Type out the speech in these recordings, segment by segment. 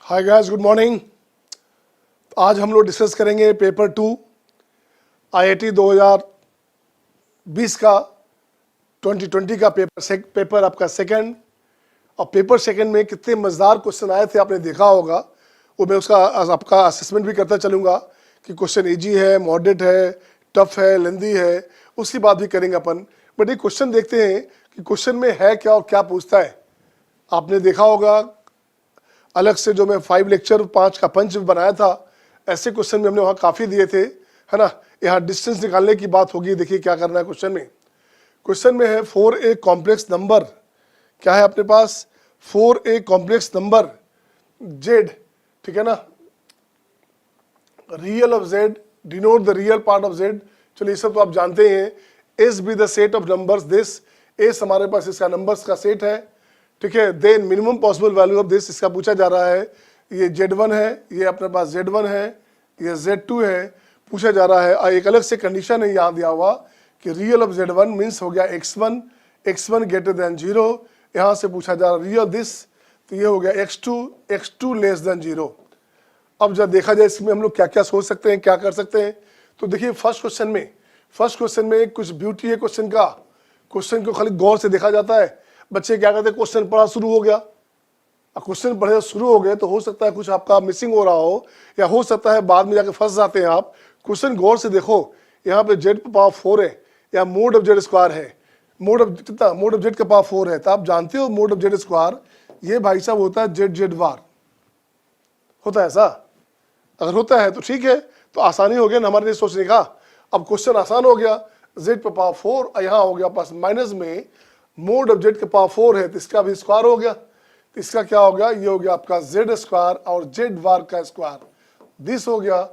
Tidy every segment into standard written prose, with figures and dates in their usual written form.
Hi guys, good morning. आज हम लोग डिस्कस करेंगे पेपर 2 आईआईटी 2020 का 2020 का पेपर आपका सेकंड। और पेपर सेकंड में कितने मज़ेदार क्वेश्चन आए थे आपने देखा होगा। वो मैं उसका आपका असेसमेंट भी करता चलूँगा कि क्वेश्चन इजी है, मॉडरेट है, टफ है, लेंदी है, उसकी बात भी करेंगे अपन। बट ये क्वेश्चन देखते हैं कि क्वेश्चन में है क्या और क्या पूछता है। आपने देखा होगा अलग से जो मैं 5 लेक्चर 5 का पंच बनाया था, ऐसे क्वेश्चन भी हमने वहाँ काफ़ी दिए थे, है ना। यहाँ डिस्टेंस निकालने की बात होगी। देखिए क्या करना है क्वेश्चन में। क्वेश्चन में है फॉर ए कॉम्प्लेक्स नंबर, क्या है अपने पास, for a complex number z, ठीक है ना, real of z, denote the real part of z. चलिए ये सब तो आप जानते हैं। S be the set of numbers this, S हमारे पास इसका नंबर्स का सेट है, ठीक है। Then minimum possible value of this, इसका पूछा जा रहा है। ये Z1 है, ये अपने पास Z1 है, ये Z2 है, पूछा जा रहा है। और एक अलग से कंडीशन है यहाँ दिया हुआ कि रियल ऑफ Z1 मीन्स हो गया x1, x1 ग्रेटर देन 0। यहाँ से पूछा जा रहा है रियल दिस, तो ये हो गया x2, x2 लेस देन 0। अब जब देखा जाए इसमें हम लोग क्या क्या सोच सकते हैं, क्या कर सकते हैं। तो देखिए फर्स्ट क्वेश्चन में कुछ ब्यूटी है क्वेश्चन का। क्वेश्चन को खाली गौर से देखा जाता है। बच्चे क्या करते हैं, क्वेश्चन पढ़ा शुरू हो गया, क्वेश्चन पढ़े शुरू हो गए तो हो सकता है कुछ आपका मिसिंग हो रहा हो, या हो सकता है बाद में जाके फंस जाते हैं आप। क्वेश्चन गौर से देखो, यहाँ पे जेड पर पावर 4 है, या मोड ऑफ जेड स्क्वायर है। मोड ऑफ कितना, मोड ऑफ जेड का पावर 4 है, तो आप जानते हो मोड ऑफ जेड स्क्वायर ये भाई साहब होता है जेड जेड वार, होता है ऐसा। अगर होता है तो ठीक है, तो आसानी हो गया ना हमारे लिए सोचने का। अब क्वेश्चन आसान हो गया, जेड पर पावर 4 और यहाँ हो गया पास माइनस में मोड ऑफ जेड का पावर 4 है, तो इसका भी स्क्वायर हो गया। तो इसका क्या हो गया, ये हो गया आपका जेड स्क्वायर और जेड वार का स्क्वायर, दिस हो गया,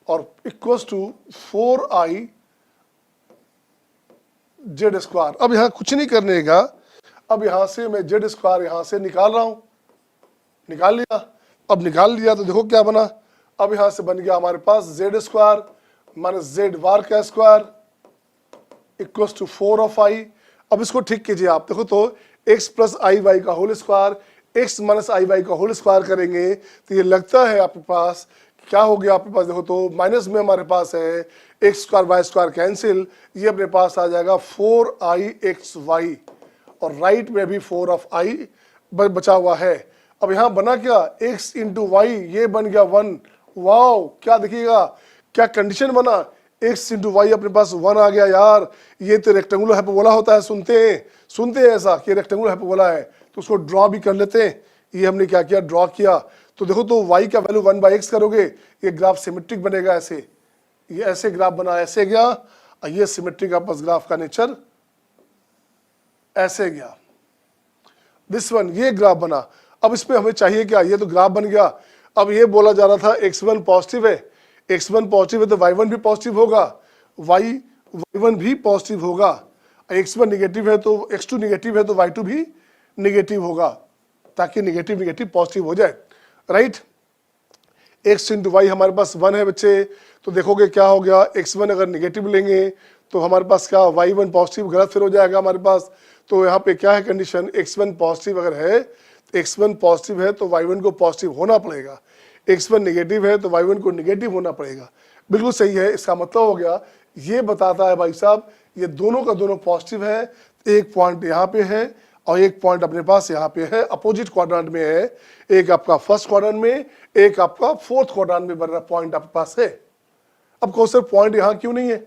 और equals to 4i Z square. अब यहाँ कुछ नहीं करने का, अब यहाँ से मैं जेड स्क्वायर यहाँ से निकाल रहा हूँ, निकाल लिया। अब निकाल लिया तो देखो क्या बना, अब यहाँ से बन गया हमारे पास z square minus z bar का square equals to 4 of i। अब इसको ठीक कीजिए आप, देखो तो x प्लस आई वाई का whole square, x minus i y का होल स्क्वायर करेंगे तो ये लगता है आपके पास क्या हो गया, आपके पास देखो तो माइनस में हमारे पास है x square y square cancel, ये अपने पास आ जाएगा 4ixy, और राइट में भी 4 ऑफ i बचा हुआ है। अब यहाँ बना क्या, x इंटू वाई, ये बन गया 1। वाओ, क्या देखिएगा क्या कंडीशन बना, x इंटू वाई अपने पास 1 आ गया। यार ये तो रेक्टेंगुलर हाइपरबोला होता है, सुनते हैं ऐसा कि रेक्टेंगुलर हाइपरबोला है, तो उसको ड्रॉ भी कर लेते हैं। ये हमने क्या किया, ड्रॉ किया। तो देखो तो y का वैल्यू 1/x करोगे, ये ग्राफ सिमेट्रिक बनेगा ऐसे, ये ऐसे ग्राफ बना, ऐसे गया, और ये सिमेट्रिक आपस ग्राफ का नेचर ऐसे गया, दिस वन, ये ग्राफ बना। अब इसमें हमें चाहिए क्या, ये तो ग्राफ बन गया। अब ये बोला जा रहा था x1 पॉजिटिव है, x1 पॉजिटिव है तो y1 भी पॉजिटिव होगा, y1 भी पॉजिटिव होगा। x1 निगेटिव है तो x2 निगेटिव है तो y2 भी निगेटिव होगा, ताकि निगेटिव निगेटिव पॉजिटिव हो जाए, राइट। x इंटू वाई हमारे पास 1 है बच्चे, तो देखोगे क्या हो गया, x1 अगर निगेटिव लेंगे तो हमारे पास क्या, y1 पॉजिटिव, गलत फिर हो जाएगा हमारे पास। तो यहाँ पे क्या है कंडीशन, x1 पॉजिटिव अगर है, x1 पॉजिटिव है तो y1 को पॉजिटिव होना पड़ेगा, x1 निगेटिव है तो y1 को निगेटिव होना पड़ेगा। बिल्कुल सही है। इसका मतलब हो गया, ये बताता है भाई साहब ये दोनों का दोनों पॉजिटिव है। एक पॉइंट यहाँ पे है और एक पॉइंट अपने पास यहाँ पे है, अपोजिट क्वाड्रेंट में है। एक आपका फर्स्ट क्वाड्रेंट में, एक आपका फोर्थ क्वाड्रेंट में बन रहा पॉइंट आपके पास है। अब कौन सा पॉइंट यहाँ क्यों नहीं है,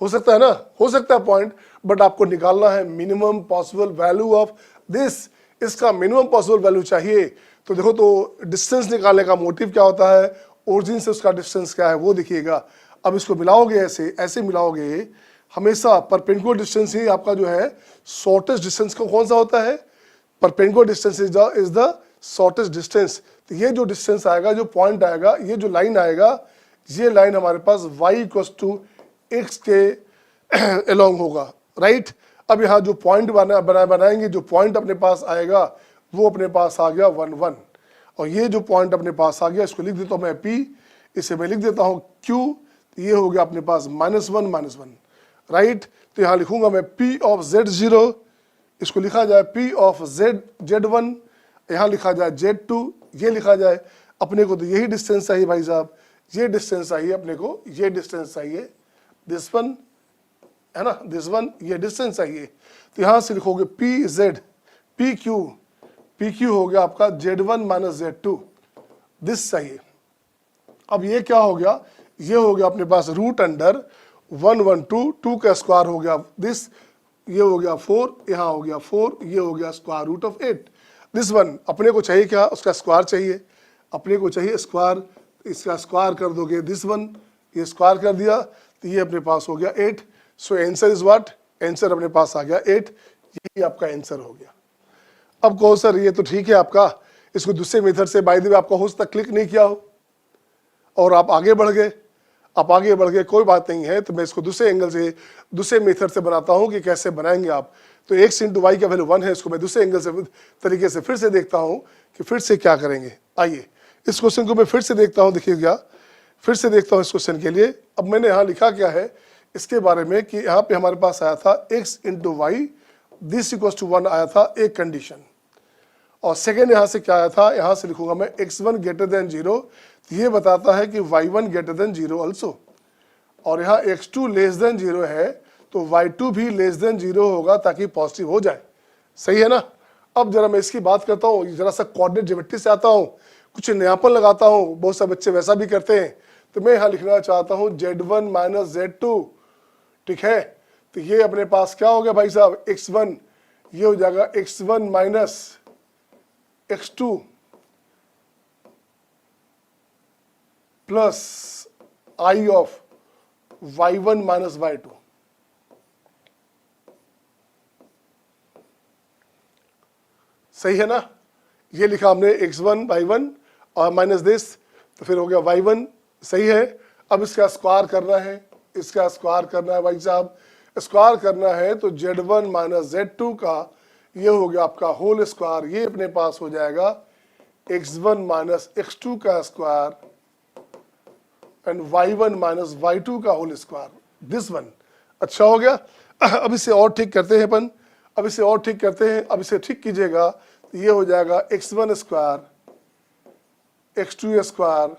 हो सकता है ना, हो सकता है पॉइंट, बट आपको निकालना है minimum possible value of this, इसका मिनिमम पॉसिबल वैल्यू चाहिए। तो देखो तो डिस्टेंस निकालने का मोटिव क्या होता है, ओरिजिन से उसका डिस्टेंस क्या है वो देखिएगा। अब इसको मिलाओगे ऐसे ऐसे मिलाओगे, हमेशा परपेंडिकुलर डिस्टेंस ही आपका जो है शॉर्टेस्ट डिस्टेंस को कौन सा होता है, perpendicular distance is the shortest distance. तो ये जो डिस्टेंस आएगा, जो पॉइंट आएगा, ये जो लाइन आएगा, ये लाइन हमारे पास y इक्वल्स टू x के अलोंग होगा, राइट। अब यहाँ जो पॉइंट बनाएंगे, जो पॉइंट अपने पास आएगा वो अपने पास आ गया 1 1, और ये जो पॉइंट अपने पास आ गया इसको लिख देता हूँ मैं p, इसे मैं लिख देता हूँ q, ये हो गया अपने पास -1, राइट। तो यहाँ लिखूंगा मैं p ऑफ z0, इसको लिखा जाए p ऑफ z1, यहाँ लिखा जाए z2, ये लिखा जाए। अपने को तो यही डिस्टेंस चाहिए भाई साहब, ये डिस्टेंस चाहिए अपने को, ये डिस्टेंस चाहिए, दिस वन है ना, दिस वन, ये डिस्टेंस चाहिए। तो यहां से लिखोगे P Z P Q, P Q हो गया आपका Z1 माइनस Z2, दिस चाहिए। अब ये क्या हो गया, ये हो गया अपने पास रूट अंडर 112, 2 का स्क्वायर हो गया दिस, ये हो गया 4, यहाँ हो गया 4, ये हो गया square root of 8। This one अपने को चाहिए क्या, उसका स्क्वायर चाहिए, अपने को चाहिए स्क्वायर, इसका स्क्वायर कर दोगे दिस वन, ये स्क्वायर कर दिया तो ये अपने पास हो गया 8। So answer is what, answer अपने पास आ गया 8, यही आपका आंसर हो गया। अब कहो सर ये तो ठीक है आपका, इसको दूसरे मेथड से बाय द वे आपका हो सकता तक क्लिक नहीं किया हो और आप आगे बढ़ गए, आप आगे बढ़ गए, कोई बात नहीं है। तो मैं इसको दूसरे एंगल से, दूसरे मेथड से बनाता हूं कि कैसे बनाएंगे आप। तो x इंटू वाई का वैल्यू 1 है, इसको मैं दूसरे एंगल से तरीके से फिर से देखता हूं कि फिर से क्या करेंगे। आइए इस क्वेश्चन को मैं फिर से देखता हूं, देखिएगा फिर से देखता हूं इस क्वेश्चन के लिए। अब मैंने यहाँ लिखा क्या है इसके बारे में कि यहाँ पे हमारे पास आया था x into y this equal to 1 आया था एक कंडीशन, और सेकेंड यहाँ से क्या आया था, यहाँ से लिखूंगा मैं x1 ग्रेटर देन 0, ये बताता है कि y1 ग्रेटर देन 0 ऑल्सो, और यहाँ x2 लेस देन 0 है तो y2 भी लेस देन 0 होगा ताकि पॉजिटिव हो जाए। सही है ना। अब जरा मैं इसकी बात करता हूँ, जरा सा कोऑर्डिनेट ज्योमेट्री से आता हूँ, कुछ नयापन लगाता हूँ, बहुत सारे बच्चे वैसा भी करते हैं। तो मैं यहाँ लिखना चाहता हूँ Z1 माइनस Z2, ठीक है। तो ये अपने पास क्या हो गया भाई साहब, x1, ये हो जाएगा x1 minus x2 plus I of y1 minus y2। सही है ना। ये लिखा हमने x1 y1 और माइनस दिस, तो फिर हो गया y1, सही है। अब इसका स्क्वायर करना है, इसका स्क्वायर करना है भाई साहब, स्क्वायर करना है तो z1 माइनस z2 का ये हो गया आपका होल स्क्वायर, ये अपने पास हो जाएगा x1 माइनस x2 का square and y1 minus y2 का होल स्क्वायर, दिस वन। अच्छा हो गया। अब इसे और ठीक करते हैं अपन, अब इसे और ठीक करते हैं। अब इसे ठीक कीजिएगा तो ये हो जाएगा x1 square x2 square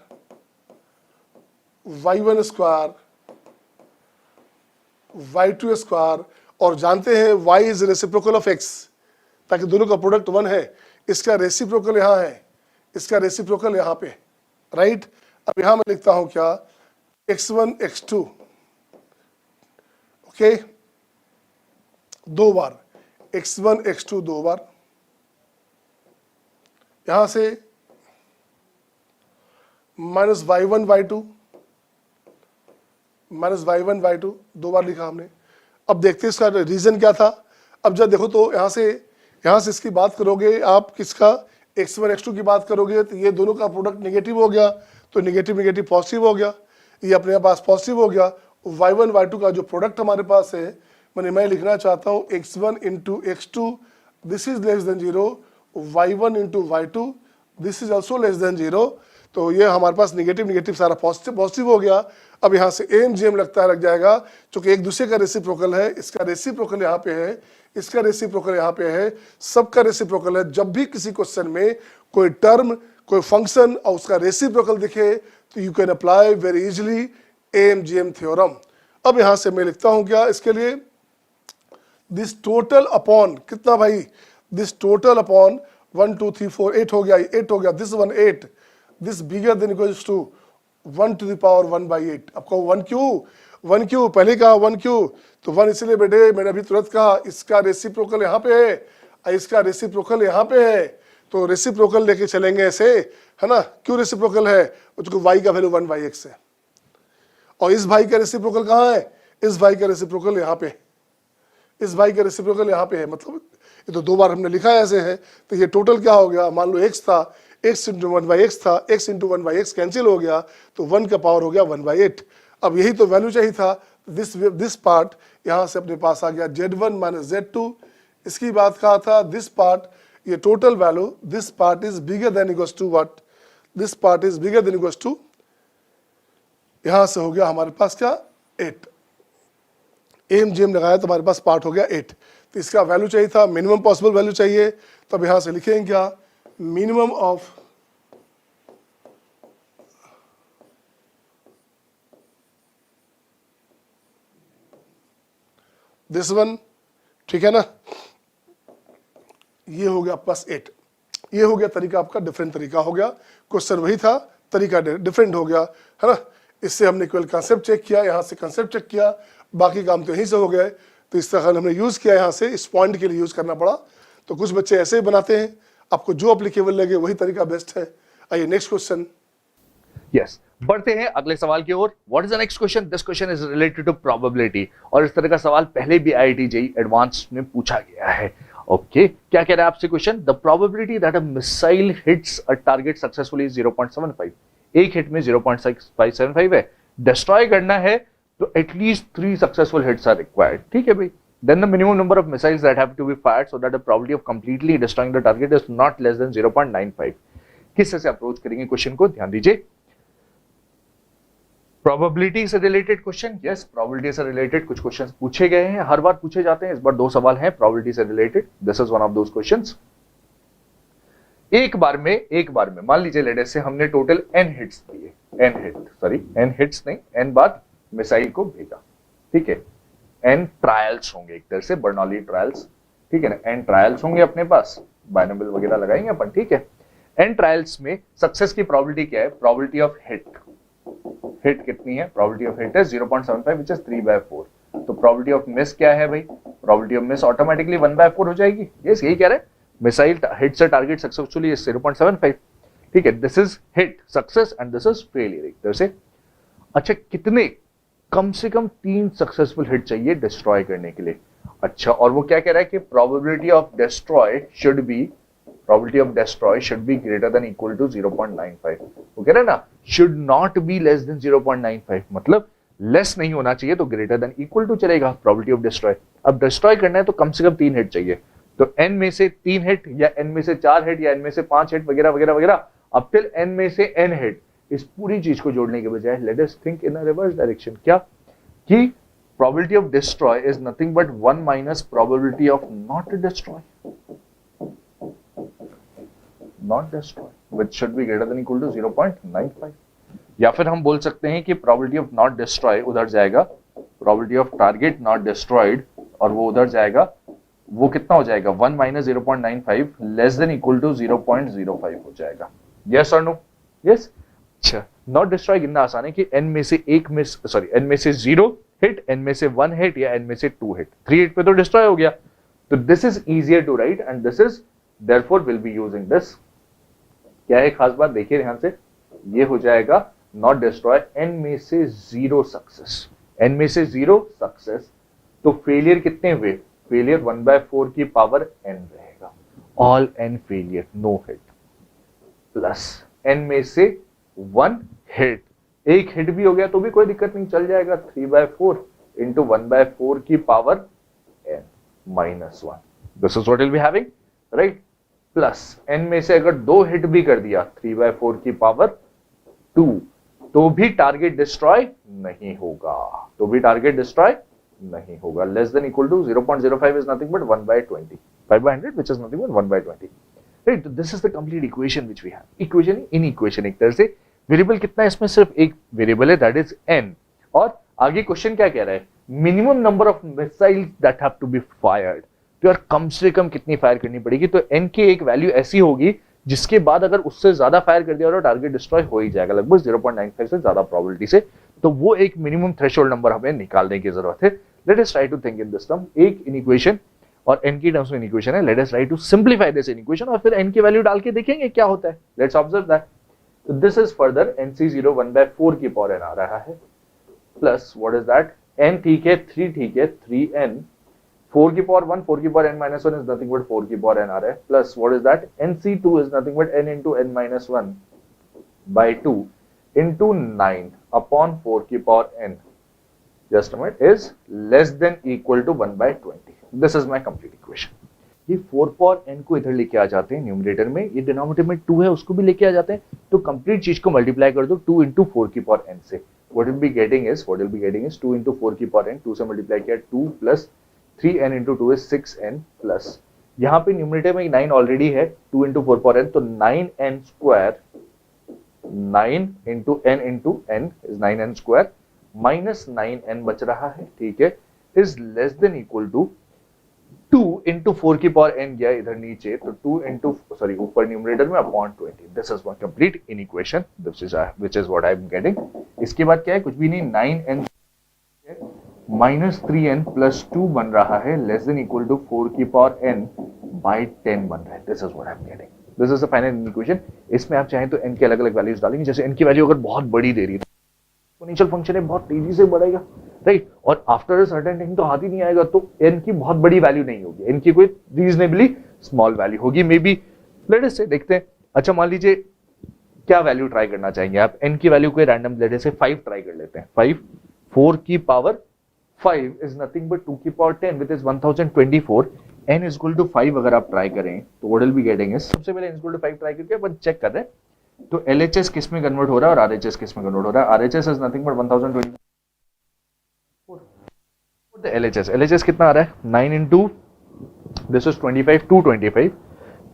y1 square y2 square, और जानते हैं y is reciprocal of x, ताकि दोनों का प्रोडक्ट 1 है। इसका रेसिप्रोकल यहाँ है, इसका रेसिप्रोकल यहाँ पे, राइट। अब यहाँ मैं लिखता हूँ क्या, x1 x2, ओके, दो बार x1 x2 दो बार, यहां से minus y1 y2 minus y1 y2 दो बार लिखा हमने। अब देखते हैं इसका रीजन क्या था। अब जब देखो तो यहां से इसकी बात करोगे आप, किसका, x1 x2 की बात करोगे तो ये दोनों का प्रोडक्ट नेगेटिव हो गया, तो नेगेटिव नेगेटिव पॉजिटिव हो गया, ये अपने पास पॉजिटिव हो गया। y1 y2 का जो प्रोडक्ट हमारे पास है, मैं लिखना चाहता हूँ x1 into x2 this is less then 0, y1 into y2 this is also less than 0। तो ये हमारे पास नेगेटिव नेगेटिव सारा पॉजिटिव पॉजिटिव हो गया। अब यहाँ से एम जी एम लगता है लग जाएगा, क्योंकि एक दूसरे का रेसिप्रोकल है, इसका रेसिप्रोकल यहाँ पे है, इसका रेसिप्रोकल यहाँ पे है, सबका रेसिप्रोकल है। जब भी किसी क्वेश्चन में कोई टर्म, कोई फंक्शन और उसका रेसिप्रोकल दिखे तो you can apply very easily AMGM theorem. अब यहाँ से मैं लिखता हूँ क्या इसके लिए, दिस टोटल अपॉन कितना भाई, दिस टोटल अपॉन 1 2 3 4 8 हो गया, 8 हो गया, this one 8, this bigger than equals to 1 to the power 1/8। आपको 1 क्यू पहले कहा 1 क्यू, तो 1 इसलिए बेटे मैंने अभी तुरंत कहा इसका रेसिप्रोकल यहाँ पे है, इसका रेसिप्रोकल यहाँ पे है, तो रेसिप्रोकल लेके चलेंगे ऐसे, है ना। क्यों रेसिप्रोकल है, क्योंकि y का वैल्यू 1/x है, और इस भाई का रेसिप्रोकल कहाँ है, इस भाई का रेसिप्रोकल यहाँ पे, इस भाई का रेसिप्रोकल यहाँ पे है। मतलब ये तो दो बार हमने लिखा है ऐसे है, तो ये टोटल क्या हो गया, मान लो x था, x इंटू 1/x था, x इंटू 1/x कैंसिल हो गया, तो 1 का पावर हो गया 1/8। अब यही तो वैल्यू चाहिए था। दिस पार्ट यहाँ से अपने पास आ गया z1 माइनस z2। इसकी बात कहा था, दिस पार्ट, ये total value, this part is bigger than equals to what, this part is bigger than equals to, यहां से हो गया हमारे पास क्या 8। AMGM लगाया तो हमारे पास पार्ट हो गया 8। तो इसका वैल्यू चाहिए था, मिनिमम पॉसिबल वैल्यू चाहिए, तो अब यहां से लिखेंगे क्या, मिनिमम ऑफ दिस वन, ठीक है ना, ये हो गया प्लस 8। ये हो गया तरीका आपका, डिफरेंट तरीका हो गया, क्वेश्चन वही था, तरीका डिफरेंट हो गया, है ना। इससे हमने केवल कंसेप्ट चेक किया, यहाँ से कंसेप्ट चेक किया, बाकी काम तो यहीं से हो गए। तो इस तरह हमने यूज़ किया, यहाँ से इस पॉइंट के लिए यूज़ करना पड़ा। तो कुछ बच्चे ऐसे ही बनाते हैं, आपको जो अप्लीकेबल लगे वही तरीका बेस्ट है। आइए नेक्स्ट क्वेश्चन। यस, बढ़ते हैं अगले सवाल की ओर। What is the next question? This question is related to probability, और इस तरह का सवाल पहले भी आईआईटी जेईई एडवांस में पूछा गया है। ओके, क्या कह रहा है आपसे question? The probability that a missile hits a target successfully is 0.75। एक हिट में 0.575 है, डिस्ट्रॉय करना है तो at least 3 successful hits are required. ठीक है भाई, then the minimum number of missiles that have to be fired so that the probability of completely destroying the target is not less than 0.95। किस तरह से अप्रोच करेंगे क्वेश्चन को, ध्यान दीजिए। प्रोबेबिलिटी से रिलेटेड क्वेश्चन, यस, प्रोबेबिलिटी से related कुछ क्वेश्चंस पूछे गए हैं, हर बार पूछे जाते हैं, इस बार 2 सवाल हैं प्रोबेबिलिटी से related. This is one of those questions. एक बार में मान लीजिए लेटेस्ट से हमने टोटल n हिट्स दिए, n हिट्स नहीं, n बार मिसाइल को भेजा, ठीक है। n ट्रायल्स होंगे, एक तरह से बर्नौली ट्रायल्स, ठीक है ना। n ट्रायल्स होंगे अपने पास, बाइनोमियल वगैरह लगाएंगे अपन, ठीक है। n ट्रायल्स में सक्सेस की प्रोबेबिलिटी क्या है? प्रोबेबिलिटी ऑफ हिट कितनी है? प्रोबेबिलिटी ऑफ हिट है 0.75 व्हिच इज 3/4। तो प्रोबेबिलिटी ऑफ मिस क्या है भाई? प्रोबेबिलिटी ऑफ मिस ऑटोमेटिकली 1/4 हो जाएगी। यस, यही कह रहे हैं, मिसाइल हिट से टारगेट सक्सेसफुली इज 0.75, ठीक है। This is hit success and this is failure, एक तरह से। अच्छा, कितने? कम से कम 3 सक्सेसफुल हिट चाहिए डिस्ट्रॉय करने के लिए। अच्छा, और वो क्या कह रहा है कि probability of destroy should be greater than equal to 0.95। वो कह रहा है ना, should not be less than 0.95, मतलब लेस नहीं होना चाहिए, तो ग्रेटर देन इक्वल टू चलेगा प्रोबेबिलिटी ऑफ डिस्ट्रॉय। अब डिस्ट्रॉय करना है तो कम से कम 3 हिट चाहिए, तो n में से 3 हिट या n में से 4 हिट या n में से 5 हिट वगैरह वगैरह वगैरह, अब टिल n में से n हिट। इस पूरी चीज को जोड़ने के बजाय let us think in a reverse direction. क्या? कि probability of destroy is nothing but 1 minus probability of not destroy, which should be greater than equal to 0.95। या फिर हम बोल सकते हैं कि प्रोबेबिलिटी ऑफ नॉट डिस्ट्रॉय उधर जाएगा, probability of target not destroyed, और वो उधर जाएगा, वो कितना हो जाएगा? 1 minus 0.95 less than equal to 0.05 हो जाएगा। यस और नो? यस। अच्छा, नॉट डिस्ट्रॉय गिनना आसान है कि n में से 0 हिट, n में से 1 हिट या n में से 2 हिट, 3 हिट पे तो डिस्ट्रॉय हो गया। तो this is easier to write and this is therefore will be using this. क्या है खास बात? देखिए ध्यान से, ये हो जाएगा नॉट डिस्ट्रॉय n में से 0 सक्सेस, n में से 0 सक्सेस, तो फेलियर कितने हुए? फेलियर 1/4 की पावर n रहेगा, all n failure, no hit, plus n में से 1 हिट, एक हिट भी हो गया तो भी कोई दिक्कत नहीं, चल जाएगा, 3/4 इंटू 1/4 की power n minus 1। This is what will be having, right. Plus n में से अगर 2 हिट भी कर दिया 3/4 की पावर 2, तो भी टारगेट डिस्ट्रॉय नहीं होगा, less than equal to 0.05 is nothing but 1/20, 5/100 which is nothing but 1/20, right. तो this is the complete equation which we have. Equation एक तरह से वेरिएबल कितना है इसमें? सिर्फ एक वेरिएबल है, दैट इज n। और आगे क्वेश्चन क्या कह रहा है? Minimum number of missiles that have to be fired, तो यार कम से कम कितनी फायर करनी पड़ेगी? तो n की एक वैल्यू ऐसी होगी जिसके बाद अगर उससे ज्यादा फायर कर दिया तो टारगेट डिस्ट्रॉय हो ही जाएगा, लगभग 0.95 से ज्यादा प्रोबेबिलिटी से। तो वो एक मिनिमम थ्रेशोल्ड नंबर हमें निकालने की जरूरत है। Let us try to think in this term, एक इक्वेशन और n की टर्म्स में इक्वेशन है। Let us try to simplify this equation और फिर n की वैल्यू डाल के देखेंगे क्या होता है। Let's observe that. तो दिस इज फर्दर NC0 1/4 की पावर n आ रहा है, plus what is that? n ठीक है, 3 ठीक है, 3n, 4 की पावर 1, 4 की power n minus 1 is nothing but 4 की पावर n आ रहा है, plus what is that? NC2 is nothing but n into n minus 1 by 2 into 9 upon 4 की power n, just a minute, is less than equal to 1/20। This is my complete equation। ये 4 power n को इधर लेके आ जाते हैं numerator में, ये denominator में 2 है उसको भी लेके आ जाते हैं, तो कंप्लीट चीज को मल्टीप्लाई कर दो 2 into 4 की पावर n से। What we'll be getting is 2 into 4 की पावर n, 2 से मल्टीप्लाई किया 2 plus 3n into 2 is 6n, plus यहाँ पे न्यूमरेटर में 9 ऑलरेडी है, 2 into 4 पावर n, तो 9n square, 9 into n is 9n square minus 9n बच रहा है, ठीक है। Is less than equal to 2 into 4 की पावर n गया इधर नीचे, तो 2 into सॉरी ऊपर न्यूमरेटर में upon 20. This is one complete in equation which is what I am getting. इसके बाद क्या है, कुछ भी नहीं, 9n माइनस 3n प्लस 2 बन रहा है लेस देन इक्वल टू 4 की पावर n बाई 10 बन रहा है. This is what I am getting. This is the final equation. इसमें आप चाहें तो n के अलग अलग वैल्यूज डालेंगे. जैसे n की वैल्यू अगर बहुत बड़ी दे रही है, एक्सपोनेंशियल फंक्शन है, बहुत तेजी से बढ़ेगा, राइट, और आफ्टर अ सर्टेन टाइम तो हाथ ही नहीं आएगा, तो n की बहुत बड़ी वैल्यू नहीं होगी, n की कोई रीजनेबली स्मॉल वैल्यू होगी, मे बी लेट अस से देखते हैं. अच्छा मान लीजिए क्या वैल्यू ट्राई करना चाहेंगे आप, n की वैल्यू कोई रैंडम लेट अस से 5 ट्राई कर लेते हैं. 5 4 की पावर 5 इज नथिंग बट 2 की power 10 which is 1024. n is equal to 5 अगर आप ट्राई करें तो what will be getting is, सबसे पहले n is equal to 5 try करके अपन चेक कर रहे हैं. तो LHS किस में कन्वर्ट हो रहा है और RHS किस में कन्वर्ट हो रहा है. RHS is nothing but 1024. LHS कितना आ रहा है, 9 into this is 25, 225.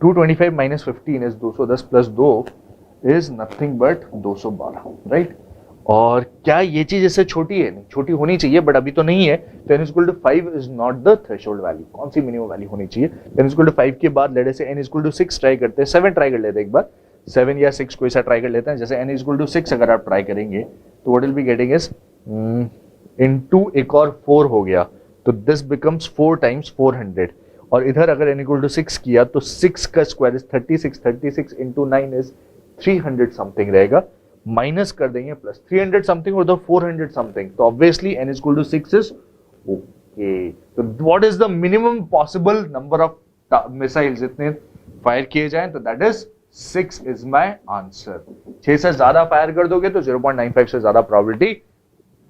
225 minus 15 is 210 plus 2 is nothing but 212, right? और क्या ये चीज इससे छोटी है? नहीं, छोटी होनी चाहिए बट अभी तो नहीं है. 10 is equal to 5 is not the threshold value. कौन सी मिनिमम वैल्यू होनी चाहिए? 10 is equal to 5 के बाद लेट अस से n is equal to 6 try करते हैं, 7 ट्राई कर लेते हैं एक बार, 7 या 6 कोई सा ट्राई कर लेते हैं. जैसे n is equal to 6 अगर आप ट्राई करेंगे तो what will be getting is into एक और 4 हो गया, तो दिस बिकम्स 4 टाइम्स 400. और इधर अगर n इक्वल टू 6 किया तो 6 का square is 36, 36 into 9 is 300 something रहेगा, माइनस कर देंगे प्लस 300 समथिंग और 400 समथिंग, तो obviously n equal to 6 is okay. तो what is the minimum possible number of missiles इतने फायर किए जाएं, तो that is 6 is my answer. 6 से ज्यादा फायर कर दोगे तो 0.95 से ज्यादा प्रोबेबिलिटी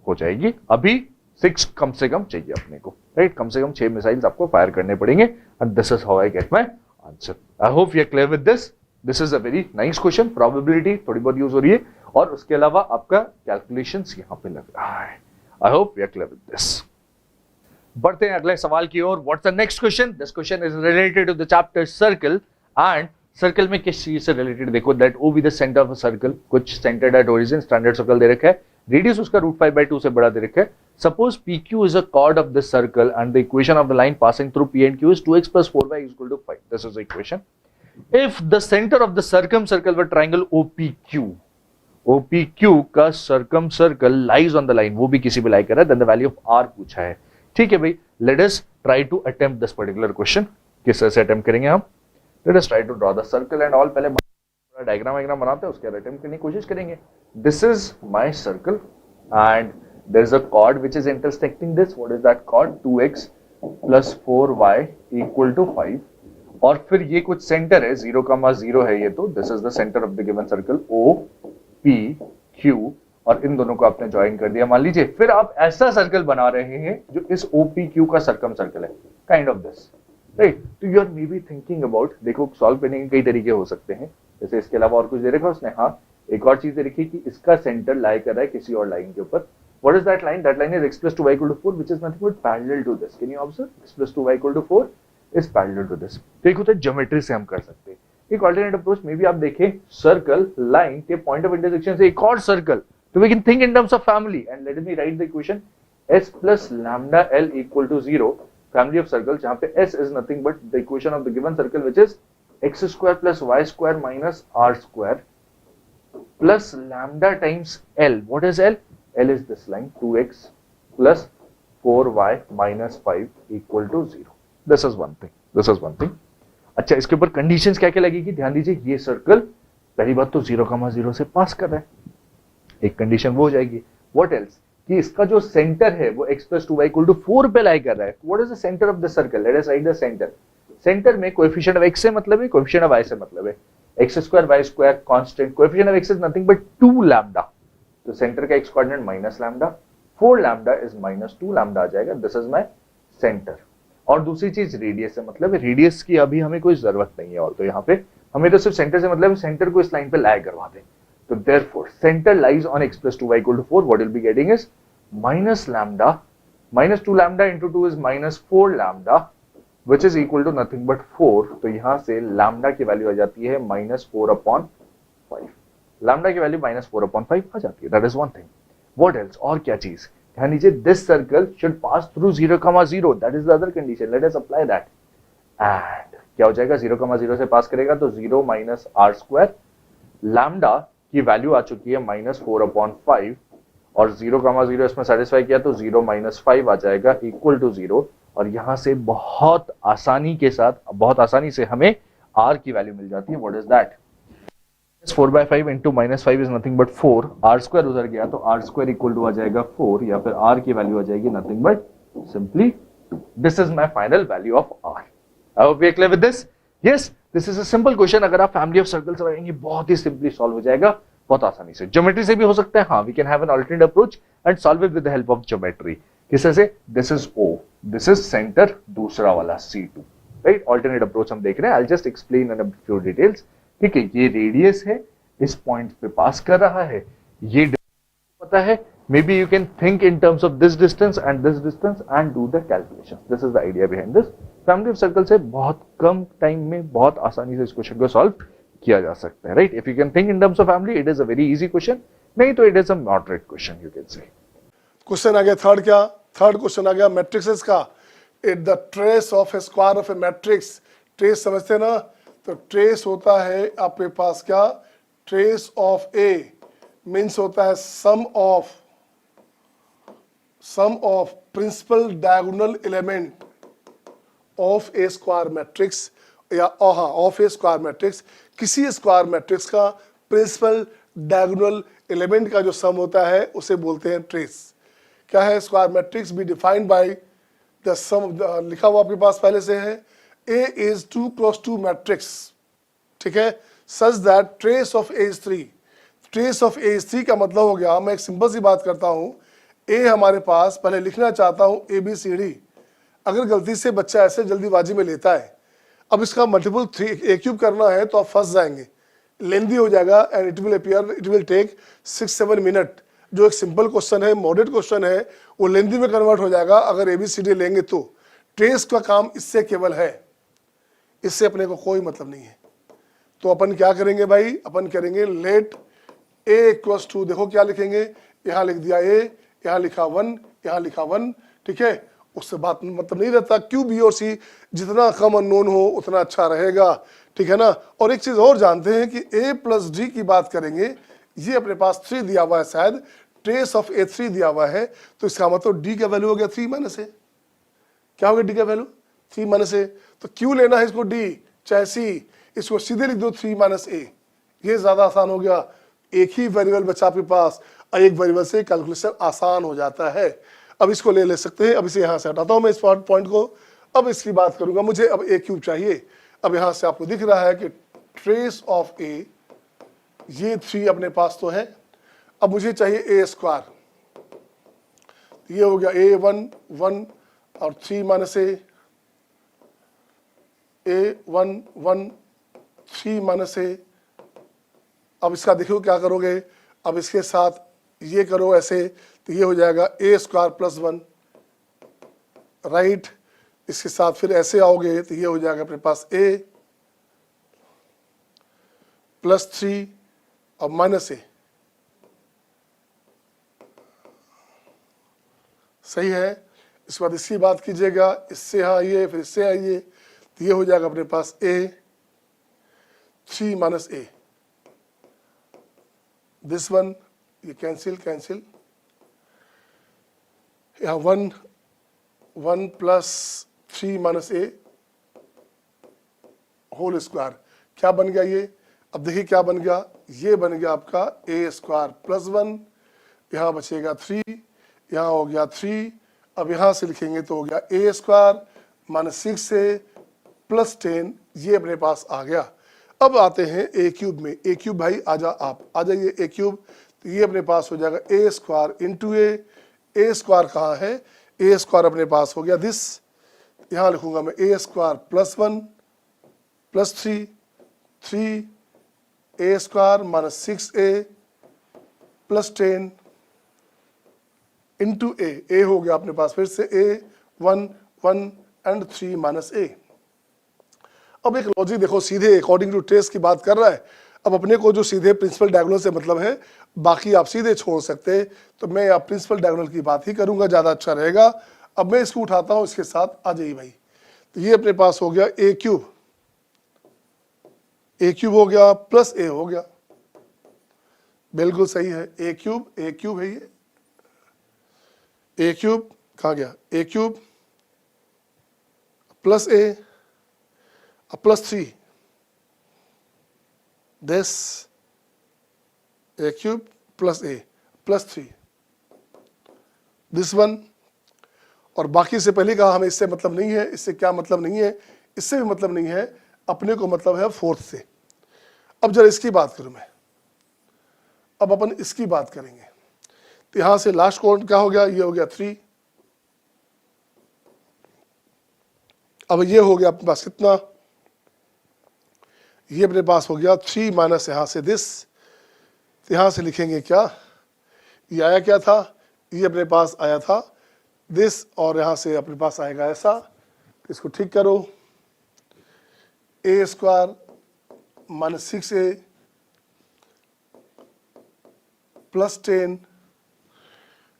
हो जाएगी. अभी 6 कम से कम चाहिए अपने को, राइट, कम से कम 6 मिसाइल्स आपको फायर करने पड़ेंगे. And this is how I get my answer. I hope you are clear with this. This is a very nice question. Probability थोड़ी बहुत यूज हो रही है और उसके अलावा आपका कैलकुलेशंस यहां पे लग रहा है. I hope you are clear with this. बढ़ते हैं अगले सवाल की ओर. What's the next question? This question is related to the chapter circle. And circle में किस चीज से रिलेटेड, देखो, that O B the centre of a circle. कुछ centred at origin, standard circle दे रखा है, रेडियस उसका √5/2 से बड़ा दे रखा है. Suppose PQ is a chord of this circle and the equation of the line passing through P and Q is 2x plus 4y is equal to 5. This is the equation. If the center of the circumcircle were triangle OPQ, OPQ का circumcircle lies on the line, वो भी किसी भी लाई कर रहा है, then the value of R पूछा है. ठीक है भाई, let us try to attempt this particular question. किस तरह से attempt करेंगे हम? Let us try to draw the circle and all. पहले डायग्राम बनाते हैं, उसके बाद attempt करने की कोशिश करेंगे. This is my circle and there is a chord which is intersecting this. What is that chord? 2x plus 4y equal to 5. और फिर ये कुछ सेंटर है, 0,0 है ये, तो this is the centre of the given circle OPQ, और इन दोनों को आपने ज्वाइन कर दिया. मान लीजिए फिर आप ऐसा सर्कल बना रहे हैं जो इस OPQ का सर्कम सर्कल है, काइंड ऑफ दिस, राइट. तो you are maybe thinking about, देखो सॉल्व करने के कई तरीके हो सकते हैं. जैसे इसके अलावा और कुछ दे रखा उसने, हाँ एक और चीज दे रखी कि इसका सेंटर लाई कर रहा है किसी और लाइन के ऊपर. What is that line? That line is x plus 2y equal to 4, which is nothing but parallel to this. Can you observe? X plus 2y equal to 4 is parallel to this. तो एक होता है geometry से हम कर सकते हैं. एक ऑल्टरनेट अप्रोच में भी आप देखें, सर्कल लाइन के पॉइंट ऑफ इंटरसेक्शन से एक और सर्कल, तो we can think in terms of family. And let me write the equation s plus lambda l equal to 0, family of circles, जहाँ पे s is nothing but the equation of the given circle, which is x square plus y square minus r square plus lambda times l. What is l? L is this line, 2x plus 4y minus 5 equal to 0. This is one thing. This is one thing. अच्छा, इसके ऊपर conditions क्या क्या लगेगी, ध्यान दीजिए. ये circle पहली बात तो 0,0 से पास कर रहा है, एक कंडीशन वो हो जाएगी. व्हाट एल्स, कि इसका जो सेंटर है वो x plus 2y equal to 4 पे लाई कर रहा है. What is the centre of the circle? Let us right the centre. Centre में कोएफिशिएंट ऑफ x से मतलब है, कोएफिशिएंट ऑफ y से मतलब है. x square y square constant, coefficient of x is nothing but 2 lambda, तो centre का x coordinate minus lambda, 4 lambda is minus 2 lambda आ जाएगा. This is my centre. और दूसरी चीज रेडियस से मतलब है, रेडियस की अभी हमें कोई जरूरत नहीं है, और तो यहाँ पे हमें तो सिर्फ सेंटर से मतलब है, सेंटर को इस लाइन पे लाई करवा दें. तो therefore centre lies on x plus 2y equal to 4. What will be getting is minus lambda, minus 2 lambda into 2 is minus 4 lambda, which is equal to nothing but 4. तो यहां से लैम्डा की वैल्यू आ जाती है -4/5. लैम्डा की value -4/5 आ जाती है. That is one thing. What else, और क्या चीज, ध्यान दीजिए, this circle should pass through 0,0, that is the other condition, let us apply that. And क्या हो जाएगा, 0,0 से पास करेगा तो 0 माइनस आर स्क्वायर, लैम्डा की वैल्यू आ चुकी है -4/5, और 0,0 इसमें सेटिस्फाई किया तो 0 माइनस 5 आ जाएगा इक्वल टू 0। और यहां से बहुत आसानी के साथ, बहुत आसानी से हमें r की वैल्यू मिल जाती है। What is that, 4/5 into -5 is nothing but 4, r square उधर गया तो आर स्क्वायर इक्वल टू आ जाएगा 4, या फिर r की वैल्यू आ जाएगी nothing but simply, this is my final value of r। I hope we are clear with this. Yes, this is a simple question. अगर आप फैमिली ऑफ सर्कल्स लगाएंगे बहुत ही सिंपली सॉल्व हो जाएगा, बहुत आसानी से। ज्योमेट्री से भी हो सकता है, हाँ, we can have an alternate approach and solve it with the help of geometry. किस से, this is O, this is centre, दूसरा वाला C2, राइट। अल्टरनेट अप्रोच हम देख रहे हैं, I just explain in a few details. ठीक है, ये रेडियस है, इस पॉइंट पे पास कर रहा है, ये पता है, may be you can think in terms of this distance and do the calculation. This is the idea behind this. Family of circle से बहुत कम टाइम में बहुत आसानी से इस क्वेश्चन को सॉल्व किया जा सकता है, right. If you can think in terms of family, it is a very easy question, नहीं तो it is a moderate question, you can say. Question आ गया थर्ड, क्या थर्ड क्वेश्चन आ गया मैट्रिक्सेस का। It the trace of a square of a matrix, trace समझते हैं ना, तो ट्रेस होता है आपके पास क्या, ट्रेस ऑफ ए मीन्स होता है sum of principal diagonal element of a square matrix, या हाँ ऑफ ए स्क्वायर मैट्रिक्स, किसी स्क्वायर मैट्रिक्स का प्रिंसिपल डायगोनल एलिमेंट का जो सम होता है उसे बोलते हैं ट्रेस। क्या है square matrix, B defined by the sum, लिखा हुआ आपके पास पहले से है, ए इज 2 क्रॉस 2 मैट्रिक्स, ठीक है, such that trace of A is 3। Trace of A is 3 का मतलब हो गया, मैं एक सिंपल सी बात करता हूं, ए हमारे पास, पहले लिखना चाहता हूं ABCD, अगर गलती से बच्चा ऐसे जल्दीबाजी में लेता है, अब इसका मल्टीपल 3 ए क्यूब करना है तो आप फंस जाएंगे, लेंदी हो जाएगा and it will take 6-7 minute. जो एक सिंपल क्वेश्चन है, मॉडरेट क्वेश्चन है, वो लेंदी में कन्वर्ट हो जाएगा अगर ABCD लेंगे तो। ट्रेस का काम इससे केवल है, इससे अपने को कोई मतलब नहीं है। तो अपन क्या करेंगे भाई, अपन करेंगे लेट A इक्वल्स टू, देखो क्या लिखेंगे, यहाँ लिख दिया A, यहाँ लिखा 1, यहाँ लिखा 1, ठीक है, उससे बात मतलब नहीं रहता। क्यू बी और सी जितना कम अननोन हो उतना अच्छा रहेगा, ठीक है ना। और एक चीज और जानते हैं कि A प्लस D की बात करेंगे, ये अपने पास 3 दिया हुआ है, शायद ट्रेस ऑफ A 3 दिया हुआ है, तो इसका मतलब D का वैल्यू हो गया 3 माइनस A। क्या हो गया D का वैल्यू 3 माइनस A, तो क्यों लेना है इसको D चाहे C, इसको सीधे लिख दो 3 माइनस A, ये ज्यादा आसान हो गया। एक ही वेरिएबल बचा आपके पास, एक वेरिएबल से कैलकुलेशन आसान हो जाता है। अब इसको ले सकते हैं, अब इसे यहाँ से हटाता हूँ मैं इस पॉइंट को, अब इसकी बात करूंगा, मुझे अब A क्यूब चाहिए। अब यहाँ से आपको दिख रहा है कि ट्रेस ऑफ A, ये 3 अपने पास तो है, अब मुझे चाहिए A स्क्वायर, ये हो गया A 1 और 3 माइनस A 1 3 माइनस A। अब इसका देखो क्या करोगे, अब इसके साथ ये करो ऐसे, तो ये हो जाएगा A स्क्वायर प्लस 1, राइट। इसके साथ फिर ऐसे आओगे तो ये हो जाएगा अपने पास A प्लस 3 और माइनस A, सही है। इसके बाद इसकी बात कीजिएगा, इससे आइए फिर इससे आइए, तो ये हो जाएगा अपने पास A 3 minus A, this one ये कैंसिल, यहाँ 1 plus 3 minus A whole square, क्या बन गया ये, अब देखिए क्या बन गया, ये बन गया आपका A स्क्वायर प्लस 1, यहाँ बचेगा 3, यहाँ हो गया 3, अब यहाँ से लिखेंगे तो हो गया A square minus 6A plus 10, ये अपने पास आ गया। अब आते हैं A क्यूब में, A क्यूब भाई आप आ जाइए A क्यूब, तो ये अपने पास हो जाएगा A square into A square कहाँ है, A स्क्वायर अपने पास हो गया दिस, यहाँ लिखूंगा मैं A square plus 1 plus 3 A square minus 6A plus 10 into A हो गया अपने पास फिर से A 1 एंड 3 माइनस A। अब एक लॉजिक देखो, सीधे अकॉर्डिंग टू ट्रेस की बात कर रहा है। अब अपने को जो सीधे प्रिंसिपल डायगोनल से मतलब है, बाकी आप सीधे छोड़ सकते हैं, तो मैं आप प्रिंसिपल डायगोनल की बात ही करूंगा, ज़्यादा अच्छा रहेगा। अब मैं इसको उठाता हूँ, इसके साथ आ जाइए भाई, तो ये अपने पास हो गया ए क्यूब हो गया प्लस ए हो गया, बिल्कुल सही है, ए क्यूब है ये, ए क्यूब कहाँ गया, A cube plus A plus 3, this A cube plus A plus 3, this one. और बाकी से पहले कहा हमें इससे मतलब नहीं है, इससे क्या मतलब नहीं है, इससे भी मतलब नहीं है, अपने को मतलब है फोर्थ से। अब जरा इसकी बात करूं मैं, अब अपन इसकी बात करेंगे, तो यहां से लास्ट कॉर्ड क्या हो गया, ये हो गया 3, अब ये हो गया अपने पास कितना, ये अपने पास हो गया 3 माइनस यहां से दिस, तो यहां से लिखेंगे क्या, ये आया क्या था, ये अपने पास आया था दिस, और यहां से अपने पास आएगा ऐसा, इसको ठीक करो, a square minus 6a plus 10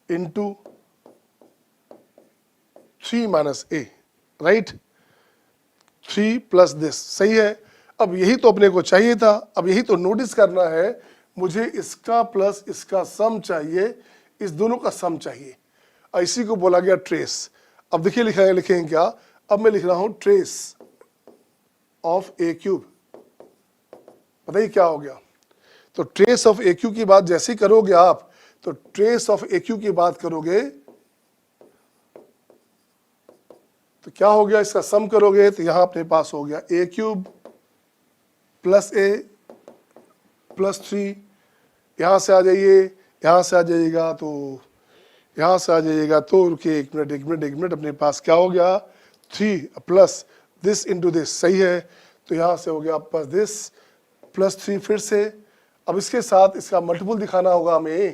into 3 minus a, right, 3 plus this, सही है। अब यही तो अपने को चाहिए था, अब यही तो नोटिस करना है, मुझे इसका प्लस इसका सम चाहिए, इस दोनों का सम चाहिए, इसी को बोला गया ट्रेस। अब देखिए लिखेंगे क्या, अब मैं लिख रहा हूं ट्रेस ऑफ ए क्यूब, बताइए क्या हो गया, तो ट्रेस ऑफ ए क्यू की बात जैसे ही करोगे आप, तो ट्रेस ऑफ ए क्यू की बात करोगे तो क्या हो गया, इसका सम करोगे तो यहां अपने पास हो गया A cube plus A plus 3, यहां से आ जाइए, यहां से आ जाइएगा, तो यहां से आ जाइएगा, तो रुकिए एक मिनट, अपने पास क्या हो गया 3 प्लस दिस इंटू दिस, सही है, तो यहां से हो गया आपके पास दिस प्लस 3 फिर से। अब इसके साथ इसका मल्टीपल दिखाना होगा हमें,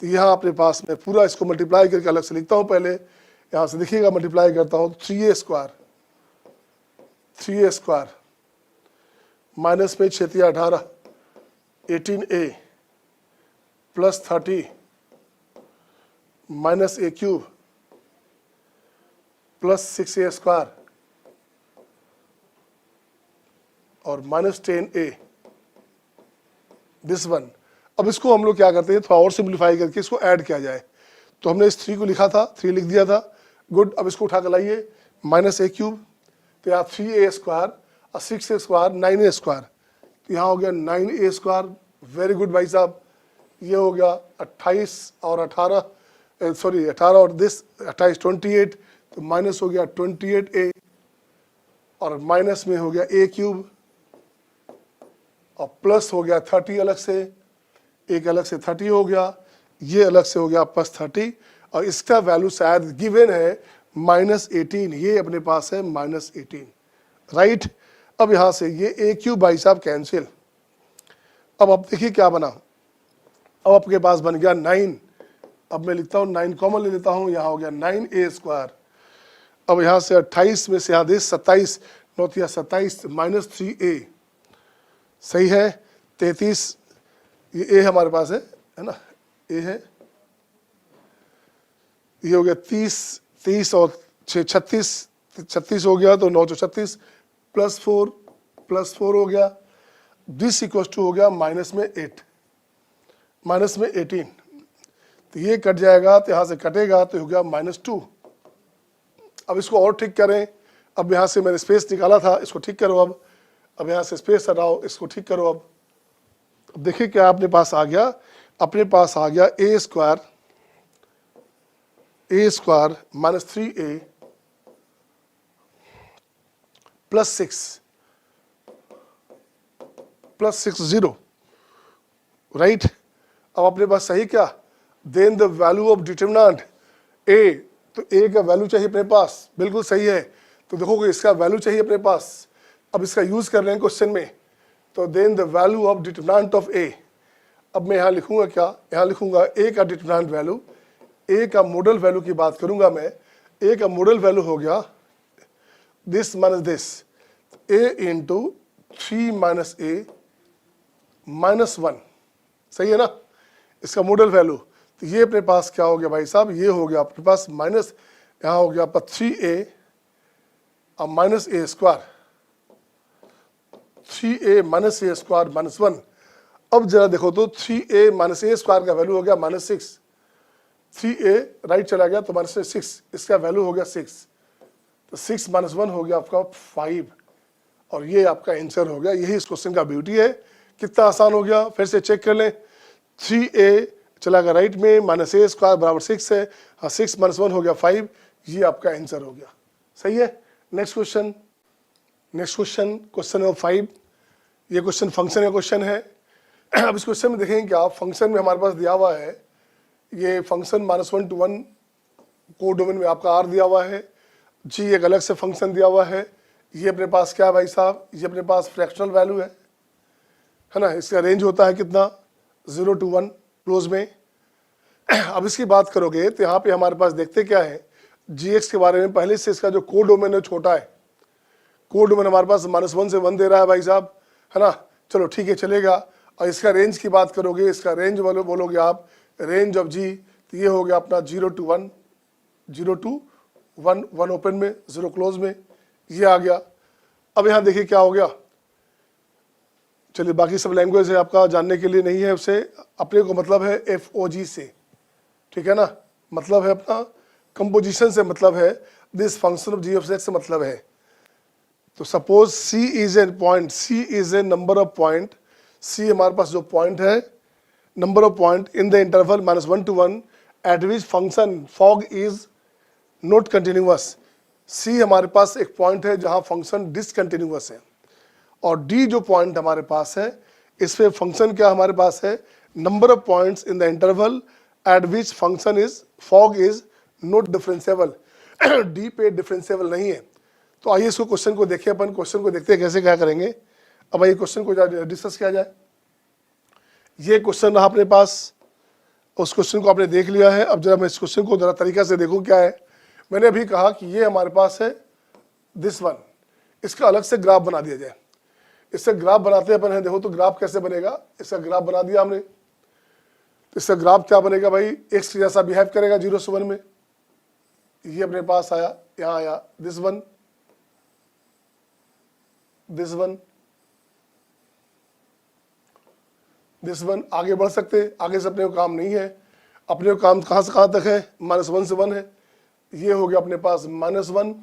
तो यहाँ अपने पास मैं पूरा इसको मल्टीप्लाई करके अलग से लिखता हूँ, पहले यहाँ से देखिएगा मल्टीप्लाई करता हूँ, 3a स्क्वायर माइनस में 6 18 18a प्लस 30 माइनस ए क्यूब प्लस 6a स्क्वायर और माइनस 10a, दिस वन। अब इसको हम लोग क्या करते हैं, थोड़ा और सिंप्लीफाई करके इसको ऐड किया जाए, तो हमने इस 3 को लिखा था, 3 लिख दिया था, गुड। अब इसको उठा कर लाइए, माइनस ए क्यूब, तो यहाँ 3a स्क्वायर और 6a स्क्वायर 9a स्क्वायर, तो यहाँ हो गया 9a स्क्वायर, वेरी गुड भाई साहब। ये हो गया 28 और 18 और दिस 28 28, तो माइनस हो गया 28a, और माइनस में हो गया ए क्यूब, और प्लस हो गया 30 अलग से, एक अलग से 30 हो गया, ये अलग से हो गया प्लस 30, और इसका वैल्यू शायद गिवन है -18, ये अपने पास है -18, राइट। अब यहां से ये ए क्यूब भाई साहब कैंसिल, अब आप देखिए क्या बना, अब आपके पास बन गया 9, अब मैं लिखता हूँ 9 कॉमन ले लेता हूँ, यहाँ हो गया 9a स्क्वायर, अब यहाँ से 28 में से यहाँ 27 9 27 माइनस 3a, सही है, 33, ये ए हमारे पास है ना, ए है, ये हो गया 30 और 6 36 हो गया, तो 9 36 प्लस 4 हो गया, दिस इक्वल टू हो गया माइनस में 18, तो ये कट जाएगा, तो यहाँ से कटेगा, तो हो गया -2। अब इसको और ठीक करें, अब यहाँ से मैंने स्पेस निकाला था, इसको ठीक करो, अब यहाँ से स्पेस हटाओ, इसको ठीक करो। अब देखिए क्या अपने पास आ गया, अपने पास आ गया a square minus 3a plus 6 0, right. अब अपने पास सही क्या, then the value of determinant a, तो a का वैल्यू चाहिए अपने पास, बिल्कुल सही है, तो देखोगे इसका वैल्यू चाहिए अपने पास। अब इसका यूज कर रहे हैं क्वेश्चन में, तो then the value of determinant of a, अब मैं यहाँ लिखूंगा क्या, यहाँ लिखूंगा a का डिटरमिनेंट वैल्यू, a का मॉडल वैल्यू की बात करूंगा मैं, a का मॉडल वैल्यू हो गया this minus this, a into 3 minus a -1, सही है ना, इसका मॉडल वैल्यू। तो ये अपने पास क्या हो गया भाई साहब, ये हो गया अपने पास माइनस, यहाँ हो गया आपका 3a और minus a square, 3a minus a square -1। अब जरा देखो तो 3a माइनस a स्क्वायर का वैल्यू हो गया -6, 3a राइट चला गया तो -6, इसका वैल्यू हो गया 6, तो 6 - 1 हो गया आपका 5, और ये आपका आंसर हो गया। यही इस क्वेश्चन का ब्यूटी है, कितना आसान हो गया। फिर से चेक कर लें, 3a चला गया राइट में, -a स्क्वायर बराबर 6 है, हाँ 6 - 1 हो गया 5, ये आपका आंसर हो गया। सही है। नेक्स्ट क्वेश्चन, क्वेश्चन नंबर 5, ये क्वेश्चन फंक्शन का क्वेश्चन है। अब इस क्वेश्चन में देखेंगे क्या, फंक्शन में हमारे पास दिया हुआ है, ये फंक्शन -1 to 1 कोड डोमेन में आपका R दिया हुआ है, जी एक अलग से फंक्शन दिया हुआ है, ये अपने पास क्या है भाई साहब, ये अपने पास फ्रैक्शनल वैल्यू है ना, इसका रेंज होता है कितना 0 to 1 क्लोज में। अब इसकी बात करोगे तो यहाँ पे हमारे पास देखते क्या है, gx के बारे में पहले से इसका जो कोड डोमेन है छोटा है, कोड डोमेन हमारे पास -1 से 1 दे रहा है भाई साहब, है ना, चलो ठीक है चलेगा। और इसका रेंज की बात करोगे, इसका रेंज बोलोगे आप, रेंज ऑफ जी, तो ये हो गया अपना 0 to 1, 0 to 1, 1 ओपन में 0 क्लोज में, ये आ गया। अब यहाँ देखिए क्या हो गया, चलिए बाकी सब लैंग्वेज है आपका जानने के लिए नहीं है, उससे अपने को मतलब है FOG से, ठीक है ना, मतलब है अपना कंपोजिशन से, मतलब है this function of g of x से मतलब है। तो suppose C is a point, C is a number of point, C हमारे पास जो पॉइंट है, number of point in the interval -1 to 1 at which function fog is not continuous. C हमारे पास एक पॉइंट है जहां फंक्शन डिसकंटिन्यूअस है, और D जो पॉइंट हमारे पास है, इस पे फंक्शन क्या हमारे पास है, number of points in the interval eight which function is fog is not differentiable, D पे डिफरेंशिएबल नहीं है। तो आइए इसको क्वेश्चन को देखें, अपन क्वेश्चन को देखते हैं कैसे क्या करेंगे। अब आइए क्वेश्चन को डिस्कस किया जाए। ये क्वेश्चन रहा अपने पास, उस क्वेश्चन को आपने देख लिया है। अब जरा मैं इस क्वेश्चन को जरा तरीका से देखूं क्या है। मैंने अभी कहा कि ये हमारे पास है दिस वन, इसका अलग से ग्राफ बना दिया जाए। इससे ग्राफ बनाते अपन है, देखो तो ग्राफ कैसे बनेगा, इसका ग्राफ बना दिया हमने, तो इसका ग्राफ क्या बनेगा भाई, एक्स जैसा बिहेव करेगा 0 से 1 में, ये अपने पास आया, यहाँ आया this one, this one, this one. आगे बढ़ सकते, आगे से अपने को काम नहीं है, अपने को काम कहाँ से कहाँ तक है, -1 से 1 है, ये हो गया अपने पास -1,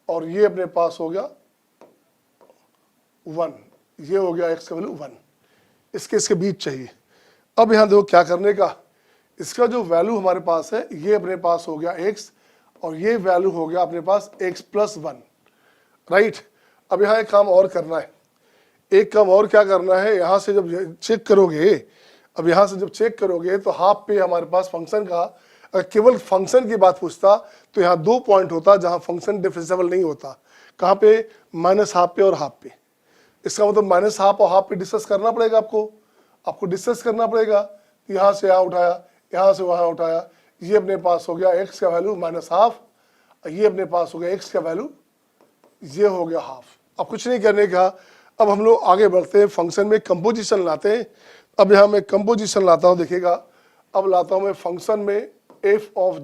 और ये अपने पास हो गया 1, ये हो गया x का वैल्यू 1, इसके बीच चाहिए। अब यहाँ देखो क्या करने का, इसका जो वैल्यू हमारे पास है, ये अपने पास हो गया x, और ये वैल्यू हो गया अपने पास x + 1, राइट। अब यहाँ एक काम और करना है, एक काम और क्या करना है, यहाँ से जब चेक करोगे, अब यहाँ से जब चेक करोगे तो हाफ पे हमारे पास फंक्शन का, अगर केवल फंक्शन की बात पूछता तो यहाँ 2 पॉइंट होता जहाँ फंक्शन डिफरेंशिएबल नहीं होता, कहाँ पे, -½ पे और हाफ पे। इसका मतलब -½ और हाफ पे डिस्कस करना पड़ेगा आपको डिस्कस करना पड़ेगा। यहाँ से यहाँ उठाया, यहाँ से वहाँ उठाया, ये अपने पास हो गया x का वैल्यू -½ और ये अपने पास हो गया x का वैल्यू, ये हो गया हाफ। अब कुछ नहीं करने का, अब हम लोग आगे बढ़ते हैं, फंक्शन में कंपोजिशन लाते हैं। अब यहाँ मैं कंपोजिशन लाता हूँ, देखिएगा, अब लाता हूँ मैं फंक्शन में f of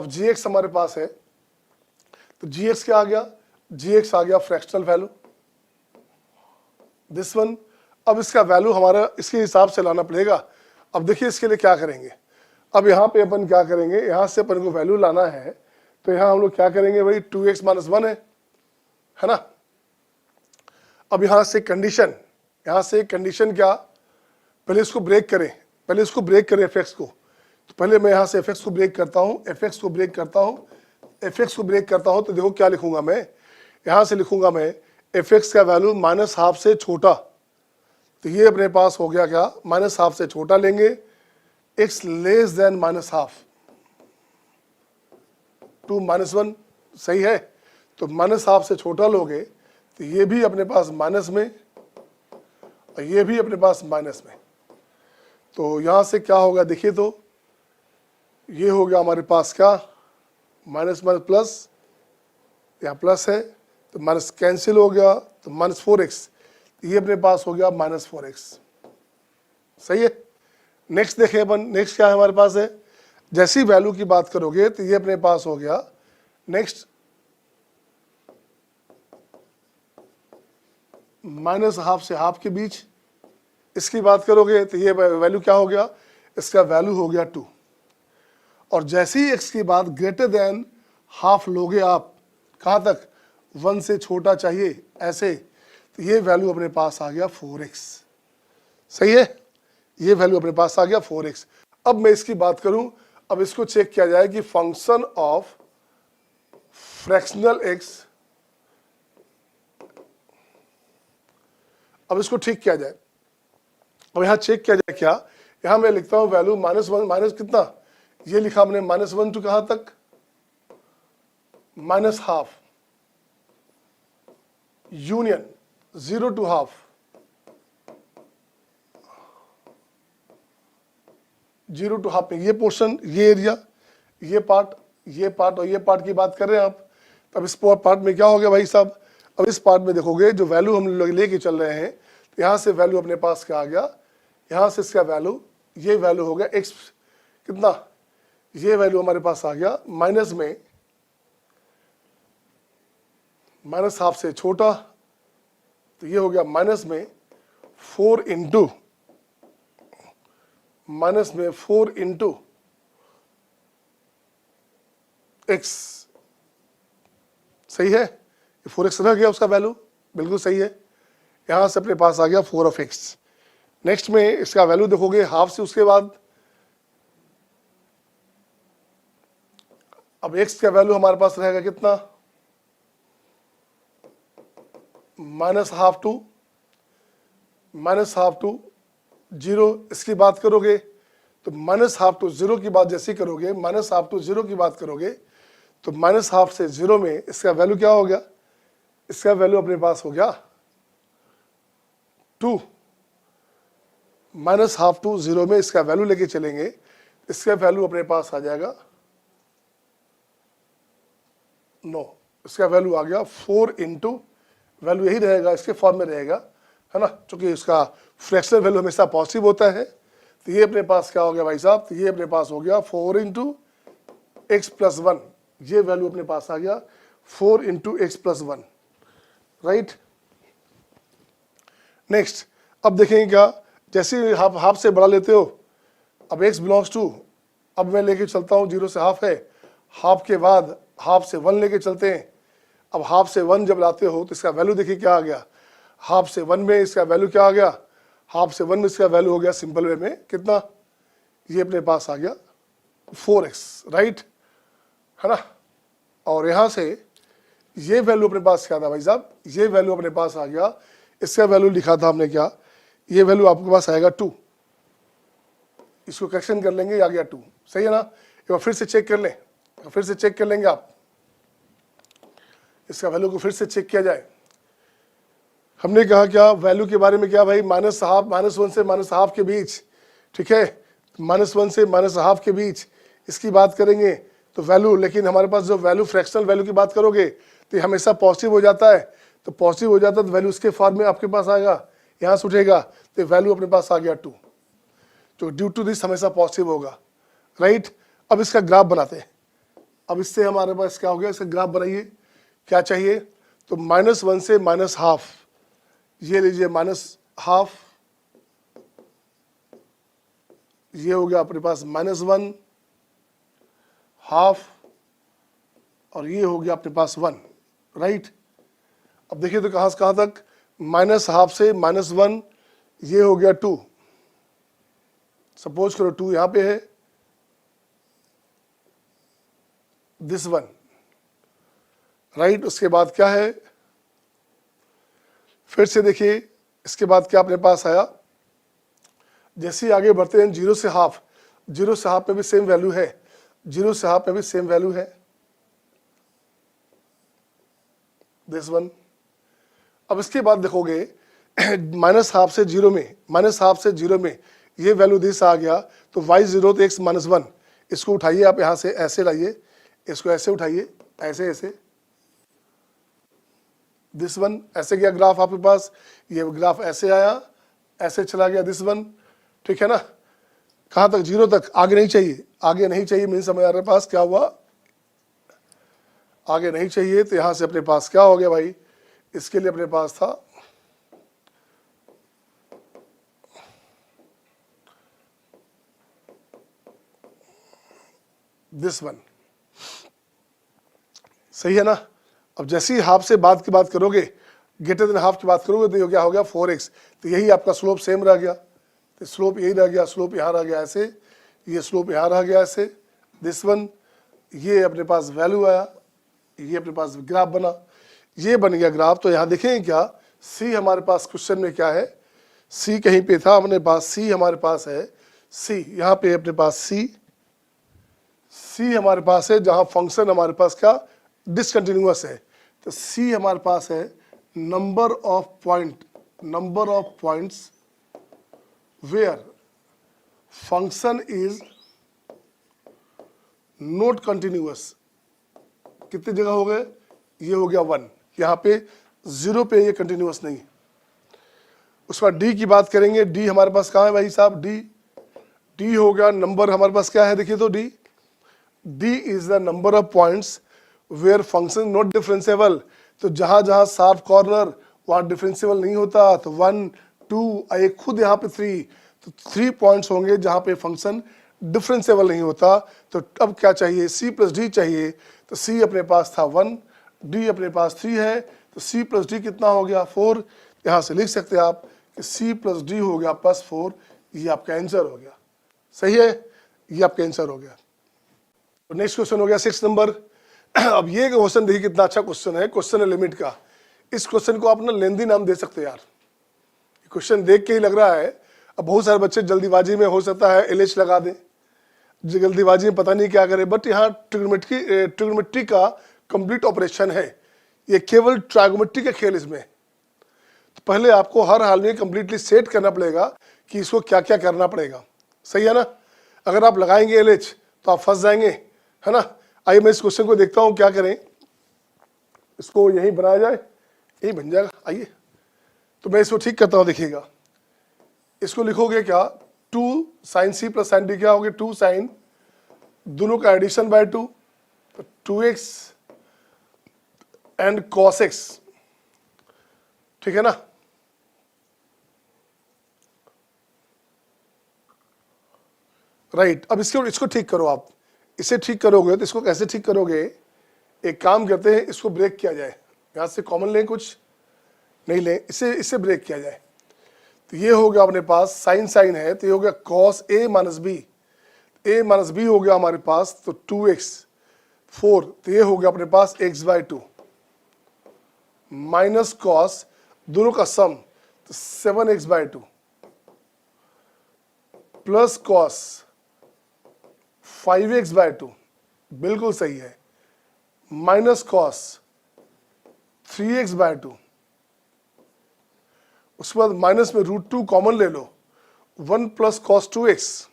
gx हमारे पास है, तो gx क्या आ गया, gx आ गया फ्रैक्शनल वैल्यू, दिस वन। अब इसका वैल्यू हमारा इसके हिसाब से लाना पड़ेगा। अब देखिए इसके लिए क्या करेंगे, अब यहाँ पे अपन क्या करेंगे, यहाँ से अपन को वैल्यू लाना है, तो यहाँ हम लोग क्या करेंगे भाई, 2x - 1 है ना। अब यहाँ से कंडीशन, यहाँ से कंडीशन क्या, पहले इसको ब्रेक करें, fx को, तो पहले मैं यहाँ से fx को ब्रेक करता हूँ, fx को ब्रेक करता हूँ, तो देखो क्या लिखूंगा मैं, यहाँ से लिखूंगा मैं fx का वैल्यू -½ से छोटा, तो ये अपने पास हो गया क्या, -½ से छोटा लेंगे, x < -½ to -1, सही है। तो -½ से छोटा लोगे तो ये भी अपने पास माइनस में और ये भी अपने पास माइनस में, तो यहाँ से क्या होगा देखिए, तो ये हो गया हमारे पास क्या, माइनस प्लस, यहाँ प्लस है, तो माइनस कैंसिल हो गया, तो -4x, ये अपने पास हो गया -4x। सही है। नेक्स्ट देखें अपन, नेक्स्ट क्या है हमारे पास है, जैसी वैल्यू की बात करोगे तो ये अपने पास हो गया नेक्स्ट -हाफ से हाफ के बीच। इसकी बात करोगे तो ये वैल्यू क्या हो गया, इसका वैल्यू हो गया 2। और जैसे ही x की बात ग्रेटर देन हाफ लोगे आप, कहाँ तक, 1 से छोटा चाहिए ऐसे, तो ये वैल्यू अपने पास आ गया 4x। सही है, ये वैल्यू अपने पास आ गया 4x। अब मैं इसकी बात करूं, अब इसको चेक किया जाए कि फंक्शन ऑफ फ्रैक्शनल x, अब इसको ठीक किया जाए। अब यहां चेक किया जाए क्या, यहां मैं लिखता हूं वैल्यू -1 माइनस कितना, ये लिखा हमने -1 टू कहां तक, -half, union 0 to half, 0 to half में ये पोर्शन, ये एरिया, ये पार्ट, ये पार्ट और ये पार्ट की बात कर रहे हैं आप। तब इस पार्ट में क्या हो गया भाई साहब, अब इस पार्ट में देखोगे जो वैल्यू हम लोग लेके चल रहे हैं, तो यहाँ से वैल्यू अपने पास क्या आ गया, यहाँ से इसका वैल्यू, ये वैल्यू हो गया x कितना, ये वैल्यू हमारे पास आ गया माइनस में, -हाफ से छोटा, तो ये हो गया माइनस में 4 इंटू x। सही है, ये 4x रह गया उसका वैल्यू, बिल्कुल सही है। यहां से अपने पास आ गया 4x। नेक्स्ट में इसका वैल्यू देखोगे हाफ से, उसके बाद अब x का वैल्यू हमारे पास रहेगा कितना, -हाफ टू 0। इसकी बात करोगे तो -हाफ टू 0 की बात जैसी करोगे, -हाफ टू 0 की बात करोगे तो -हाफ से 0 में इसका वैल्यू क्या हो गया, इसका वैल्यू अपने पास हो गया 2। -हाफ टू 0 में इसका वैल्यू लेके चलेंगे, इसका वैल्यू अपने पास आ जाएगा 9। इसका वैल्यू आ गया 4 इंटू, वैल्यू यही रहेगा, इसके फॉर्म में रहेगा, है ना, क्योंकि इसका फ्रैक्शनल वैल्यू हमेशा पॉजिटिव होता है। तो ये अपने पास क्या हो गया भाई साहब, तो ये अपने पास हो गया 4 इंटू एक्स प्लस 1, ये वैल्यू अपने पास आ गया 4 into x plus 1, right. Next अब देखेंगे क्या, जैसे हाफ से बड़ा लेते हो, अब x बिलोंग्स टू, अब मैं लेके चलता हूँ 0 से हाफ है, हाफ के बाद हाफ से 1 लेके चलते हैं। अब हाफ से 1 जब लाते हो तो इसका वैल्यू देखिए क्या आ गया, हाफ से 1 में इसका वैल्यू क्या आ गया, हाफ से 1 में इसका वैल्यू हो गया सिंपल वे में कितना, ये अपने पास आ गया 4x, राइट, है ना। और यहाँ से ये वैल्यू अपने पास क्या था भाई साहब, ये वैल्यू अपने पास आ गया, इसका वैल्यू लिखा था हमने क्या, ये वैल्यू आपके पास आएगा 2। इसको करेक्शन कर लेंगे, आ गया 2, सही है ना। एक बार फिर से चेक कर लें, फिर से चेक कर लेंगे आप, इसका वैल्यू को फिर से चेक किया जाए। हमने कहा क्या वैल्यू के बारे में, क्या भाई, -1 से -हाफ के बीच, ठीक है, -1 से -हाफ के बीच इसकी बात करेंगे तो वैल्यू, लेकिन हमारे पास जो वैल्यू फ्रैक्शनल वैल्यू की बात करोगे तो ये हमेशा पॉजिटिव हो जाता है, तो पॉजिटिव हो जाता है तो वैल्यू इसके फॉर्म में आपके पास आएगा, यहाँ से उठेगा तो वैल्यू अपने पास आ गया 2, तो ड्यू टू दिस हमेशा पॉजिटिव होगा, राइट। अब इसका ग्राफ बनाते हैं। अब इससे हमारे पास क्या हो गया, इसका ग्राफ बनाइए, क्या चाहिए, तो -1 से -हाफ, ये लीजिए -हाफ, ये हो गया अपने पास -1 हाफ, और ये हो गया अपने पास 1, राइट। अब देखिए तो कहाँ से कहाँ तक, -हाफ से -1, ये हो गया 2, सपोज करो 2 यहाँ पे है, दिस 1, राइट। उसके बाद क्या है, फिर से देखिए इसके बाद क्या अपने पास आया, जैसे ही आगे बढ़ते हैं 0 से हाफ, 0 से हाफ में भी सेम वैल्यू है, 0 से हाफ में भी सेम वैल्यू है, दिस 1। अब इसके बाद देखोगे -हाफ से 0 में, -हाफ से 0 में ये वैल्यू दिस आ गया, तो y0 तो x -1, इसको उठाइए आप यहाँ से ऐसे लाइए, इसको ऐसे उठाइए, ऐसे ऐसे, दिस वन ऐसे गया ग्राफ आपके पास, ये ग्राफ ऐसे आया, ऐसे चला गया दिस वन, ठीक है ना, कहाँ तक, 0 तक, आगे नहीं चाहिए, आगे नहीं चाहिए मीन्स हमारे पास क्या हुआ, आगे नहीं चाहिए, तो यहाँ से अपने पास क्या हो गया भाई, इसके लिए अपने पास था दिस वन, सही है ना। अब जैसे ही हाफ से बाद की बात करोगे, ग्रेटर देन हाफ की बात करोगे, तो ये क्या हो गया 4x, तो यही आपका स्लोप सेम रह गया, तो स्लोप यही रह गया, स्लोप यहाँ रह गया ऐसे, ये स्लोप यहाँ रह गया ऐसे, दिस वन, ये अपने पास वैल्यू आया, ये अपने पास ग्राफ बना, ये बन गया ग्राफ। तो यहाँ देखेंगे क्या, सी हमारे पास क्वेश्चन में क्या है, सी कहीं पे था अपने पास, सी हमारे पास है, सी यहाँ पे अपने पास सी हमारे पास है, जहाँ फंक्शन हमारे पास क्या डिसकंटिन्यूअस है, तो सी हमारे पास है number of points where function is not continuous, कितनी जगह हो गए, ये हो गया 1, यहाँ पे 0 पे ये कंटिन्यूअस नहीं। उसके बाद डी की बात करेंगे, डी हमारे पास कहाँ है भाई साहब, डी हो गया नंबर हमारे पास क्या है, देखिए तो d is the number of points where function not differentiable, तो जहां जहां शार्प कॉर्नर वहां डिफरेंशिएबल नहीं होता, तो 1 2 एक खुद यहाँ पे 3, तो 3 पॉइंट्स होंगे जहां पे फंक्शन डिफरेंशिएबल नहीं होता। तो अब क्या चाहिए, सी प्लस डी चाहिए, तो सी अपने पास था 1, डी अपने पास 3 है, तो सी प्लस डी कितना हो गया 4, यहाँ से लिख सकते हैं आप कि सी प्लस डी हो गया +4, ये आपका आंसर हो गया, सही है, ये आपका आंसर हो गया। तो नेक्स्ट क्वेश्चन हो गया 6 नंबर। अब ये क्वेश्चन देखिए कितना अच्छा क्वेश्चन है, क्वेश्चन है लिमिट का। इस क्वेश्चन को आप ना लेंदी नाम दे सकते हो यार, क्वेश्चन देख के ही लग रहा है। अब बहुत सारे बच्चे जल्दीबाजी में हो सकता है LH लगा दें, जल्दीबाजी में पता नहीं क्या करें, बट यहाँ ट्रिग्नोमेट्री का कंप्लीट ऑपरेशन है, ये केवल ट्राइगोमेट्री का खेल इसमें। तो पहले आपको हर हाल में कंप्लीटली सेट करना पड़ेगा कि इसको क्या क्या करना पड़ेगा, सही है ना। अगर आप लगाएंगे LH तो आप फंस जाएंगे, है ना। आइए मैं इस क्वेश्चन को देखता हूँ क्या करें, इसको यही बनाया जाए, यही बन जाएगा। आइए तो मैं इसको ठीक करता हूँ, देखिएगा इसको लिखोगे क्या, 2 sin c plus sin d क्या हो गया, 2 sin, दोनों का एडिशन बाय 2, तो 2x एंड cos x, ठीक है ना। राइट अब इसको ठीक करो आप, इसे ठीक करोगे तो इसको कैसे ठीक करोगे, एक काम करते हैं, इसको ब्रेक किया जाए, यहाँ से कॉमन लें, कुछ नहीं लें, इसे ब्रेक किया जाए। तो ये हो गया अपने पास साइन है, तो ये हो गया cos a माइनस बी हो गया हमारे पास, तो 2x 4, तो ये हो गया अपने पास x/2 माइनस कॉस, दोनों का सम, तो 7x/2 प्लस कॉस 5x/2, बिल्कुल सही है, माइनस कॉस 3x/2, उसके बाद माइनस में √2 कॉमन ले लो, 1 प्लस कॉस 2x,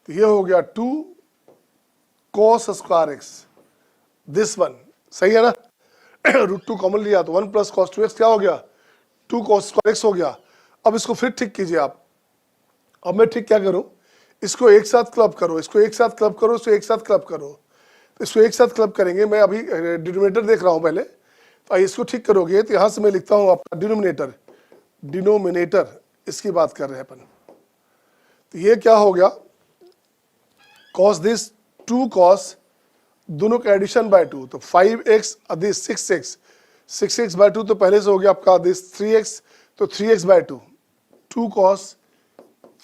तो ये हो गया 2 cos square x, this one, सही है ना। √2 कॉमन लिया तो 1 प्लस कॉस 2x क्या हो गया, 2 cos स्क्वायर x हो गया। अब इसको फिर ठीक कीजिए आप, अब मैं ठीक क्या करूं, इसको एक साथ क्लब करो, इसको एक साथ क्लब करो, इसको एक साथ क्लब करो, तो इसको एक साथ क्लब करेंगे। मैं अभी डिनोमिनेटर देख रहा हूं पहले, तो इसको ठीक करोगे तो यहां से मैं लिखता हूं आपका डिनोमिनेटर, इसकी बात कर रहे हैं अपन। तो ये क्या हो गया, cos दिस 2 cos, दोनों का एडिशन बाय 2, तो 5x दिस 6x/2, तो पहले से हो गया आपका दिस 3x, तो 3x/2, 2 cos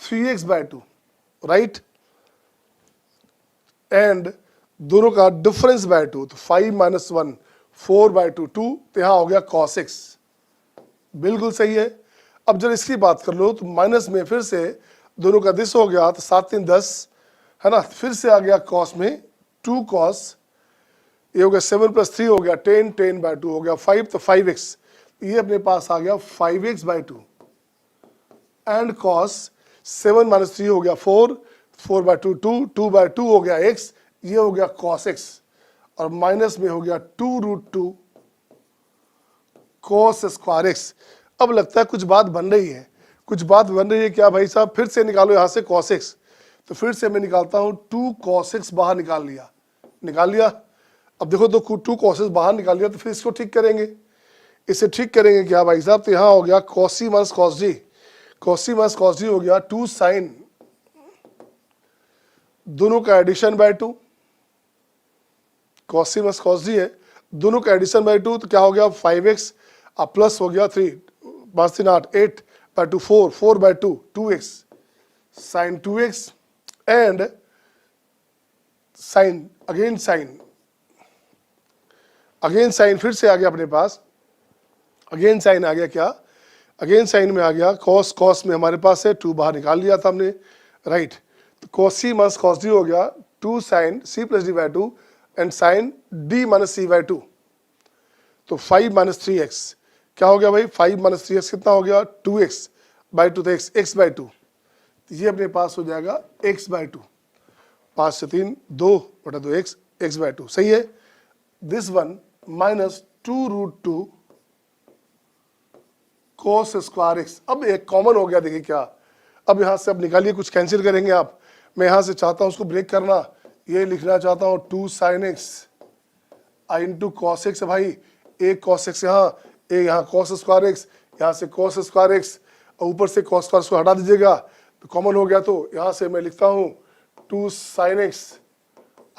3x/2, right, and दोनों का डिफरेंस बाय 2, तो 5 - 1 4/2, 2, तो यहां हो गया cos x, बिल्कुल सही है। अब जब इसकी बात कर लो तो माइनस में फिर से दोनों का दिस हो गया, तो 7 3 10, है ना, फिर से आ गया cos में 2 cos, ये हो गया 7 + 3 हो गया 10, 10/2 हो गया 5, तो 5x, ये अपने पास आ गया 5x/2, एंड cos 7 - 3 हो गया 4, 4/2 2, 2/2 हो गया x, ये हो गया cos x, और माइनस में हो गया 2 √2 cos स्क्वायर एक्स। अब लगता है कुछ बात बन रही है, कुछ बात बन रही है क्या भाई साहब, फिर से निकालो यहाँ से cos x। तो फिर से मैं निकालता हूँ 2 cos x बाहर निकाल लिया। अब देखो तो 2 cos x बाहर निकाल लिया, तो फिर इसको ठीक करेंगे, इसे ठीक करेंगे क्या भाई साहब, तो यहाँ हो गया cos c माइनस cos d, cos c माइनस cos d हो गया 2 sin, दोनों का एडिशन बाय 2, cos c माइनस cos d है, दोनों का एडिशन बाय 2, तो क्या हो गया 5x, अब प्लस हो गया 3, 5 3 8, 8 by 2 4, 4 by 2 2x, sin 2x and sin again sin फिर से आ गया अपने पास, अगेन साइन आ गया क्या, अगेन साइन में आ गया cos में हमारे पास है 2 बाहर निकाल लिया था हमने, राइट। तो cos c माइनस cos d हो गया 2 sin c plus d by 2 and sin d minus c by 2, तो 5 माइनस 3x क्या हो गया भाई, 5 माइनस 3x कितना हो गया 2x बाई 2, तो x बाई 2, ये अपने पास हो जाएगा x बाई 2, 5 से 3 2 बटा 2x, x बाई 2, सही है। This one minus 2√2 cos square x. अब एक कॉमन हो गया, देखिए क्या, अब यहाँ से अब निकालिए, कुछ कैंसिल करेंगे आप, मैं यहाँ से चाहता हूँ उसको ब्रेक करना, ये लिखना चाहता हूँ 2 sin x आई इंटू कॉस एक्स है भाई, एक cos x यहाँ, एक यहाँ cos स्क्वायर एक्स, यहाँ से cos स्क्वायर एक्स, और ऊपर से cos स्क्वायर को हटा दीजिएगा तो कॉमन हो गया, तो यहाँ से मैं लिखता हूँ 2 sin x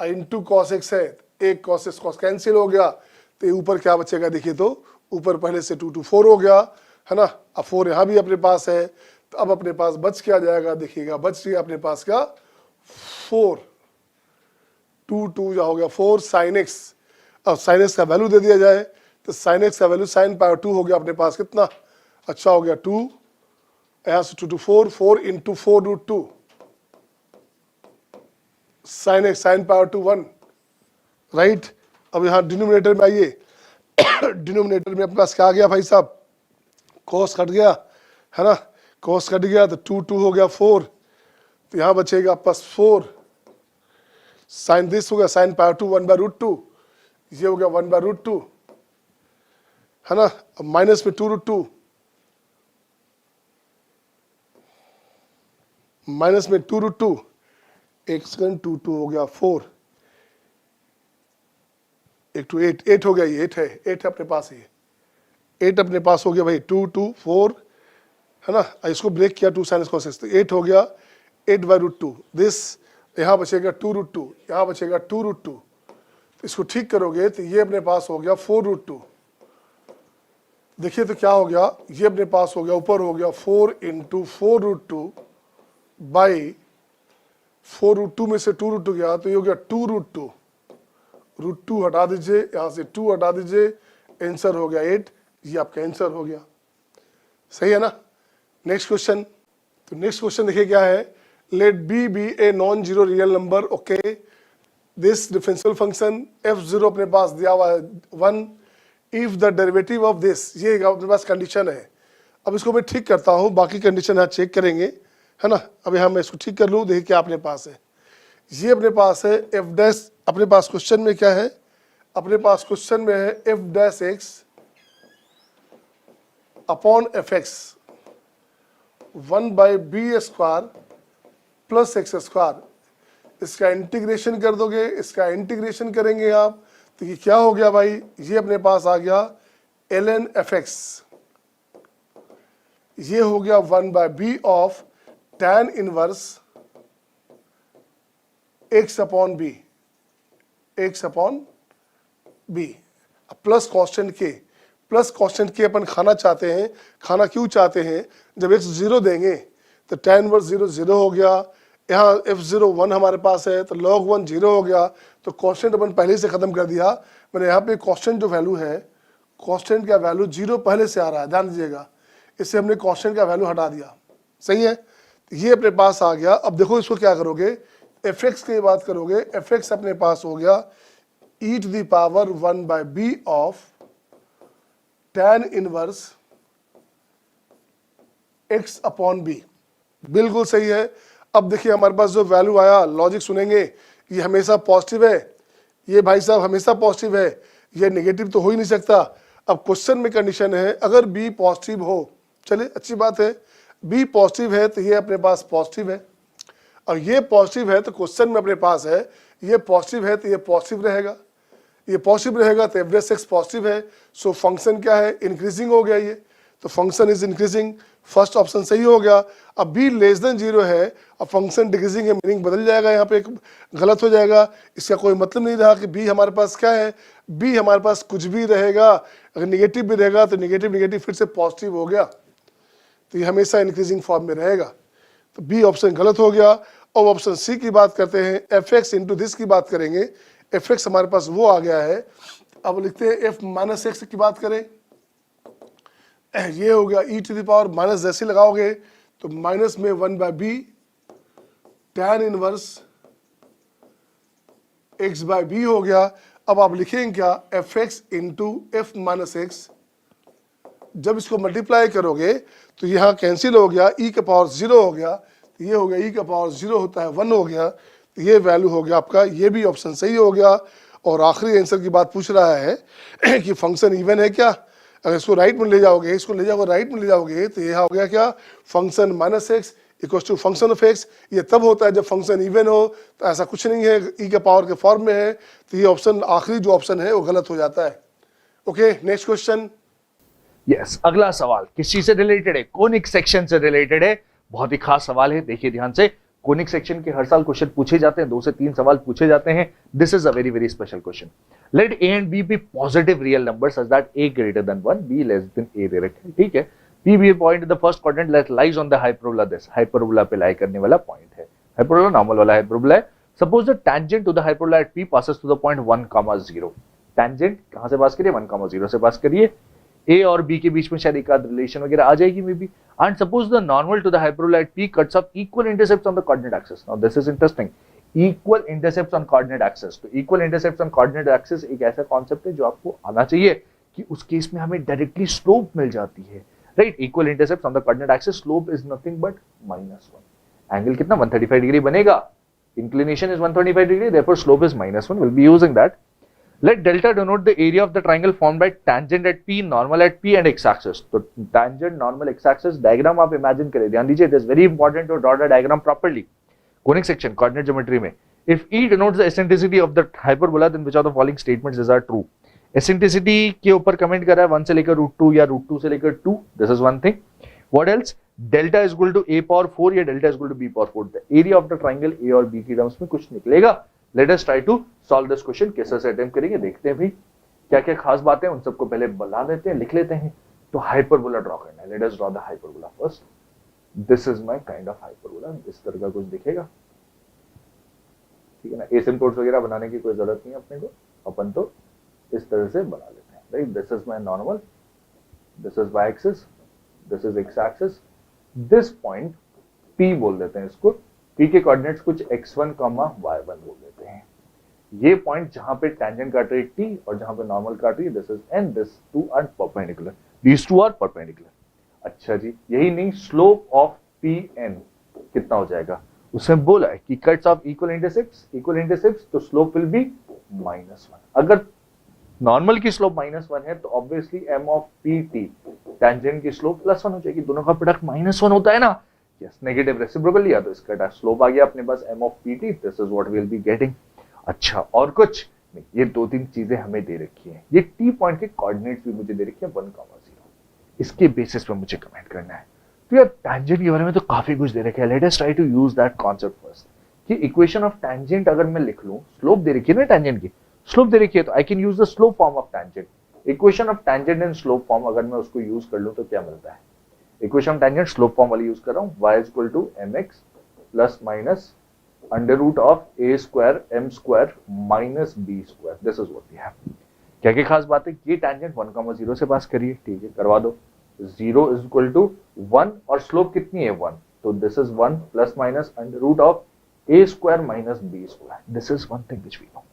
आई इंटू कॉस एक्स है, एक cos x cos कैंसिल हो गया, तो ये ऊपर क्या बचेगा, देखिए तो ऊपर पहले से 2 2 4 हो गया है ना, अब 4 यहाँ भी अपने पास है, तो अब अपने पास बच क्या जाएगा, देखिएगा बच गया अपने पास क्या 4, 2 2 या हो गया 4 sin x। अब sin x का वैल्यू दे दिया जाए, तो sin x का वैल्यू sin पावर 2 हो गया अपने पास कितना, अच्छा हो गया 2, यहाँ से 2 2 4, 4 into 4√2 sin x sin power 2 1, right. अब यहाँ डिनोमिनेटर में आइए, डिनोमिनेटर में अपने पास क्या आ गया भाई साहब, cos कट गया है ना, cos कट गया तो 2 2 हो गया 4, तो यहाँ बचेगा प्लस 4, साइन दिस हो गया sin पावर 2 1/√2, ये हो गया 1/√2 है ना, अब माइनस में 2√2, माइनस में 2√2, एक सेकंड 2 2 हो गया 4, एक 2 8 8 हो गया, ये 8 है, 8 अपने पास, ये 8 अपने पास हो गया भाई, 2 2 4 है ना, इसको ब्रेक किया 2 sin cos x, तो 8 हो गया 8/√2, दिस यहाँ बचेगा 2√2, यहाँ बचेगा 2√2, इसको ठीक करोगे तो ये अपने पास हो गया 4√2, देखिए तो क्या हो गया, ये अपने पास हो गया, ऊपर हो गया 4 इंटू 4√2 बाई 4√2 में से 2√2 गया, तो ये हो गया 2√2, √2 हटा दीजिए, यहाँ से 2 हटा दीजिए, आंसर हो गया 8, ये आपका आंसर हो गया, सही है ना। नेक्स्ट क्वेश्चन, तो नेक्स्ट क्वेश्चन देखिए क्या है, let b be a non zero real number, okay, this differential function f0 अपने पास दिया हुआ है 1, if the derivative of this, ये अपने पास कंडीशन है। अब इसको मैं ठीक करता हूँ, बाकी कंडीशन यहाँ चेक करेंगे है ना, अब यहाँ मैं इसको ठीक कर लूँ, देखिए क्या अपने पास है, ये अपने पास है एफ डैश, अपने पास क्वेश्चन में क्या है, अपने पास क्वेश्चन में है F dash x upon f x 1/b² plus x square, इसका इंटीग्रेशन कर दोगे, इसका इंटीग्रेशन करेंगे आप, तो ये क्या हो गया भाई, ये अपने पास आ गया ln fx, ये हो गया 1/b of tan inverse x upon b, x upon b, plus constant के, प्लस कॉन्स्टेंट के अपन खाना चाहते हैं, खाना क्यों चाहते हैं, जब x 0 देंगे तो tan इनवर्स 0 0 हो गया, यहाँ f0 1 हमारे पास है, तो log 1 0 हो गया, तो कॉन्स्टेंट अपन पहले से खत्म कर दिया, मैंने यहाँ पे कॉन्स्टेंट जो वैल्यू है, कॉन्स्टेंट का वैल्यू 0 पहले से आ रहा है, ध्यान दीजिएगा, इससे हमने कॉन्स्टेंट का वैल्यू हटा दिया, सही है, ये अपने पास आ गया। अब देखो इसको क्या करोगे, एफ एक्स की बात करोगे, एफ एक्स अपने पास हो गया e⁻ 1/b of tan inverse x upon b, बिल्कुल सही है। अब देखिए हमारे पास जो वैल्यू आया, लॉजिक सुनेंगे, ये हमेशा पॉजिटिव है, ये भाई साहब हमेशा पॉजिटिव है, ये नेगेटिव तो हो ही नहीं सकता। अब क्वेश्चन में कंडीशन है अगर बी पॉजिटिव हो, चलिए अच्छी बात है, बी पॉजिटिव है तो ये अपने पास पॉजिटिव है, और ये पॉजिटिव है तो क्वेश्चन में अपने पास है ये पॉजिटिव है तो ये पॉजिटिव रहेगा, ये पॉजिटिव रहेगा तो एवरेज सेक्स पॉजिटिव है, सो फंक्शन क्या है, इंक्रीजिंग हो गया ये, तो function is increasing, first option सही हो गया। अब बी लेस देन 0 है, अब फंक्शन डिक्रीजिंग है, मीनिंग बदल जाएगा, यहाँ पे एक गलत हो जाएगा, इसका कोई मतलब नहीं रहा कि बी हमारे पास क्या है, बी हमारे पास कुछ भी रहेगा, अगर निगेटिव भी रहेगा तो निगेटिव निगेटिव फिर से पॉजिटिव हो गया, तो ये हमेशा इंक्रीजिंग फॉर्म में रहेगा, तो बी ऑप्शन गलत हो गया। और ऑप्शन सी की बात करते हैं, एफ एक्स इंटू दिस की बात करेंगे, एफ एक्स हमारे पास वो आ गया है, अब लिखते हैं एफ माइनस एक्स की बात करें, ये हो गया ई टू द पावर माइनस, जैसे लगाओगे तो माइनस में 1/b tan इनवर्स x/b हो गया। अब आप लिखेंगे क्या, F x into F minus x, जब इसको मल्टीप्लाई करोगे तो यहाँ कैंसिल हो गया, ई का पावर 0 हो गया, तो ये हो गया ई का पावर 0 होता है 1 हो गया, तो ये वैल्यू हो गया आपका, ये भी ऑप्शन सही हो गया। और आखिरी आंसर की बात पूछ रहा है कि फंक्शन इवन है क्या, अगर इसको राइट में ले जाओगे, इसको ले जाओगे राइट में ले जाओगे, तो यह हो गया क्या, function minus x equal to function of x. ये तब होता है जब फंक्शन इवन हो, तो ऐसा कुछ नहीं है, ई के पावर के फॉर्म में है, तो ये ऑप्शन आखिरी जो ऑप्शन है वो गलत हो जाता है। Okay, next question. यस, अगला सवाल किस चीज से रिलेटेड है, कोनिक सेक्शन से रिलेटेड है, बहुत ही खास सवाल है, देखिए ध्यान से। कोनिक सेक्शन के हर साल क्वेश्चन पूछे जाते हैं, 2 से 3 सवाल पूछे जाते हैं, this is a very very special question. Let a and b be positive real number such that a greater than 1, b less than a direct है, ठीक है। P be point in the first quadrant that lies on the hyperbola, this hyperbola पे lie करने वाला point है, hyperbola normal वाला hyperbola है। Suppose the tangent to the hyperbola at P passes to the point 1,0, tangent कहां से पास करिए, 1,0 से पास करिए, ए और बी के बीच में शायद एक आध रिलेशन वगैरह आ जाएगी maybe, and suppose the normal to the hyperbola at P cuts off equal intercepts on the coordinate axis. Now this is interesting, equal intercepts on coordinate axis. तो equal intercepts on coordinate axis एक ऐसा concept है जो आपको आना चाहिए कि उस केस में हमें डायरेक्टली स्लोप मिल जाती है, right. Equal intercepts on the coordinate axis, slope is nothing but -1। Angle कितना, 135 डिग्री बनेगा, inclination is 135 degree, therefore slope is -1, will be using that. Let delta denote the area of the triangle formed by tangent at P, normal at P and x-axis. तो tangent, normal, x-axis diagram आप imagine करें, ध्यान दीजिए, it is very important to draw the diagram properly. Conic section, coordinate geometry में, if E denotes the eccentricity of the hyperbola, then which of the following statements are true? Eccentricity के ऊपर comment कर रहा है 1 से लेकर √2 या √2 से लेकर 2, this is one thing. What else? Delta is equal to a power 4 या delta is equal to b power 4. The area of the triangle A और B की टर्म्स में कुछ निकलेगा। Let us try to solve this question, कैसे से attempt करेंगे, देखते हैं भाई क्या क्या खास बातें हैं, उन सबको पहले बना लेते हैं, लिख लेते हैं। तो हाइपरबोला ड्रॉ करना है, let us draw the hyperbola first. This is my kind of hyperbola, इस तरह का कुछ दिखेगा, ठीक है ना। एसिम्पटोट्स वगैरह बनाने की कोई जरूरत नहीं है अपने को, अपन तो इस तरह से बना लेते हैं, right. This is my normal, this is y axis, this is x axis, this point P बोल देते हैं इसको, P के कोऑर्डिनेट्स कुछ x1, y1 बोल देते हैं। ये पॉइंट जहां पे टेंजेंट काट रही है T और जहां पे नॉर्मल काट रही है, this is N, this two are perpendicular, these two are perpendicular. अच्छा जी, यही नहीं, स्लोप ऑफ PN कितना हो जाएगा, उसमें बोला है कि कट्स ऑफ इक्वल इंटरसेप्ट्स, तो स्लोप विल बी -1। अगर नॉर्मल की स्लोप -1 है तो obviously m of PT tangent की स्लोप +1 हो जाएगी, दोनों का प्रोडक्ट -1 होता है ना, यस, नेगेटिव रेसिप्रोकल लिया तो इसका स्लोप आ गया अपने पास m of PT, this is what we will be getting. अच्छा, और कुछ नहीं, ये 2-3 चीजें हमें दे रखी हैं, ये T पॉइंट के कोऑर्डिनेट्स भी मुझे दे रखी है 1,0, इसके बेसिस पे मुझे कमेंट करना है। तो यार टेंजेंट के बारे में तो काफी कुछ दे रखा है, let us try to use that concept first, कि इक्वेशन ऑफ टेंजेंट अगर मैं लिख लूं, स्लोप दे रखी है ना टेंजेंट की, स्लोप दे रखी है, तो I can use the slope form of tangent. Equation of tangent and slope form अगर मैं उसको यूज कर लूं तो क्या मिलता है, equation of tangent slope form वाली यूज कर रहा हूं, y is equal to mx plus minus under root of a square m square minus b square, this is what we have। क्या क्या खास बात है, ये टेंजेंट 1,0 से पास करिए, ठीक है, करवा दो। 0 is equal to 1 और स्लोप कितनी है 1, तो this is 1 plus minus under root of a square minus b square, this is one thing which we know।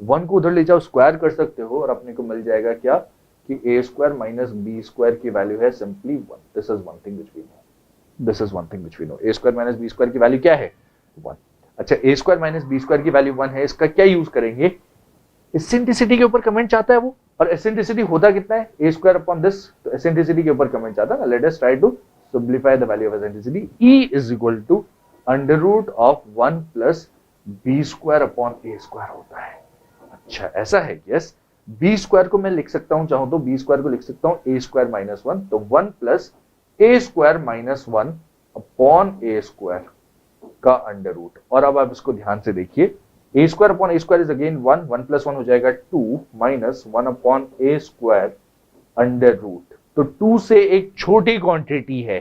1 को उधर ले जाओ, स्क्वायर कर सकते हो और अपने को मिल जाएगा क्या कि a square minus b square की वैल्यू है simply 1, this is one thing which we know, this is one thing which we know. a square minus b square की वैल्यू क्या है 1। अच्छा, a square minus b square की value 1 है, इसका क्या यूज करेंगे, इसेंट्रिसिटी के ऊपर कमेंट चाहता है वो, और एसेंट्रिसिटी होता कितना है, ए स्क्वायर अपॉन दिस, तो एसेंट्रिसिटी के ऊपर कमेंट आता है ना, let us try to simplify the value of eccentricity, e is equal to under root of 1 plus b square upon a square होता है। अच्छा ऐसा है, यस, बी स्क्वायर को मैं लिख सकता हूं, चाहूं तो बी स्क्वायर को लिख सकता हूं ए स्क्वायर माइनस 1, तो 1 plus a square minus 1 upon a square का अंडर रूट। और अब आप इसको ध्यान से देखिए, a square upon a square is again 1, 1 plus 1 हो जाएगा 2 minus 1 upon a square under root. तो 2 से एक छोटी क्वांटिटी है,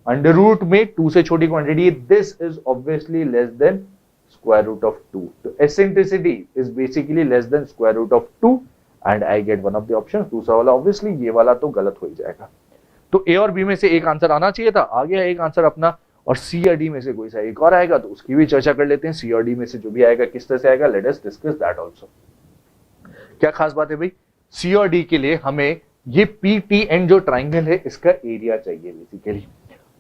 अंडर रूट में 2 से छोटी quantity, this is obviously less than square root of 2, तो eccentricity is basically less than square root of 2 and I get one of the option. दूसरा वाला ऑब्वियसली ये वाला तो गलत हो ही जाएगा। तो ए और बी में से एक आंसर आना चाहिए था, आ गया एक आंसर अपना, और सी या डी में से कोई सा एक और आएगा तो उसकी भी चर्चा कर लेते हैं। सी और डी में से जो भी आएगा किस तरह से आएगा, let us discuss that also. क्या खास बात है भाई, सी और डी के लिए हमें ये पी टी एन जो ट्राइंगल है इसका एरिया चाहिए बेसिकली।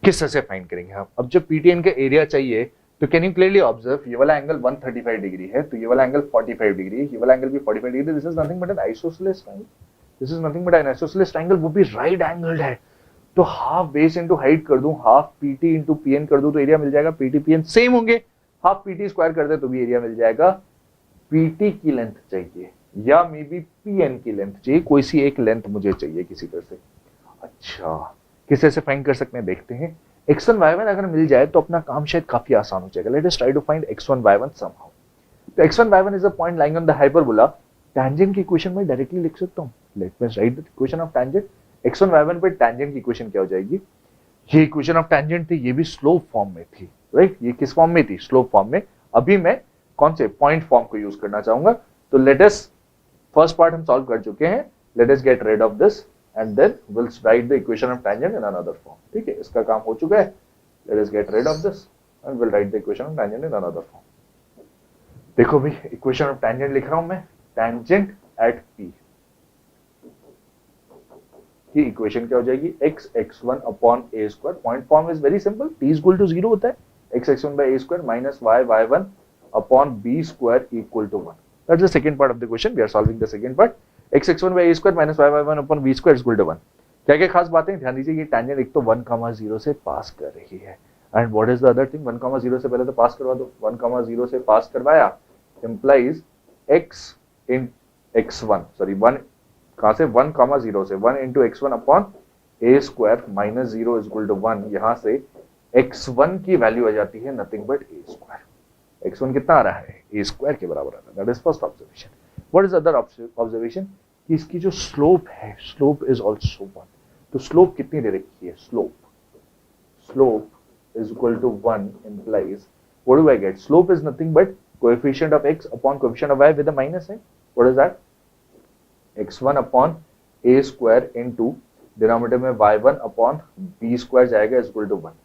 किस तरह से फाइंड करेंगे हम, अब जब पीटीएन का एरिया चाहिए तो कैन यू क्लियरली ऑब्जर्व, ये वाला एंगल 135 डिग्री है, तो ये वाला एंगल 45 डिग्री है, ये वाला एंगल भी 45 degree, this is nothing but N isosceles triangle, this is nothing but N isosceles triangle, वो भी राइट एंगल्ड है। तो हाफ बेस इंटू हाइट कर दूं, हाफ पीटी इंटू पीएन कर दूं तो एरिया मिल जाएगा, पीटी पीएन सेम होंगे, हाफ पीटी स्क्वायर कर दे तो भी एरिया मिल जाएगा। पीटी की लेंथ चाहिए या मे बी पीएन की लेंथ चाहिए, कोई सी एक लेंथ मुझे चाहिए किसी तरह से। अच्छा किस तरह से फाइंड कर सकते हैं, देखते हैं। x1 y1 अगर मिल जाए तो अपना काम शायद काफी आसान हो जाएगा। Let us try to find x1 y1 somehow. तो x1 y1 is a point lying on the hyperbola. Tangent की इक्वेशन में डायरेक्टली लिख सकता हूं, let me write the equation of tangent. x1 y1 पे टैंजेंट की इक्वेशन क्या हो जाएगी, ये इक्वेशन ऑफ टैंजेंट थी, ये भी स्लोप फॉर्म में थी, राइट, ये किस फॉर्म में थी, स्लोप फॉर्म में। अभी मैं कौन से पॉइंट फॉर्म को यूज करना चाहूंगा, तो लेट अस, फर्स्ट पार्ट हम सॉल्व कर चुके हैं, let us get rid of this and then we'll write the equation of tangent in another form। ठीक है, इसका काम हो चुका है, let us get rid of this and we'll write the equation of tangent in another form। देखो भाई, equation of tangent लिख रहा हूं मैं, tangent at P की इक्वेशन क्या हो जाएगी, x x1 upon a square, point form is very simple, t is equal to 0 होता है, x x1 by a square minus y y1 upon b square equal to 1। That's the second part of the question, we are solving the second part। x x1 by a square minus y y1 upon b square is equal to 1। क्या क्या खास बातें ध्यान दीजिए, कि tangent एक तो 1,0 से पास कर रही है, and what is the other thing, 1,0 से पहले तो पास करवा दो, 1,0 से पास करवाया इंप्लाइज x इन x1 सॉरी 1 कहां से 1,0 से 1 into x1 upon a square minus 0 is equal to 1। यहां से x1 की वैल्यू आ जाती है nothing but a square. x1 कितना आ रहा है, a स्क्वायर के बराबर आ रहा है, that is first observation. What is other observation? कि इसकी जो स्लोप है, स्लोप इज ऑल्सो 1। तो स्लोप कितनी दे रखी है, slope is equal to 1 implies what do I get? Slope is nothing but coefficient of x upon coefficient of y with a minus sign। What is that? x1 upon a square into denominator में y1 upon b square जाएगा is equal to 1।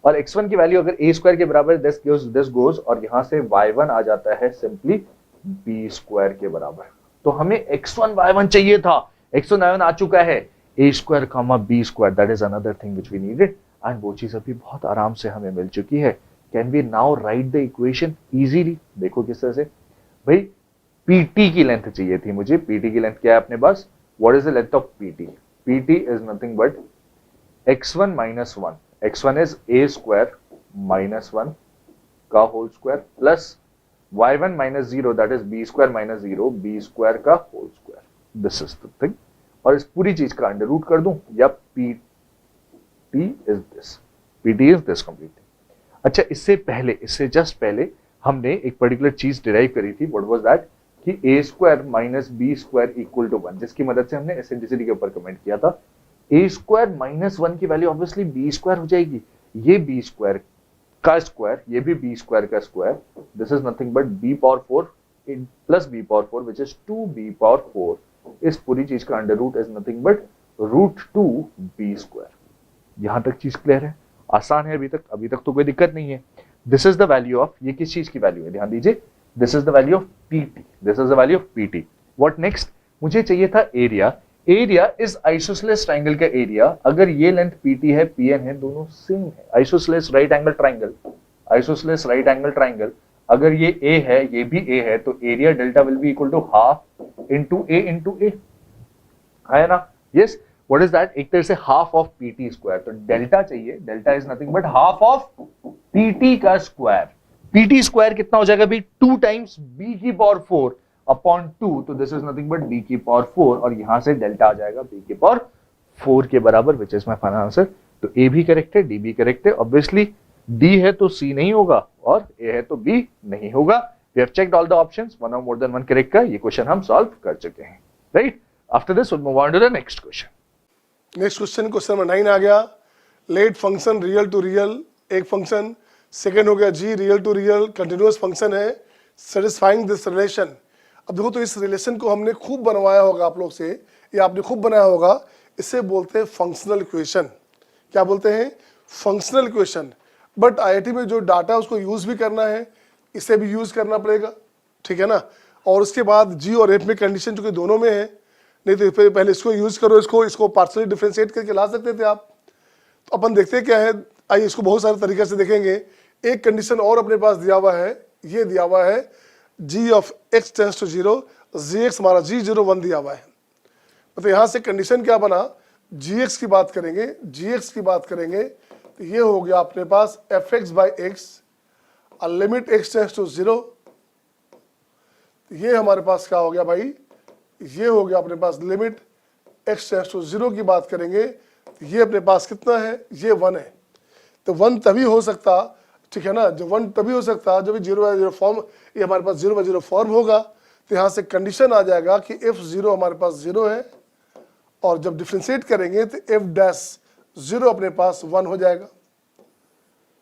और x1 की value अगर a square के बराबर this goes और यहां से y1 आ जाता है सिंपली b स्क्वायर के बराबर। तो हमें x1 y1 चाहिए था, x1 y1 आ चुका है, a square comma b square, that is another thing which we needed, and वो चीज अभी बहुत आराम से हमें मिल चुकी है। Can we now write the equation easily, देखो किस तरह से भाई, pt की लेंथ चाहिए थी मुझे, pt की लेंथ क्या है अपने पास, what is the length of pt, pt is nothing but x1 minus 1, x1 is a square minus 1 का whole square plus y1 minus 0 that is b square minus 0 b square का whole square, this is the thing. और इस पूरी चीज का under root कर दूं, या pt is this complete thing। अच्छा इससे जस्ट पहले हमने एक पर्टिकुलर चीज डिराइव करी थी, व्हाट वाज दैट, कि a square minus b square equal to 1, जिसकी मदद से हमने एसेंट्रिसिटी के ऊपर कमेंट किया था। a स्क्वायर माइनस 1 की वैल्यू ऑब्वियसली b स्क्वायर हो जाएगी, ये b स्क्वायर का स्क्वायर, ये भी b स्क्वायर का square, this is nothing but b power 4 plus b power 4 which is 2b power 4। इस पूरी चीज का under root is nothing but root 2b square. यहां तक चीज क्लियर है, आसान है, अभी तक तो कोई दिक्कत नहीं है। This is the value of, ये किस चीज की वैल्यू है, ध्यान दीजिए, this is the value of pt, this is the value of pt। What next, मुझे चाहिए था area, area is isosceles triangle का एरिया। अगर ये लेंथ pt है, pn है, दोनों सेम है, isosceles right angle triangle, isosceles right angle triangle, अगर ये a है, ये भी a है, तो area delta will be equal to half into a into a। है ना? Yes, what is that? एक तरह से हाफ ऑफ पीटी स्क्वायर, तो डेल्टा चाहिए, delta is nothing but half of PT का स्क्वायर। पीटी स्क्वायर कितना हो जाएगा भी? 2 टाइम्स बी की पावर 4 अपॉन 2, तो this is nothing but b की पावर 4, और यहां से डेल्टा आ जाएगा बी की पावर 4 के बराबर, which is my final answer. तो ए भी करेक्ट है, डी भी करेक्ट है। ऑब्वियसली डी है तो सी नहीं होगा, और ए है तो बी नहीं होगा। We have checked all the options, one और मोर देन वन करेक्ट का ये क्वेश्चन हम सॉल्व कर चुके हैं, right? After this we'll move on to the next question. Next question, question number 9 आ गया। Let function real to real, एक फंक्शन। सेकेंड हो गया g real to real, continuous function है, सेटिस्फाइंग दिस रिलेशन। अब देखो तो इस रिलेशन को हमने खूब बनवाया होगा आप लोग से, या आपने खूब बनाया होगा। इसे बोलते हैं फंक्शनल इक्वेशन। क्या बोलते हैं? Functional equation. बट आईआईटी में जो डाटा है उसको यूज भी करना है, इसे भी यूज करना पड़ेगा, ठीक है ना? और उसके बाद जी और एफ में कंडीशन चूंकि दोनों में है, नहीं तो फिर पहले इसको यूज करो, इसको पार्शियली डिफरेंशिएट करके ला सकते थे आप। तो अपन देखते हैं क्या है, आइए इसको बहुत सारे तरीके से देखेंगे। एक कंडीशन और अपने पास दिया हुआ है, ये दिया हुआ है g of x tends to 0, gx हमारा g01 दिया हुआ है। तो यहाँ से कंडीशन क्या बना, gx की बात करेंगे, gx की बात करेंगे तो ये हो गया अपने पास fx by x, limit x tends to 0। ये हमारे पास क्या हो गया भाई, ये हो गया अपने पास लिमिट x टेंड्स टू 0 की बात करेंगे तो ये अपने पास कितना है, ये 1 है। तो 1 तभी हो सकता, ठीक है ना, जो 1 तभी हो सकता जब 0/0 फॉर्म, ये हमारे पास 0/0 फॉर्म होगा। तो यहाँ से कंडीशन आ जाएगा कि f0 हमारे पास 0 है, और जब डिफ्रेंशिएट करेंगे तो f'0 अपने पास 1 हो जाएगा।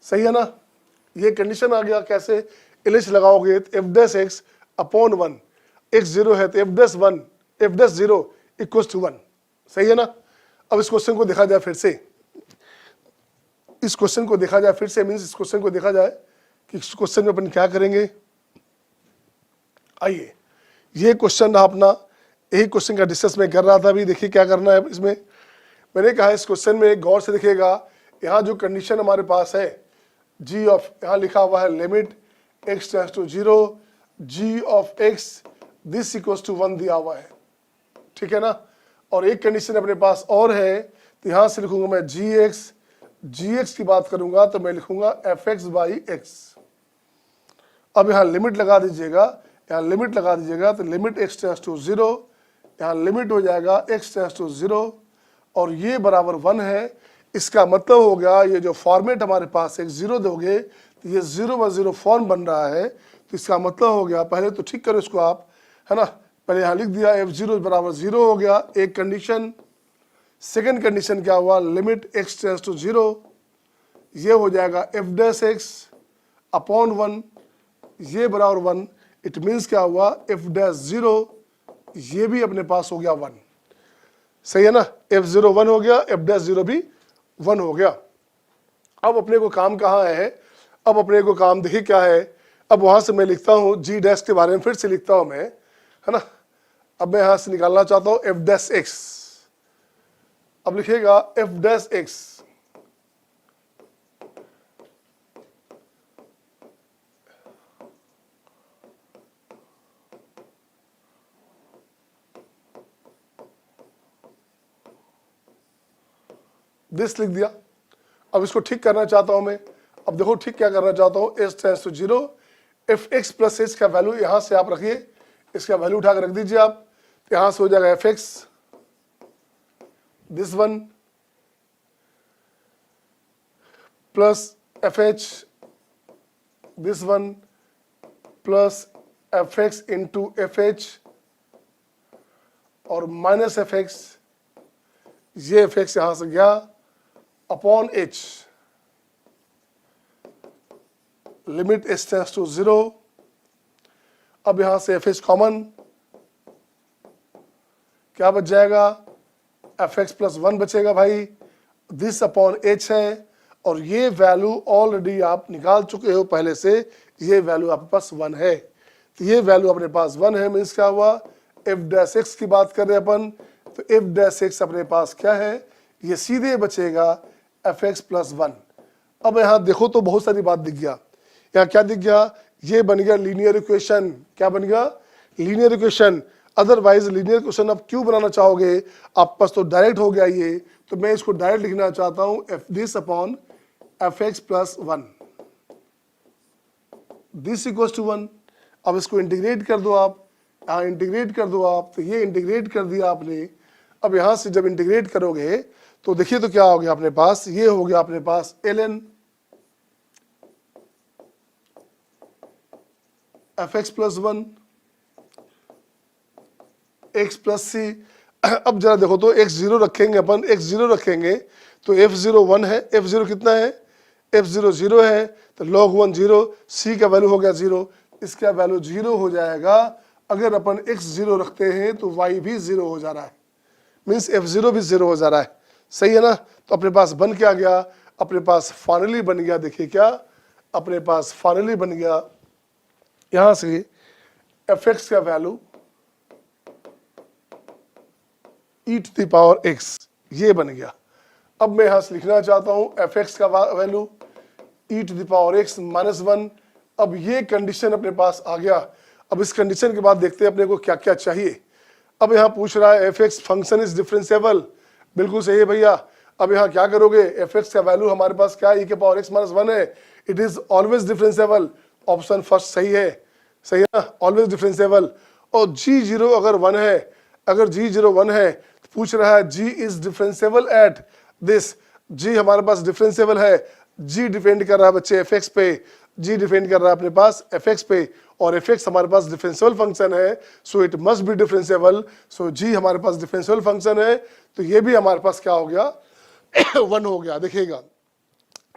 सही है ना? ये कंडीशन आ गया। कैसे एलएच लगाओगे तो f' अपॉन 1, x 0 है तो f'0 इक्वल टू 1। सही है ना? अब इस क्वेश्चन को देखा जाए फिर से, इस क्वेश्चन को देखा जाए फिर से, मीन्स इस क्वेश्चन को देखा जाए कि इस क्वेश्चन में अपन क्या करेंगे। आइए, ये क्वेश्चन रहा अपना, यही क्वेश्चन का डिस्कस मैं कर रहा था अभी। देखिए क्या करना है इसमें। मैंने कहा इस क्वेश्चन में गौर से देखिएगा, यहाँ जो कंडीशन हमारे पास है g ऑफ, यहाँ लिखा हुआ है limit x tends to 0, g of x this equals to 1 दिया हुआ है, ठीक है ना? और एक कंडीशन अपने पास और है, तो यहाँ से लिखूंगा मैं gx की बात करूंगा तो मैं लिखूंगा fx बाई एक्स। अब यहाँ लिमिट लगा दीजिएगा, यहाँ लिमिट लगा दीजिएगा तो लिमिट x टेंड्स टू 0, यहाँ लिमिट हो जाएगा x टेंड्स टू 0, और ये बराबर 1 है। इसका मतलब हो गया ये जो फॉर्मेट हमारे पास एक 0 दोगे तो ये 0/0 फॉर्म बन रहा है। तो इसका मतलब हो गया, पहले तो ठीक करो इसको आप, है ना? पहले यहाँ लिख दिया f0 बराबर 0 हो गया, एक कंडीशन। सेकेंड कंडीशन क्या हुआ, लिमिट x टेंड्स टू 0, ये हो जाएगा f' अपॉन 1, ये बराबर 1। इट मीन्स क्या हुआ, f'0 ये भी अपने पास हो गया 1। सही है ना? f'0 1 हो गया, f'0 भी 1 हो गया। अब अपने को काम कहाँ है, अब अपने को काम देखिए क्या है। अब वहां से मैं लिखता हूँ g' के बारे में फिर से लिखता हूँ मैं, है ना? अब मैं यहां से निकालना चाहता हूं f'(x). अब लिखिएगा f'(x). दिस लिख दिया। अब इसको ठीक करना चाहता हूं मैं। अब देखो ठीक क्या करना चाहता हूं, s tends to 0, fx plus h का वैल्यू यहां से आप रखिए, इसका वैल्यू उठाकर रख दीजिए आप। यहां से हो जाएगा fx this one plus fh this one plus fx into fh और माइनस fx, ये fx यहां से गया upon h, limit h tends to 0। अब यहां से fh कॉमन, क्या बच जाएगा, fx प्लस 1 बचेगा भाई, दिस अपॉन h है, और ये वैल्यू ऑलरेडी आप निकाल चुके हो पहले से, ये वैल्यू आपके पास 1 है। तो ये वैल्यू अपने पास 1 है, मीन्स क्या हुआ, f'(x) की बात कर रहे हैं अपन, तो f'(x) अपने पास क्या है, ये सीधे बचेगा fx प्लस 1। अब यहाँ देखो तो बहुत सारी बात दिख गया। यहाँ क्या दिख गया, ये बन गया लीनियर इक्वेशन। क्या बन गया, linear equation. Otherwise linear question आप क्यों बनाना चाहोगे, आप पास तो डायरेक्ट हो गया ये, तो मैं इसको डायरेक्ट लिखना चाहता हूं f this upon f x plus 1 this equals to 1। अब इसको इंटीग्रेट कर दो आप, यहाँ इंटीग्रेट कर दो आप, तो ये इंटीग्रेट कर दिया आपने। अब यहाँ से जब इंटीग्रेट करोगे तो देखिए तो क्या हो गया अपने पास, ये हो गया अपने पास ln f x plus 1 x plus c. अब जरा देखो तो x0 रखेंगे अपन, x0 रखेंगे तो f0 1 है, f0 कितना है, f0 0 है, तो log 1 0, c का वैल्यू हो गया 0, इसका वैल्यू 0 हो जाएगा। अगर अपन x0 रखते हैं तो y भी 0 हो जा रहा है, मीन्स f0 भी 0 हो जा रहा है, सही है ना। तो अपने पास बन क्या गया, अपने पास फाइनली बन गया, देखिए क्या अपने पास फाइनली बन गया, यहां से fx का value e to the power x ये बन गया। अब मैं यहां से लिखना चाहता हूं fx का value e to the power x minus 1। अब ये कंडीशन अपने पास आ गया। अब इस कंडीशन के बाद देखते हैं अपने को क्या क्या चाहिए। अब यहाँ पूछ रहा है fx फंक्शन इज डिफरेंशिएबल, बिल्कुल सही है भैया। अब यहाँ क्या करोगे, fx का वैल्यू हमारे पास क्या है, e के पावर x माइनस 1 है, it is always differentiable, option first सही है, सही है ना, ऑलवेज डिफरेंशिएबल। और g0 अगर 1 है, अगर g0 1 है तो पूछ रहा है g is differentiable at this, g हमारे पास डिफरेंशिएबल है, g डिपेंड कर रहा है बच्चे fx पे, g डिपेंड कर रहा है अपने पास fx पे, और fx हमारे पास डिफरेंशिएबल फंक्शन है, so it must be differentiable. So g हमारे पास डिफरेंशिएबल फंक्शन है, तो ये भी हमारे पास क्या हो गया 1 हो गया। देखिएगा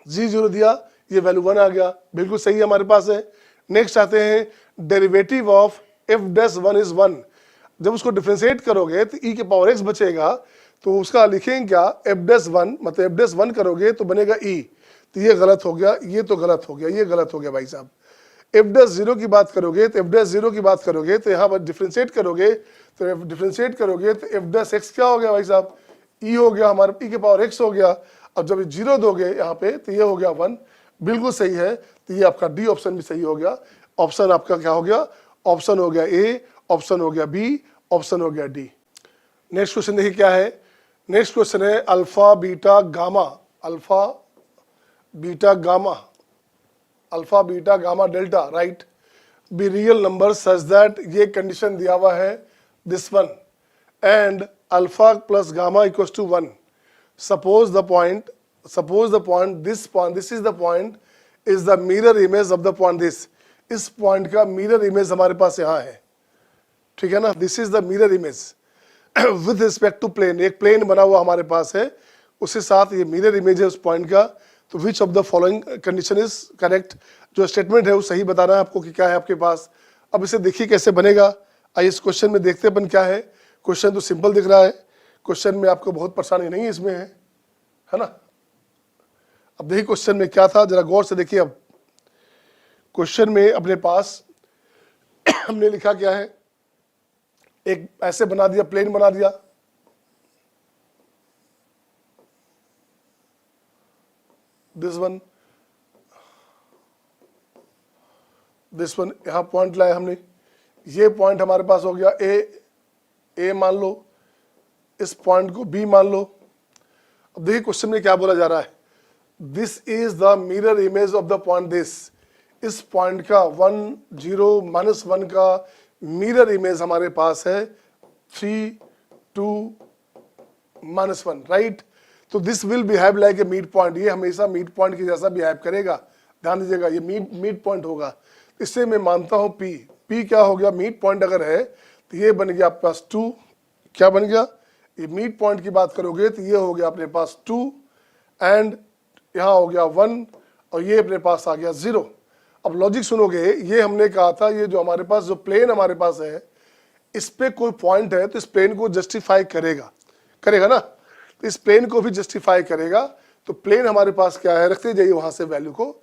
g0 दिया, ये वैल्यू 1 आ गया, बिल्कुल सही हमारे पास है। नेक्स्ट आते हैं derivative of f dash 1 is 1। जब उसको डिफरेंशिएट करोगे तो e के पावर x बचेगा, तो उसका लिखेंगे क्या f डैश 1, मतलब f डैश 1 करोगे तो बनेगा e, तो ये गलत हो गया, ये तो गलत हो गया, ये गलत हो गया भाई साहब। f डैश 0 की बात करोगे तो f डैश 0 की बात करोगे तो यहाँ पर डिफरेंशिएट करोगे, तो डिफरेंशिएट करोगे तो f डैश x क्या हो गया भाई साहब, e हो गया हमारे, e के पावर x हो गया। अब जब 0 दोगे यहाँ पे तो ये हो गया 1, बिल्कुल सही है, तो ये आपका डी ऑप्शन भी सही हो गया। ऑप्शन आपका क्या हो गया, ऑप्शन हो गया ए, ऑप्शन हो गया बी, ऑप्शन हो गया डी। नेक्स्ट क्वेश्चन देखिए क्या है, नेक्स्ट क्वेश्चन है alpha beta gamma, alpha beta gamma, alpha beta gamma delta right be real number such that, ये कंडीशन दिया हुआ है this one, and alpha plus gamma equals to 1। Suppose the point this is the point is the mirror image of the point this, इस point का mirror image हमारे पास यहाँ है, ठीक है ना, this is the mirror image with respect to plane, एक प्लेन बना हुआ हमारे पास है, उसके साथ ये मिरर इमेज है उस पॉइंट का। तो which of the following condition is correct, जो स्टेटमेंट है वो सही बताना है आपको कि क्या है आपके पास। अब इसे देखिए कैसे बनेगा, आइए इस क्वेश्चन में देखते अपन क्या है। क्वेश्चन तो सिंपल दिख रहा है, क्वेश्चन में आपको बहुत परेशानी नहीं इसमें है ना। अब देखिए क्वेश्चन में क्या था, जरा गौर से देखिए। अब क्वेश्चन में अपने पास हमने लिखा क्या है, एक ऐसे बना दिया, प्लेन बना दिया, दिस वन यहां पॉइंट लाए हमने, ये पॉइंट हमारे पास हो गया ए मान लो, इस पॉइंट को बी मान लो। अब देखिए क्वेश्चन में क्या बोला जा रहा है, this is the mirror image of the point this, इस पॉइंट का 1 0 माइनस 1 का मिरर इमेज हमारे पास है 3 2 माइनस 1 राइट। तो this will behave like a mid point, ये हमेशा मिड पॉइंट की जैसा बिहेव करेगा, ध्यान दीजिएगा, ये मिड पॉइंट होगा। इससे मैं मानता हूं पी क्या हो गया, मिड पॉइंट अगर है तो ये बन गया आपके पास 2, क्या बन गया, ये मिड पॉइंट की बात करोगे तो ये हो गया अपने पास 2 एंड यहाँ हो गया 1 और ये अपने पास आ गया 0। अब लॉजिक सुनोगे, ये हमने कहा था ये जो हमारे पास जो प्लेन हमारे पास है, इस पे कोई पॉइंट है तो इस प्लेन को जस्टिफाई करेगा ना, तो इस प्लेन को भी जस्टिफाई करेगा। तो प्लेन हमारे पास क्या है, रखते जाइए वहां से वैल्यू को,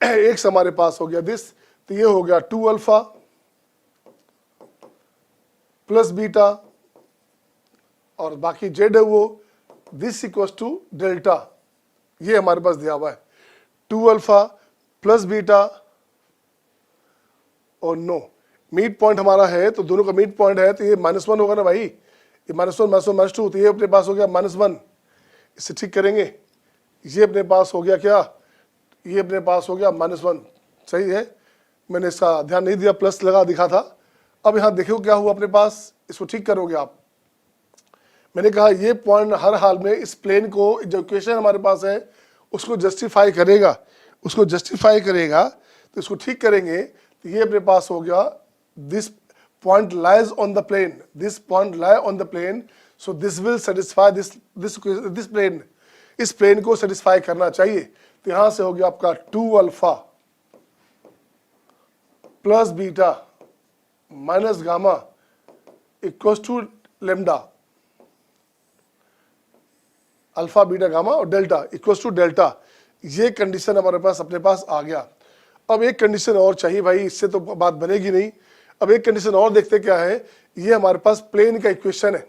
एक्स हमारे पास हो गया दिस, तो ये हो गया 2 अल्फा प्लस बीटा और बाकी जेड है वो दिस इक्वल्स टू डेल्टा, ये हमारे पास दिया हुआ है 2 अल्फा प्लस बीटा और नो, मिड पॉइंट हमारा है, तो दोनों का मिड पॉइंट है, तो ये -1 होगा ना भाई, ये -1 -1 -2, तो ये अपने पास हो गया -1, इसे ठीक करेंगे, ये अपने पास हो गया क्या, ये अपने पास हो गया -1, सही है, मैंने इसका ध्यान नहीं दिया, प्लस लगा दिखा था। अब यहाँ देखो क्या हुआ अपने पास, इसको ठीक करोगे आप। मैंने कहा ये पॉइंट हर हाल में इस प्लेन को, जो इक्वेशन हमारे पास है उसको जस्टिफाई करेगा, उसको जस्टिफाई करेगा, तो इसको ठीक करेंगे, तो ये अपने पास हो गया, this point lies on the plane, this point lie on the plane, so this will satisfy this plane, इस प्लेन को सेटिस्फाई करना चाहिए। तो यहां से हो गया आपका 2 alpha plus beta minus gamma equals to lambda, alpha beta gamma और डेल्टा इक्वल्स टू डेल्टा, ये कंडीशन हमारे पास अपने पास आ गया। अब एक कंडीशन और चाहिए भाई, इससे तो बात बनेगी नहीं। अब एक कंडीशन और देखते क्या है, ये हमारे पास प्लेन का इक्वेशन है,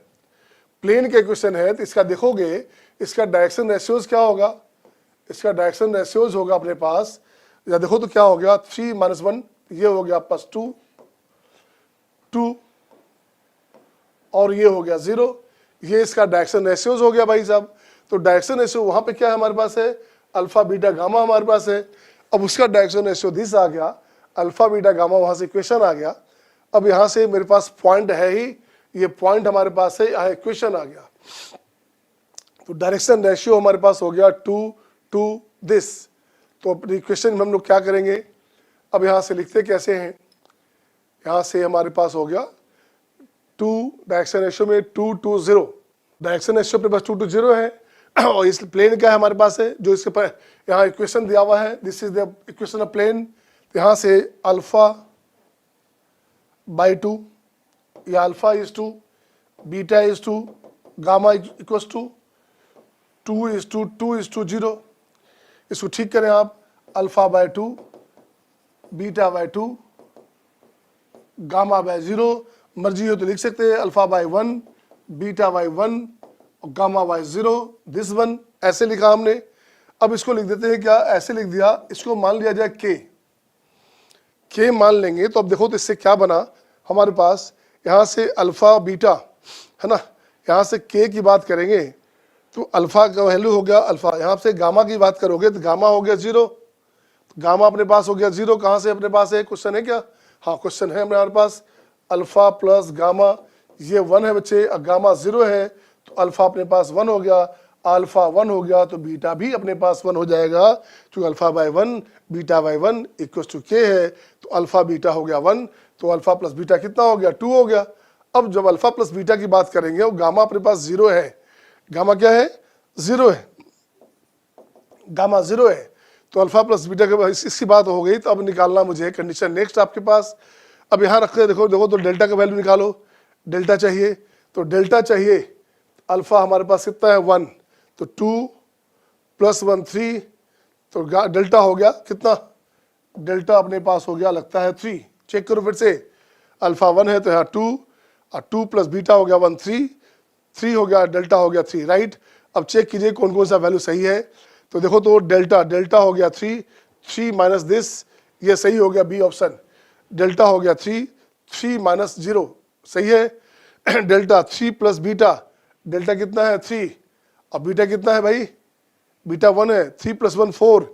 प्लेन का इक्वेशन है, तो इसका देखोगे, इसका डायरेक्शन रेशियोज क्या होगा, इसका डायरेक्शन रेशियोज होगा अपने पास, या देखो तो क्या हो गया 3 - 1, ये हो गया प्लस 2 और ये हो गया 0, ये इसका डायरेक्शन रेशियोज हो गया भाई साहब। तो डायरेक्शन रेशियो वहां पे क्या है हमारे पास है, अल्फा बीटा गामा हमारे पास है। अब उसका डायरेक्शन रेशियो दिस आ गया, अल्फा बीटा गामा वहां से इक्वेशन आ गया। अब यहां से मेरे पास पॉइंट है ही, ये पॉइंट हमारे पास है, यहाँ इक्वेशन आ गया, तो डायरेक्शन रेशियो हमारे पास हो गया 2 to दिस। तो अपनी इक्वेशन में हम लोग क्या करेंगे, अब यहां से लिखते कैसे हैं, यहां से हमारे पास हो गया 2 डायरेक्शन रेशियो में 2 to 0, डायरेक्शन रेशियो अपने पास 2 to 0 है। और इस प्लेन क्या है हमारे पास है, जो इसके पर यहाँ इक्वेशन दिया हुआ है, this is the equation of plane. यहाँ से अल्फा बाई 2, या alpha is 2, beta is 2, gamma equals to 2 is to 0। इसको ठीक करें आप, alpha by 2, beta by 2, gamma by 0, मर्जी हो तो लिख सकते हैं अल्फा बाय 1, बीटा बाय 1 और गामा बाय 0, दिस वन, ऐसे लिखा हमने। अब इसको लिख देते हैं क्या, ऐसे लिख दिया, इसको मान लिया जाए के मान लेंगे, तो अब देखो तो इससे क्या बना हमारे पास, यहाँ से अल्फा बीटा है ना, यहाँ से के की बात करेंगे तो अल्फा का वैल्यू हो गया अल्फा, यहाँ से गामा की बात करोगे तो गामा हो गया 0, तो गामा अपने पास हो गया 0, कहाँ से अपने पास है, क्वेश्चन है क्या, हाँ क्वेश्चन है हमारे पास, अल्फा प्लस गामा ये 1 है बच्चे, और गामा 0 है, तो अल्फा अपने पास 1 हो गया, अल्फा 1 हो गया तो बीटा भी अपने पास 1 हो जाएगा, क्योंकि alpha by 1 beta by 1 equal to k है, तो अल्फा बीटा हो गया 1, तो अल्फा प्लस बीटा कितना हो गया 2 हो गया। अब जब अल्फा प्लस बीटा की बात करेंगे, वो गामा अपने पास 0 है, गामा क्या है 0 है, गामा 0 है, तो अल्फा प्लस बीटा के इसकी बात हो गई। तो अब निकालना मुझे कंडीशन नेक्स्ट आपके पास, अब यहाँ रखते देखो तो डेल्टा का वैल्यू निकालो, डेल्टा चाहिए, तो डेल्टा चाहिए, अल्फा हमारे पास कितना है 1, तो 2 + 1 3, तो डेल्टा हो गया कितना, डेल्टा अपने पास हो गया लगता है 3, चेक करो फिर से, अल्फा 1 है तो यहाँ 2 और 2 प्लस बीटा हो गया 1 3 हो गया, डेल्टा हो गया 3, राइट। अब चेक कीजिए कौन कौन सा वैल्यू सही है, तो देखो तो डेल्टा हो गया 3 माइनस दिस, ये सही हो गया बी ऑप्शन, डेल्टा हो गया 3 माइनस 0 सही है, डेल्टा 3 प्लस बीटा, डेल्टा कितना है 3 और बीटा कितना है भाई, बीटा 1 है, 3 + 1 4,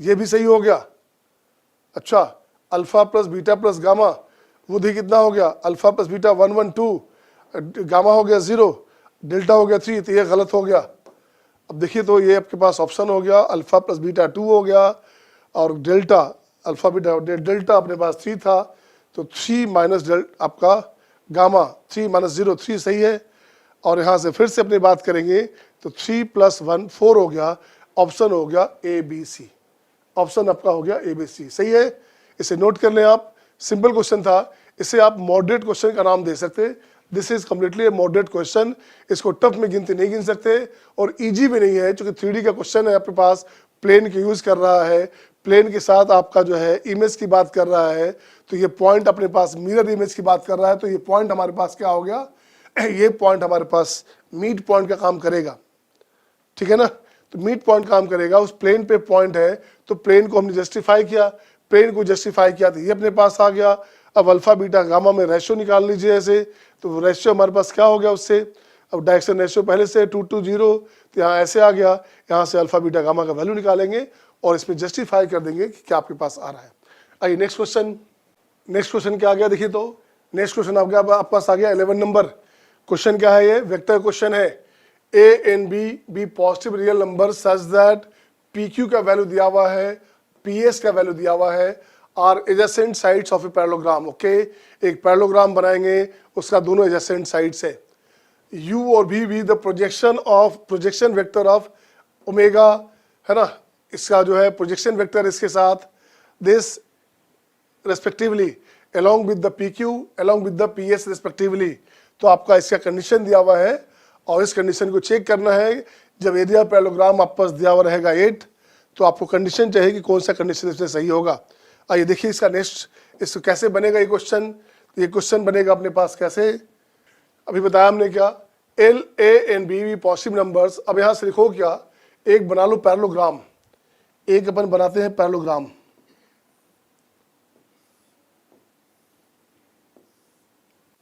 ये भी सही हो गया। अच्छा, alpha plus beta plus gamma वो भी कितना हो गया, अल्फा प्लस बीटा 1 1 2, गामा हो गया 0, डेल्टा हो गया 3, तो ये गलत हो गया। अब देखिए तो ये आपके पास ऑप्शन हो गया, अल्फा प्लस बीटा 2 हो गया और डेल्टा अल्फा बीटा डेल्टा अपने पास 3 था, तो 3 माइनस आपका गामा 3 माइनस 0 3 सही है। और यहाँ से फिर से अपनी बात करेंगे तो 3 + 1 4 हो गया, ऑप्शन हो गया ABC, ऑप्शन आपका हो गया ABC सही है। इसे नोट कर लें आप, सिंपल क्वेश्चन था, इसे आप मॉडरेट क्वेश्चन का नाम दे सकते, this is completely A moderate question, इसको टफ में गिनती नहीं गिन सकते और इजी भी नहीं है, क्योंकि 3D का क्वेश्चन है आपके पास, प्लेन के यूज कर रहा है, प्लेन के साथ आपका जो है इमेज की बात कर रहा है, तो ये पॉइंट अपने पास मिरर इमेज की बात कर रहा है, तो ये पॉइंट हमारे पास क्या हो गया, ये पॉइंट हमारे पास मिड पॉइंट का काम करेगा, ठीक है ना। तो मिड पॉइंट काम करेगा, उस प्लेन पे पॉइंट है, तो प्लेन को हमने जस्टिफाई किया, प्लेन को जस्टिफाई किया तो ये अपने पास आ गया, अब अल्फा बीटा गामा में रेशियो निकाल लीजिए ऐसे, तो रेशियो हमारे पास क्या हो गया उससे, अब डायरेक्शन रेशियो पहले से 2 to 0, तो यहाँ ऐसे आ गया, यहाँ से अल्फा बीटा गामा का वैल्यू निकालेंगे और इसमें जस्टिफाई कर देंगे कि क्या आपके पास आ रहा है। आइए नेक्स्ट क्वेश्चन। नेक्स्ट क्वेश्चन क्या आ गया देखिए, तो नेक्स्ट क्वेश्चन आपके पास आ गया 11 नंबर। क्वेश्चन क्या है, ये वेक्टर क्वेश्चन है। A and b be positive real number such that P Q का वैल्यू दिया हुआ है, पी एस का वैल्यू दिया हुआ है, are adjacent sides of a parallelogram. Okay, एक पैरेललोग्राम बनाएंगे, उसका दोनों एडजेसेंट साइड्स है। यू और भी the projection vector of omega, है ना, इसका जो है प्रोजेक्शन वेक्टर इसके साथ, this respectively along with the PQ along with the PS respectively। तो आपका इसका कंडीशन दिया हुआ है और इस कंडीशन को चेक करना है। जब एरिया पैरेललोग्राम आपके पास दिया हुआ रहेगा 8, तो आपको कंडीशन चाहिए कि कौन सा कंडीशन इसमें सही होगा। आइए देखिए इसका नेक्स्ट, इसको कैसे बनेगा ये क्वेश्चन। ये क्वेश्चन बनेगा अपने पास कैसे, अभी बताया हमने क्या, let a and b positive numbers. अब यहाँ से लिखो क्या, एक बना लो पैरेललोग्राम, एक अपन बनाते हैं पैरेललोग्राम।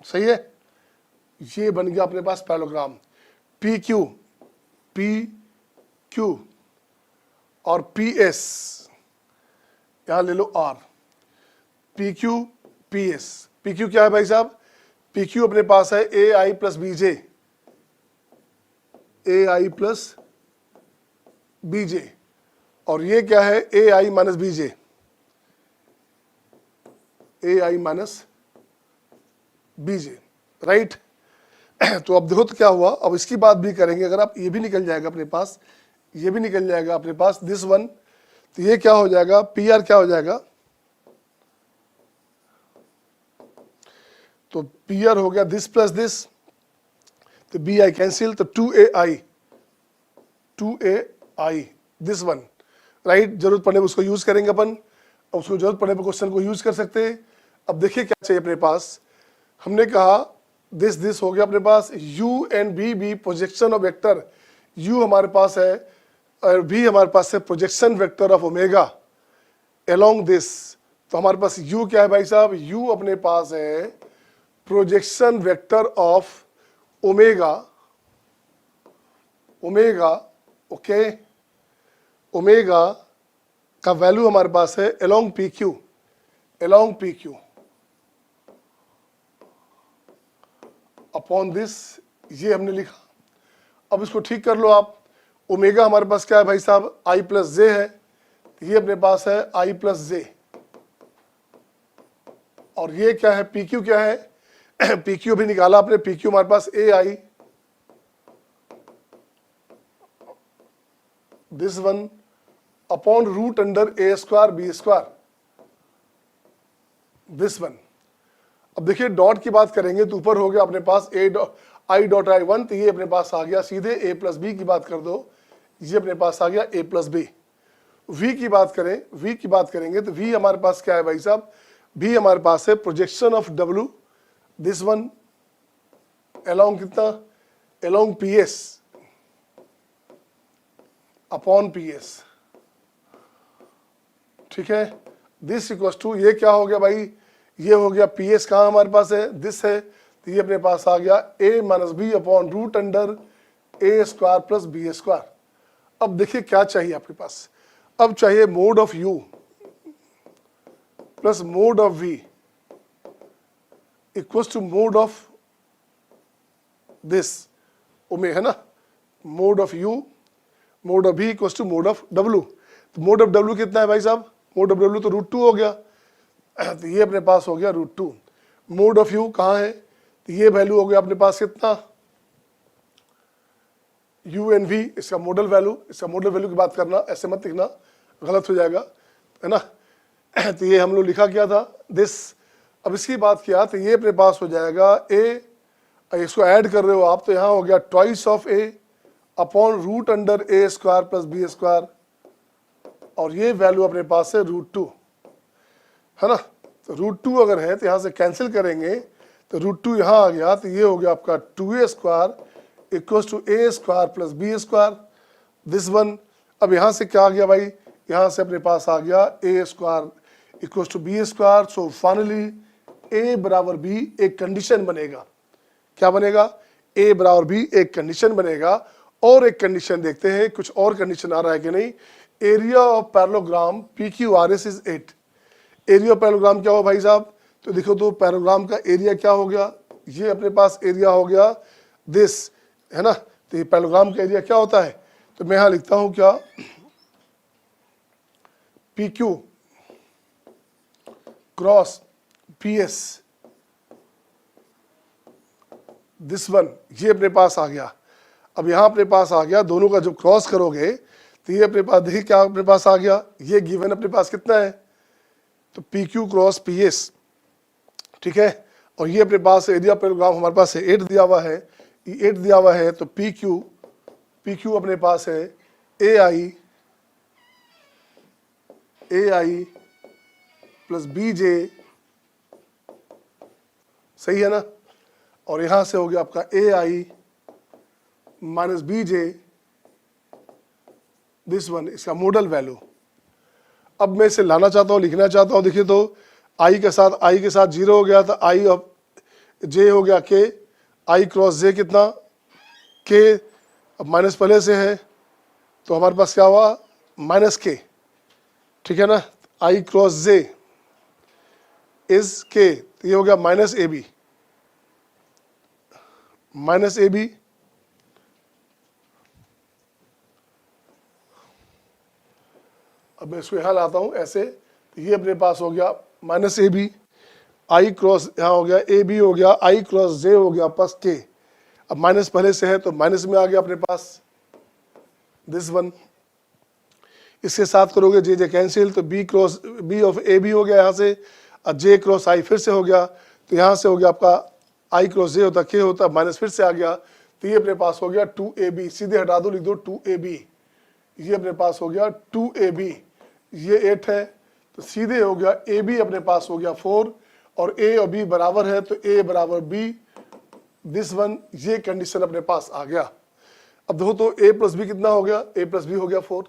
सही है, ये बन गया अपने पास पैरेललोग्राम। पी क्यू और पी एस, यहां ले लो R. P Q P S, P Q क्या है भाई साहब, पी क्यू अपने पास है ए आई प्लस बीजे, ए आई प्लस बीजे, और ये क्या है ए आई माइनस बीजे, ए आई माइनस बीजे, राइट। तो अब देखो तो क्या हुआ, अब इसकी बात भी करेंगे। अगर आप ये भी निकल जाएगा अपने पास, ये भी निकल जाएगा अपने पास, दिस वन, तो ये क्या हो जाएगा, पी आर क्या हो जाएगा, तो पी आर हो गया दिस प्लस दिस, तो बी आई कैंसिल, तो 2ai दिस वन, राइट। जरूरत पड़ने पर उसको यूज करेंगे अपन, और उसको जरूरत पड़ने पर क्वेश्चन को यूज कर सकते हैं। अब देखिए क्या चाहिए अपने पास, हमने कहा दिस हो गया अपने पास, u and b projection of vector, u हमारे पास है और b हमारे पास है projection vector of omega along this. तो हमारे पास u क्या है भाई साहब, u अपने पास है projection vector of omega, okay, omega का वैल्यू हमारे पास है along P Q, upon this, ये हमने लिखा। अब इसको ठीक कर लो आप। ओमेगा हमारे पास क्या है भाई साहब, आई प्लस जे है, ये अपने पास है आई प्लस जे, और ये क्या है पी क्यू क्या है, पी क्यू भी निकाला आपने, पी क्यू हमारे पास a I this one upon root under a square b square, this one. अब देखिए डॉट की बात करेंगे तो ऊपर हो गया अपने पास आई डॉट आई वन, तो ये अपने पास आ गया सीधे ए प्लस बी की बात कर दो, ये अपने पास आ गया ए प्लस बी। वी की बात करें, वी की बात करेंगे तो वी हमारे पास क्या है भाई साहब, वी हमारे पास है प्रोजेक्शन ऑफ डब्ल्यू, दिस वन अलोंग कितना, along P S upon P S, ठीक है। दिस इक्वल्स टू, ये क्या हो गया भाई, ये हो गया पी एस कहाँ हमारे पास है, दिस है, तो ये अपने पास आ गया a minus b upon root under a square plus b square. अब देखिए क्या चाहिए आपके पास, अब चाहिए mod of u plus mod of v equals to mod of this ओमे, है ना, mod of u, mod of v equals to mod of डब्ल्यू। तो मोड ऑफ डब्ल्यू कितना है भाई साहब, मोड ऑफ डब्ल्यू तो √2 हो गया, तो ये अपने पास हो गया √2। मोड ऑफ यू कहाँ है, तो ये वैल्यू हो गया अपने पास कितना, यू एन वी, इसका मॉडल वैल्यू, इसका मॉडल वैल्यू की बात करना, ऐसे मत लिखना, गलत हो जाएगा, है ना। तो ये हम लोग लिखा क्या था दिस, अब इसकी बात किया तो ये अपने पास हो जाएगा ए, इसको ऐड कर रहे हो आप, तो यहाँ हो गया twice of a upon root under a square plus b square, और ये वैल्यू अपने पास है √2, है ना। तो √2 अगर है तो यहाँ से कैंसिल करेंगे, तो √2 यहाँ आ गया, तो ये हो गया आपका 2a square equals to a square plus b square, this one. अब यहाँ से क्या आ गया भाई, यहाँ से अपने पास आ गया a square equals to b square. So finally A बराबर B एक कंडीशन बनेगा। क्या बनेगा? A बराबर B एक कंडीशन बनेगा। और एक कंडीशन देखते हैं, कुछ और कंडीशन आ रहा है कि नहीं। Area of parallelogram PQRS is 8। Area of parallelogram क्या हो भाई साहब? तो देखो तो पैरेललोग्राम का एरिया क्या हो गया? ये अपने पास एरिया हो गया दिस, है ना। तो ये पैरेललोग्राम का एरिया क्या होता है? तो मैं यहां लिखता हूं क्या, PQ cross PS, this one, ये अपने पास आ गया। अब यहां अपने पास आ गया, दोनों का जब क्रॉस करोगे तो ये अपने पास, देखिए क्या अपने पास आ गया, ये गिवन अपने पास कितना है, तो PQ क्रॉस PS, ठीक है। और ये अपने पास एरिया पैरेललोग्राम हमारे पास है 8 दिया हुआ है, ये 8 दिया हुआ है, तो PQ अपने पास है AI प्लस BJ, सही है ना। और यहां से हो गया आपका AI minus BJ, this one, इसका मोडल वैल्यू। अब मैं इसे लाना चाहता हूं, लिखना चाहता हूं। देखिए तो I के साथ 0 हो गया था, I ऑफ J हो गया K, I क्रॉस J कितना, K, अब माइनस पहले से है तो हमारे पास क्या हुआ, माइनस K, ठीक है ना। I cross J is K, तो ये हो गया माइनस AB, अब मैं इसको यहां लाता हूं ऐसे, तो ये अपने पास हो गया माइनस AB, I क्रॉस यहां हो गया AB हो गया, I क्रॉस J हो गया प्लस K। अब माइनस पहले से है तो माइनस में आ गया अपने पास दिस वन। इसके साथ करोगे J कैंसिल, तो B ऑफ AB हो गया यहाँ से, और J क्रॉस I फिर से हो गया, तो यहाँ से हो गया आपका I क्रॉस J होता K होता, माइनस फिर से आ गया, तो ये अपने पास हो गया 2AB, सीधे हटा दो, लिख दो 2AB, ये अपने पास हो गया 2AB, ये 8 है तो सीधे हो गया AB अपने पास हो गया 4, और A और B बराबर है तो A बराबर B, दिस वन, ये कंडीशन अपने पास आ गया। अब देखो तो A प्लस B कितना हो गया, A प्लस B हो गया 4,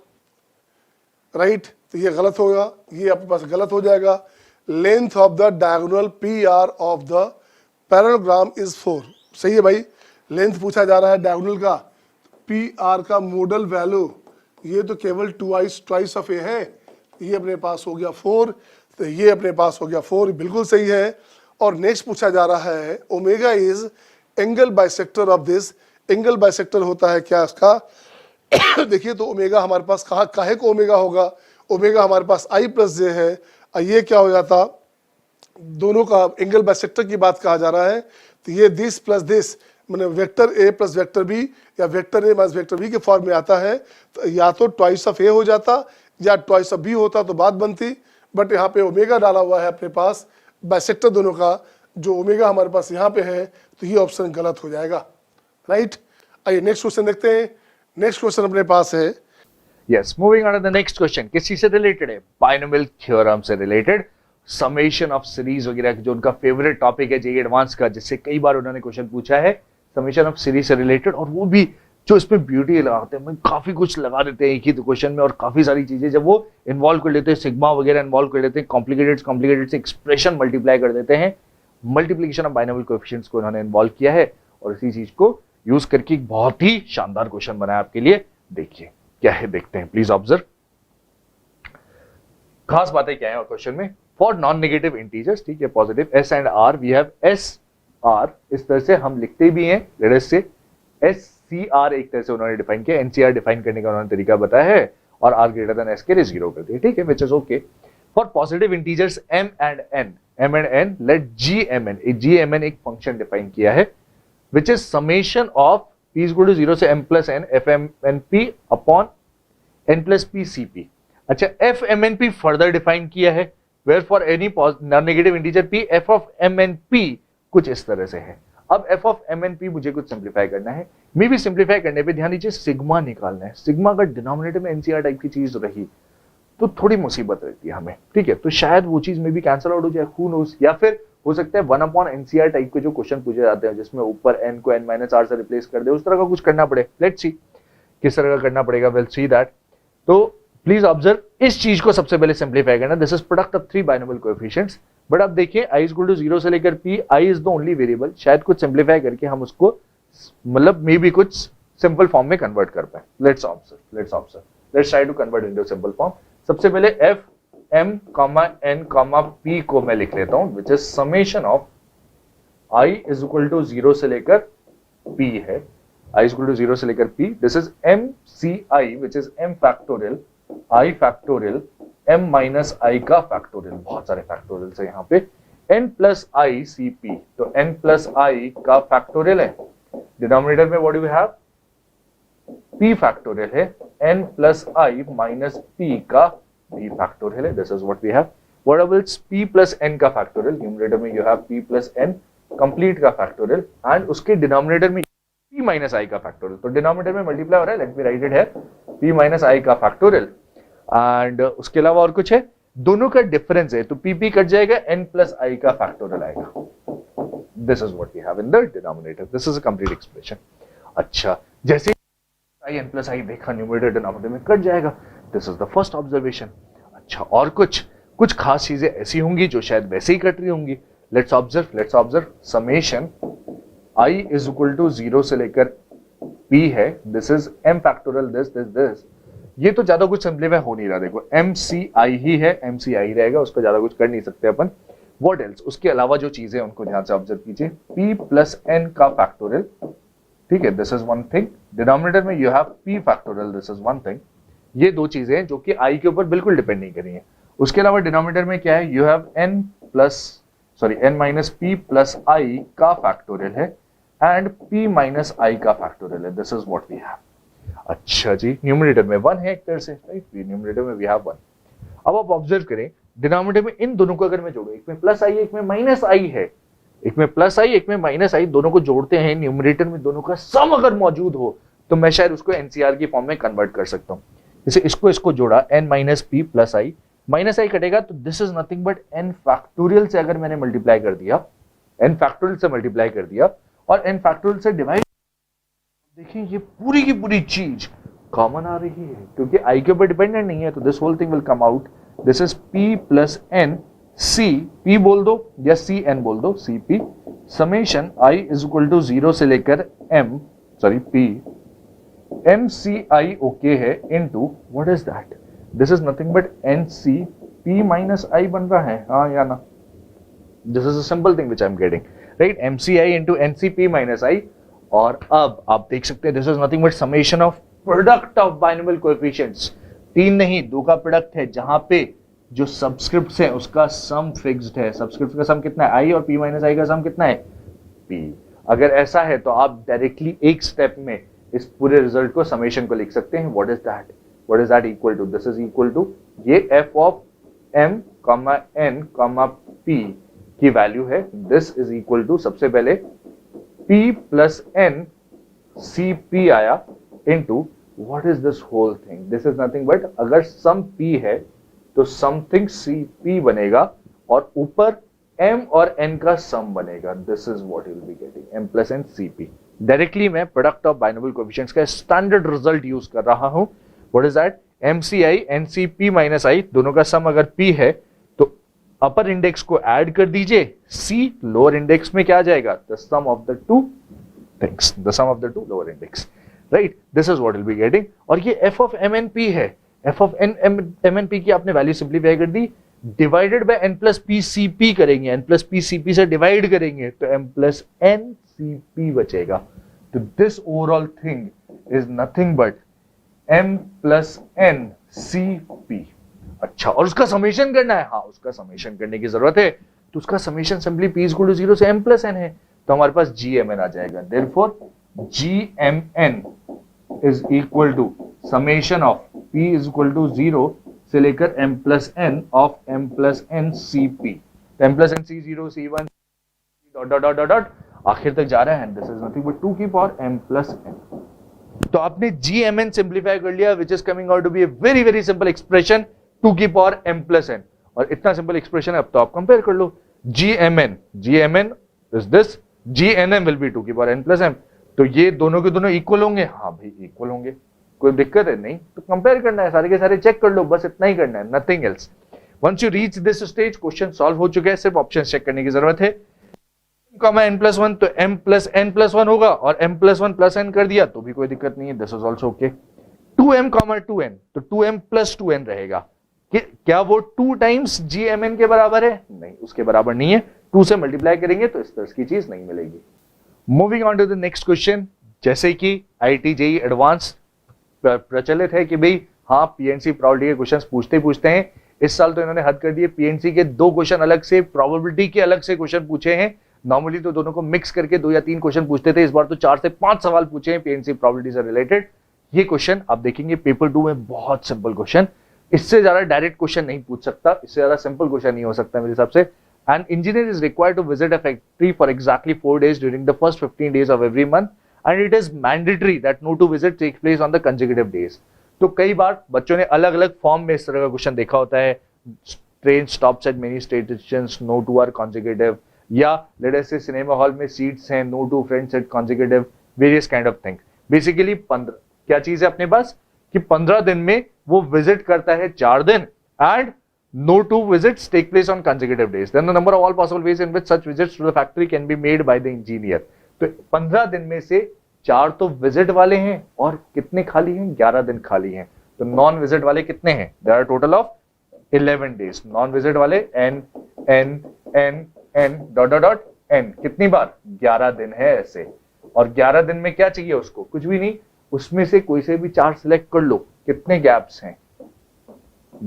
राइट। तो ये गलत होगा, ये अपने पास गलत हो जाएगा। Length of the diagonal PR of the parallelogram is 4, सही है भाई। लेंथ पूछा जा रहा है डायगोनल का, PR का मॉडल वैल्यू, ये तो केवल ट्वाइस ऑफ A है, ये अपने पास हो गया 4, तो ये अपने पास हो गया 4, बिल्कुल सही है। और नेक्स्ट पूछा जा रहा है omega is angle bisector of this. Angle bisector होता है क्या इसका देखिए तो ओमेगा हमारे पास काहे को ओमेगा होगा, ओमेगा हमारे पास I प्लस J है, और ये क्या हो जाता, दोनों का एंगल बाइसेक्टर की बात कहा जा रहा है, तो ये दिस प्लस दिस, मैंने vector A plus vector B या vector A minus vector B के फॉर्म में आता है, तो या तो ट्वाइस ऑफ A हो जाता या ट्वाइस ऑफ B होता तो बात बनती, बट यहाँ पे ओमेगा डाला हुआ है अपने पास, बाइसेक्टर दोनों का, जो ओमेगा हमारे पास यहाँ पे है, तो ये ऑप्शन गलत हो जाएगा, राइट। आइए नेक्स्ट क्वेश्चन देखते हैं। नेक्स्ट क्वेश्चन अपने पास है, yes, moving on to the next question, किस चीज से रिलेटेड है, बाइनोमियल थ्योरम से रिलेटेड, समेशन ऑफ सीरीज वगैरह जो उनका फेवरेट टॉपिक है जेईई एडवांस का, जिससे कई बार उन्होंने क्वेश्चन पूछा है समेशन ऑफ सीरीज से रिलेटेड, और वो भी जो इसमें ब्यूटी लगाते हैं, काफी कुछ लगा देते हैं एक ही क्वेश्चन में, और काफी सारी चीजें जब वो इन्वॉल्व कर लेते हैं, सिग्मा वगैरह इन्वॉल्व कर लेते हैं, कॉम्प्लिकेटेड से एक्सप्रेशन मल्टीप्लाई कर देते हैं, मल्टीप्लिकेशन ऑफ बाइनोमियल कोएफिशिएंट्स को उन्होंने इन्वॉल्व किया है, और इसी चीज को यूज करके एक बहुत ही शानदार क्वेश्चन बनाया आपके लिए। देखिए क्या है, देखते हैं, प्लीज ऑब्जर्व। खास बातें क्या है और क्वेश्चन में, फॉर नॉन नेगेटिव इंटीजर्स, ठीक है, positive S and R, we have SR, इस तरह से हम लिखते भी हैं, लेट अस से SCR एक तरह से उन्होंने डिफाइन किया, NCR डिफाइन करने का उन्होंने तरीका बताया है, और R ग्रेटर देन S के लिए 0 कर दिया, ठीक है, which is okay. For positive integers M and N, let GMN एक फंक्शन डिफाइन किया है, which is summation of p is equal to 0 से m plus n fmnp upon n plus p cp। अच्छा, fmnp फर्दर डिफाइन किया है, where for any non negative integer p f of mnp कुछ इस तरह से है। अब f of mnp मुझे कुछ सिंप्लीफाई करना है, मे भी सिंप्लीफाई करने पे ध्यान दीजिए सिग्मा निकालना है। सिग्मा अगर डिनोमिनेटर में NCR टाइप की चीज रही तो थोड़ी मुसीबत रहती है हमें, ठीक है, तो शायद वो चीज में भी कैंसिल आउट हो जाए, who knows, या फिर हो सकता है 1/NCR टाइप के जो क्वेश्चन पूछे जाते हैं जिसमें ऊपर n को n-r से रिप्लेस कर दे, उस तरह का कुछ करना पड़े। लेट्स सी किस तरह का करना पड़ेगा, विल सी दैट। तो प्लीज ऑब्जर्व, इस चीज को सबसे पहले सिंप्लीफाई करना, this is product of 3 binomial coefficients, but अब देखिए i इज इक्वल टू 0 से लेकर p, i is the only variable, शायद कुछ सिंप्लीफाई करके हम उसको मतलब मे बी कुछ सिंपल फॉर्म में कन्वर्ट कर पाए। Let's observe, let's try to convert into simple form. सबसे पहले f m n p को मैं लिख लेता हूं, which is summation of i is equal to 0 से लेकर p है, i इज इक्वल टू 0 से लेकर p, this is m c i which is m factorial i factorial m minus i का फैक्टोरियल, बहुत सारे फैक्टोरियल है यहाँ पे, n plus i c p, तो n प्लस आई का फैक्टोरियल है, डिनोमिनेटर में what do we have, p factorial है, n plus i minus p का p फैक्टोरियल है, this is what we have. What is p plus n का factorial, numerator में you have p plus n complete का factorial and उसके denominator में p minus i का factorial, तो denominator में मल्टीप्लाई हो रहा है, late me right it here, p minus i का फैक्टोरियल एंड उसके अलावा और कुछ है, दोनों का डिफरेंस है, तो p कट जाएगा, n प्लस i का फैक्टोरियल आएगा, this is what we have in the denominator, this is a complete expression. अच्छा, जैसे i n प्लस i देखा न्यूमरेटर डिनोमिनेटर में कट जाएगा, this is the first observation. अच्छा, और कुछ खास चीजें ऐसी होंगी जो शायद वैसे ही कट रही होंगी, let's observe summation i is equal to 0 से लेकर p है, this is m factorial this, ये तो ज्यादा कुछ सिंप्लीफाई हो नहीं रहा, देखो mci ही है, mci रहेगा, उसको ज्यादा कुछ कर नहीं सकते अपन। व्हाट एल्स, उसके अलावा जो चीजें उनको ध्यान से ऑब्जर्व कीजिए, p प्लस n का फैक्टोरियल, ठीक है, this is one thing, denominator में you have p factorial, this is one thing, ये दो चीजें जो कि i के ऊपर बिल्कुल डिपेंड नहीं कर रही है। उसके अलावा डिनोमिनेटर में क्या है, you have n minus p plus i का फैक्टोरियल है एंड p माइनस i का फैक्टोरियल है, this is what we have. अच्छा जी, न्यूमरेटर में 1 है एक तरह से, राइट, न्यूमरेटर में वी हैव 1। अब आप ऑब्जर्व करें, डिनोमिनेटर में इन दोनों को अगर मैं जोड़ूं, एक में प्लस आई है, एक में माइनस आई है, एक में प्लस आई, एक में माइनस आई, दोनों को जोड़ते हैं, न्यूमरेटर में दोनों का सम अगर मौजूद हो तो मैं शायद उसको एनसीआर की फॉर्म में कन्वर्ट कर सकता हूं। जैसे इसको जोड़ा, n minus P plus i, minus आई कटेगा तो this is nothing but n factorial से अगर मैंने मल्टीप्लाई कर दिया, n फैक्टोरियल से मल्टीप्लाई कर दिया और n फैक्टोरियल से डिवाइड, देखिए ये पूरी की पूरी चीज कॉमन आ रही है क्योंकि i के ऊपर डिपेंडेंट नहीं है, तो this whole thing will come out, this is p plus n c, p बोल दो या c n बोल दो, c p summation i is equal to 0 से लेकर p m c i okay है into what is that, this is nothing but n c p minus i बन रहा है, हाँ या ना, this is a simple thing which I am getting, right, m c i into n c p minus i। और अब आप देख सकते हैं this is nothing but summation of product of binomial coefficients, 3 नहीं 2 का प्रोडक्ट है, जहां पे जो सबस्क्रिप्ट्स है उसका सम फिक्स्ड है, सबस्क्रिप्ट का सम कितना है i और p माइनस i का सम कितना है p। अगर ऐसा है तो आप डायरेक्टली एक स्टेप में इस पूरे रिजल्ट को समेशन को लिख सकते हैं, what is that equal to, this is equal to ये f of m n p की वैल्यू है, दिस इज इक्वल टू सबसे पहले p plus n c p आया into what is this whole thing, this is nothing but अगर sum p है तो something c p बनेगा और ऊपर m और n का सम बनेगा, this is what you will be getting m plus n c p। Directly मैं प्रोडक्ट ऑफ बाइनोमियल कोएफिशिएंट्स का स्टैंडर्ड रिजल्ट यूज कर रहा हूं, what is that, mci ncp minus i, दोनों का सम अगर p है तो अपर इंडेक्स को ऐड कर दीजिए, c लोअर इंडेक्स में क्या आ जाएगा, the sum of the two things, the sum of the two lower index, right, this is what will be getting. और ये f ऑफ mnp है, f ऑफ mnp की आपने वैल्यू सिंपलीफाई कर दी, divided by n plus P C P करेंगे, n plus P C P से divide करेंगे तो m प्लस n सी पी बचेगा, तो this overall thing is nothing but m plus n C p. अच्छा, और उसका समेशन करना है, हाँ उसका समेशन करने की जरूरत है, तो उसका summation simply p equal to 0 से m प्लस n है, तो हमारे पास gmn आ जाएगा, therefore gmn is equal to summation of p is equal to 0 से लेकर m plus n of m plus n C p, m plus n c 0 c 1 dot dot dot dot आखिर तक जा रहा है, दिस इज नथिंग बट 2 की power m plus n। तो आपने gmn सिंप्लीफाई कर लिया, which is coming out to be a very very simple expression 2 की पावर m प्लस n, और इतना सिंपल एक्सप्रेशन है, अब तो आप कंपेयर कर लो, gmn is this, gnm will be 2 की पावर n प्लस m, तो ये दोनों के दोनों इक्वल होंगे, हाँ भाई इक्वल होंगे, कोई दिक्कत है नहीं, तो कंपेयर करना है, सारे के सारे चेक कर लो, बस इतना ही करना है, nothing else. Once you reach this stage question solve हो चुके हैं, सिर्फ ऑप्शन चेक करने की जरूरत है। n+1 तो m+n+1 होगा और m+1+n कर दिया तो भी कोई दिक्कत नहीं है, this is also okay. 2m, 2n तो 2m+2n रहेगा। क्या वो 2 टाइम्स gmn के बराबर है? नहीं, उसके बराबर नहीं है। 2 से मल्टीप्लाई करेंगे तो इस तरह की चीज नहीं मिलेगी। Moving on to the next question, जैसे कि IIT JEE एडवांस प्रचलित है कि भाई हाँ पीएनसी प्रोबेबिलिटी के क्वेश्चंस पूछते हैं। इस साल तो इन्होंने हद कर दिए, पीएनसी के 2 क्वेश्चन अलग से, प्रोबेबिलिटी के अलग से क्वेश्चन पूछे हैं। नॉर्मली तो दोनों को मिक्स करके 2 या 3 क्वेश्चन पूछते थे, इस बार तो 4 से 5 सवाल पूछे हैं पीएनसी प्रोबेबिलिटी से रिलेटेड। ये क्वेश्चन आप देखेंगे पेपर 2 में बहुत सिंपल क्वेश्चन, इससे ज्यादा डायरेक्ट क्वेश्चन नहीं पूछ सकता, इससे ज्यादा सिंपल क्वेश्चन नहीं हो सकता मेरे हिसाब से। An engineer is required to visit a factory for exactly 4 days during the first 15 days of every month, and it is mandatory that no two visits take place on the consecutive days. तो कई बार बच्चों ने अलग अलग form में इस तरह का क्वेश्चन देखा होता है, train stops at many stations, no two are consecutive, या let us say cinema hall में सीट्स हैं, no two friends at consecutive, various kind of thing. Basically 15 क्या चीज है अपने पास कि 15 दिन में वो विजिट करता है 4 दिन, and no two visits take place on consecutive days. Then the number of all possible ways in which such visits to the factory can be made by the engineer. तो 15 दिन में से 4 तो विजिट वाले हैं और कितने खाली हैं? 11 दिन खाली हैं। तो नॉन विजिट वाले कितने हैं? There are total of 11 days. Non visit वाले n n n n dot dot dot n कितनी बार? 11 दिन है ऐसे। और 11 दिन में क्या चाहिए उसको? कुछ भी नहीं, उसमें से कोई से भी 4 सिलेक्ट कर लो। कितने गैप्स हैं?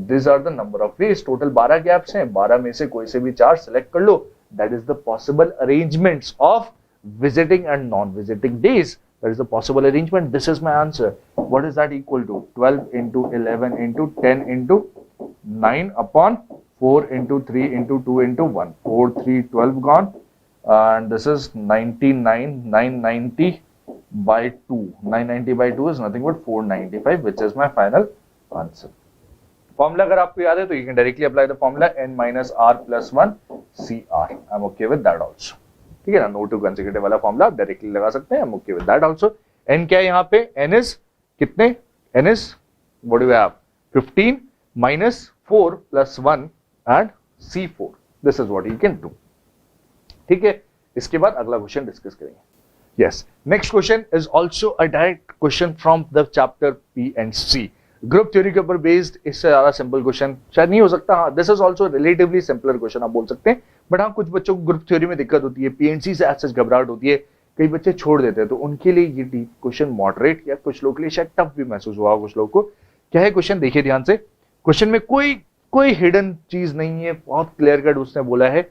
These are the number of ways. Total 12 gaps हैं, 12 में से कोई से भी 4 सिलेक्ट कर लो। That is the possible arrangements of visiting and non-visiting days. That is the possible arrangement. This is my answer. What is that equal to? 12 into 11 into 10 into 9 upon 4 into 3 into 2 into 1. 4, 3, 12 gone. And this is 99, 990 by 2. 990 by 2 is nothing but 495, which is my final answer. Formula अगर आपको याद है तो you can directly apply the formula n-r+1 CR। I am okay with that also. ठीक है ना, no two consecutive वाला formula आप डायरेक्टली लगा सकते हैं। I am okay with that also. n क्या है यहाँ पे? n इज कितने? n is what do we have? 15 minus 4 plus 1 and C4। This is what you can do. ठीक है, इसके बाद अगला क्वेश्चन डिस्कस करेंगे। Yes, next question is also a direct question from the chapter PNC। Group theory के ऊपर based, इससे ज्यादा सिंपल क्वेश्चन शायद नहीं हो सकता। हाँ, this is also relatively simpler question आप बोल सकते हैं, बट हाँ कुछ बच्चों को ग्रुप थ्योरी में दिक्कत होती है, पीएनसी से ऐसे घबराहट होती है, कई बच्चे छोड़ देते हैं, तो उनके लिए ये क्वेश्चन मॉडरेट या कुछ लोगों के लिए शायद टफ भी महसूस हुआ कुछ लोगों को। क्या है क्वेश्चन? देखिए ध्यान से। क्वेश्चन में कोई हिडन चीज नहीं है, बहुत क्लियर कट उसने बोला है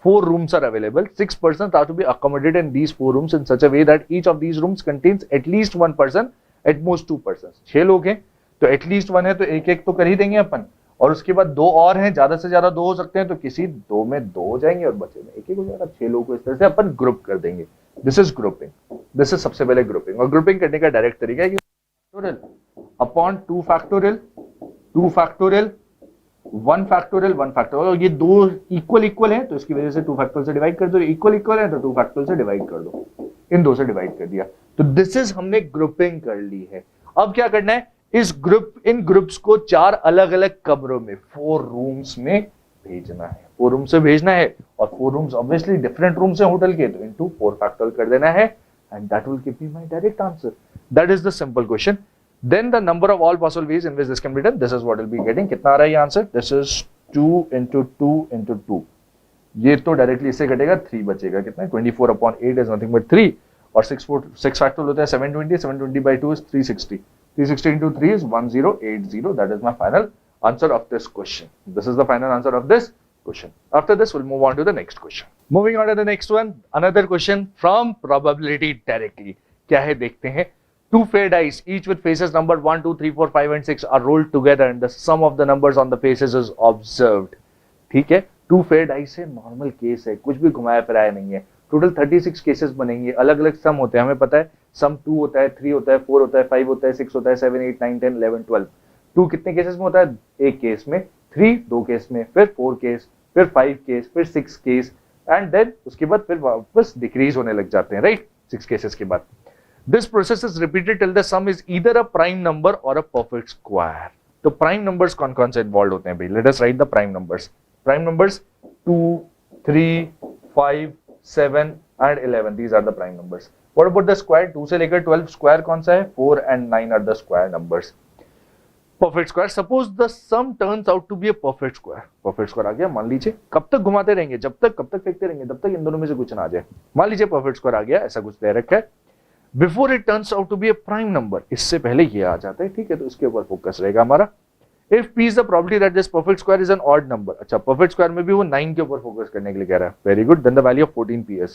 4 rooms are available. 6 persons are to be accommodated in these 4 rooms in such a way that each of these rooms contains at least 1 person, at most 2 persons. 6 लोग हैं तो एटलीस्ट 1 है तो एक तो कर ही देंगे अपन, और उसके बाद 2 और हैं, ज्यादा से ज्यादा 2 हो सकते हैं, तो किसी 2 में 2 हो जाएंगे और बचे में एक हो जाएगा। 6 लोगों को इस तरह से अपन ग्रुप कर देंगे। This is grouping. This is सबसे पहले ग्रुपिंग, और ग्रुपिंग करने का डायरेक्ट तरीका है कि factorial upon 2 factorial, 2 factorial, 1 factorial, 1 factorial, और ये 2 इक्वल है तो इसकी वजह से 2 फैक्टोरियल से डिवाइड कर दो। इक्वल है तो 2 फैक्टोरियल से डिवाइड कर दो। इन 2 से डिवाइड कर दिया, तो दिस इज हमने ग्रुपिंग कर ली है। अब क्या करना है? इन ग्रुप्स को 4 अलग अलग कमरों में 4 रूम्स में भेजना है। 4 रूम से भेजना है, और 4 रूम्स ऑब्वियसली डिफरेंट रूम्स हैं होटल के, तो इनटू 4 फैक्टोरियल कर देना है, and that will give me my direct answer. That is the simple question. Then the number of all possible ways in which this can be done, this is what will be getting. कितना आ रहा है ये answer? This is 2 into 2 into 2। ये तो directly इससे कटेगा, 3 बचेगा। कितना? 24/8 इज नथिंग बट 3, और 6 फैक्टोरियल होता है 720, 720 by 2 is 360, 360 into 3 is 1080। That is my final answer of this question. This is the final answer of this question. After this, we'll move on to the next question. Moving on to the next one, another question from probability directly. क्या है देखते हैं। 2 fair dice, each with faces number 1, 2, 3, 4, 5 and 6 are rolled together and the sum of the numbers on the faces is observed। ठीक है, 2 fair dice है, normal case है, कुछ भी घुमाया फिराया नहीं है। टोटल 36 केसेस बनेंगे, अलग अलग सम होते हैं, हमें पता है सम 2 होता है, 3 होता है, 4 होता है, 5 होता है, 6 होता है, 7, 8, 9, 10, 11, 12। 2 कितने केसेस में होता है? एक केस में, 3 2 केस में, फिर 4 केस, फिर 5 केस, फिर 6 केस, एंड देन उसके बाद फिर वापस डिक्रीज होने लग जाते हैं, राइट? 6 केसेस के बाद this process is repeated till the some is either a prime number और अ परफेक्ट स्क्वायर। तो प्राइम नंबर्स कौन कौन से इन्वॉल्व होते हैं भाई? Let us right the prime numbers. Prime numbers 2, 3, 5, 7 and 11. These are the prime numbers. What about the square? 2 से लेकर 12 स्क्वायर कौन सा है? 4 and 9 are the square numbers. Perfect square. Suppose the sum turns out to be a perfect square. Perfect square आ गया. मान लीजिए कब तक घुमाते रहेंगे, जब तक कब तक फेंकते रहेंगे, तब तक इन दोनों में से कुछ ना आ जाए. मान लीजिए perfect square आ गया, ऐसा कुछ दे रखा है. Before it turns out to be a prime number, इससे पहले ये आ जाता है, ठीक है, तो इसके ऊपर फोकस रहेगा हमारा. If P is the probability that this perfect square is an odd number, अच्छा perfect square में भी वो 9 के ऊपर फोकस करने के लिए कह रहा है. Very good. Then the value of 14PS.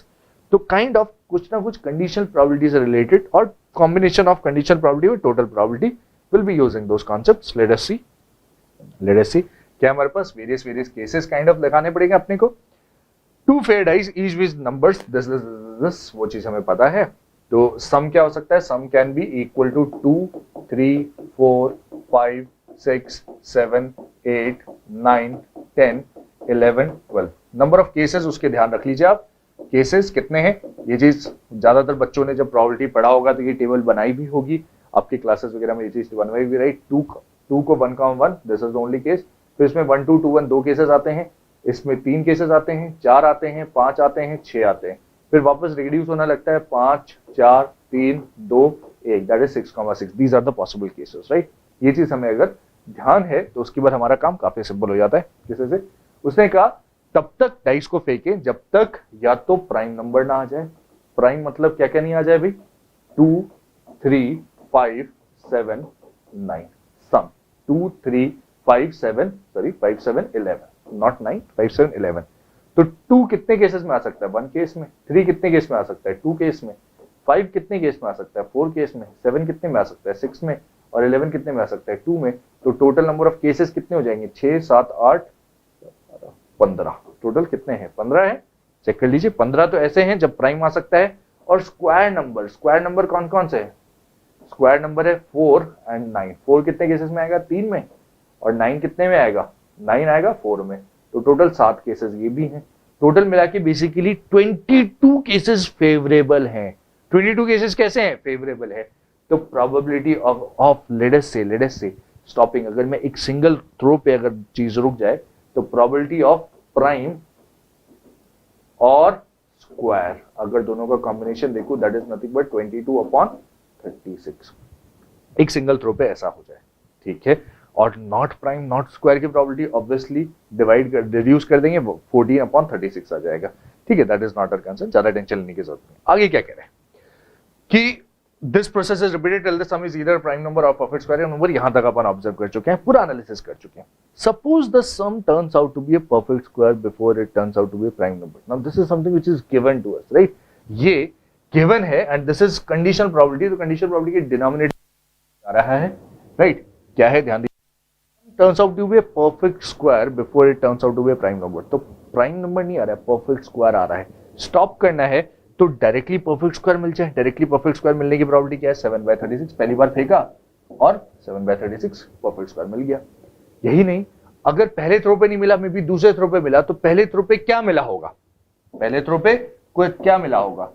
तो काइंड ऑफ कुछ ना कुछ कंडीशनल प्रोबेबिलिटी से रिलेटेड और कॉम्बिनेशन ऑफ कंडीशनल प्रोबेबिलिटी और total probability will be using those concepts. Let us see क्या हमारे पास वेरियस केसेस काइंड ऑफ दिखाने पड़ेंगे अपने को. Two fair dice each with numbers this वो चीज हमें पता है. तो सम क्या हो सकता है? Sum can be equal to 2, 3, 4, 5, 6, 7, 8, 9, 10, 11, 12. Number of cases उसके ध्यान रख लीजिए आप. केसेस कितने हैं? ये चीज ज्यादातर बच्चों ने जब प्रोबेबिलिटी पढ़ा होगा तो ये टेबल बनाई भी होगी आपके क्लासेस वगैरह में, ये चीज बनवाई भी. राइट, 2 को 1, this is the only case. तो इसमें 1, 2, 2, 1 2 केसेस आते हैं, इसमें 3 केसेस आते हैं, 4 आते हैं, 5 आते हैं, 6 आते हैं. फिर वापस रिड्यूस होना लगता है 5, 4, 3, 2, 1, that is 6,6. These are the possible cases. Right, ये चीज हमें अगर ध्यान है तो उसके बाद हमारा काम काफी सिंपल हो जाता है. किसी से उसने कहा तब तक डाइस को फेंकें जब तक या तो प्राइम नंबर ना आ जाए. प्राइम मतलब क्या क्या नहीं आ जाए भाई? 2, 3, 5, 7, 9. Sum 2, 3, 5, 7, 11, not 9, 5, 7, 11. तो 2 कितने केसेस में आ सकता है? 1 केस में. 3 कितने केस में आ सकता है? 2 केस में. 5 कितने केस में आ सकता है? 4 केस में. 7 कितने में आ सकता है? 6 में. और 11 कितने में आ सकता है? 2 में. तो टोटल नंबर ऑफ केसेस कितने हो जाएंगे? 6, 7, 8, 15. टोटल कितने हैं? 15 है. चेक कर लीजिए. 15 तो ऐसे हैं जब प्राइम आ सकता है. और स्क्वायर नंबर कौन कौन से है? स्क्वायर नंबर है 4 and 9. 4 कितने केसेस में आएगा? 3 में. और 9 कितने में आएगा? 9 आएगा 4 में. तो टोटल 7 केसेस ये भी हैं. टोटल मिला के बेसिकली 22 केसेस फेवरेबल हैं. 22 केसेस कैसे हैं? फेवरेबल है. तो प्रोबेबिलिटी ऑफ लेट अस से स्टॉपिंग, अगर मैं एक सिंगल थ्रो पे अगर चीज रुक जाए तो प्रोबेबिलिटी ऑफ प्राइम और स्क्वायर अगर दोनों का कॉम्बिनेशन देखो दैट इज नथिंग बट 22/36. एक सिंगल थ्रो पे ऐसा हो जाए, ठीक है. और नॉट प्राइम नॉट स्क्वायर की प्रोबेबिलिटी ऑब्वियसली रिड्यूस कर देंगे, 14/36 आ जाएगा. ठीक है, that is not our concern. ज्यादा टेंशन लेने की जरूरत नहीं. आगे क्या कह रहे हैं कि this process is repeated till the some is either prime number और परफेक्ट स्क्वायर नंबर. यहां तक अपन ऑब्जर्व कर चुके हैं, पूरा एनालिसिस कर चुके हैं. Suppose the sum turns out to be a perfect square before it turns out to be a prime number. Now this is something which is given to us. Right, ये given है and this is conditional probability. तो conditional probability के denominator आ रहा है. Right, क्या है? ध्यान दीजिए. Turns out to be a perfect square before it turns out to be a prime number. तो प्राइम नंबर नहीं आ रहा है, परफेक्ट स्क्वायर आ रहा है. स्टॉप करना है तो डायरेक्टली परफेक्ट स्क्वायर मिल जाए. डायरेक्टली परफेक्ट स्क्वायर मिलने की प्रोबेबिलिटी क्या है? 7/36. पहली बार फेंका और 7/36 परफेक्ट स्क्वायर मिल गया. यही नहीं, अगर पहले थ्रो पे नहीं मिला, मे बी दूसरे थ्रो पे मिला, तो पहले थ्रो पे क्या मिला होगा? पहले थ्रो पे कोई क्या मिला होगा?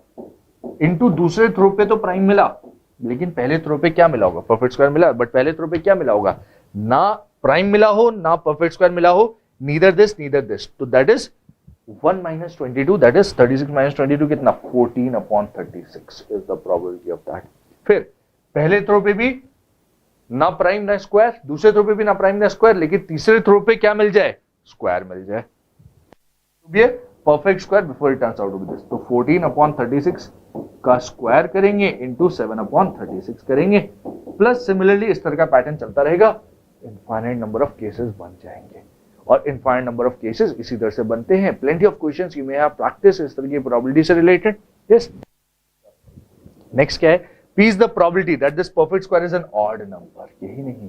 इनटू दूसरे थ्रो पे तो प्राइम मिला, लेकिन पहले थ्रो पे क्या मिला होगा? परफेक्ट स्क्वायर मिला. बट पहले थ्रो पे क्या मिला होगा? ना प्राइम मिला हो ना परफेक्ट स्क्वायर मिला हो. Neither this. तो दैट इज 1 - 22, that is 36 - 22 कितना? 14/36 is the probability of that. फिर पहले थ्रो पे भी ना प्राइम ना स्क्वायर, दूसरे थ्रो पे भी ना प्राइम ना स्क्वायर, लेकिन तीसरे थ्रो पे क्या मिल जाए? स्क्वायर मिल जाए. तो ये perfect square before it turns out to be this. तो 14/36 का स्क्वायर करेंगे इंटू 7/36 करेंगे, प्लस सिमिलरली इस तरह का पैटर्न चलता रहेगा. इनफाइनाइट नंबर ऑफ केसेस बन जाएंगे और इनफाइनाइट नंबर ऑफ केसेस इसी तरह से बनते हैं. Plenty of questions you may have practice इस तरह की प्रोबेबिलिटी से रिलेटेड. यस, नेक्स्ट क्या है? P is the probability that this perfect square is an odd number. यही नहीं,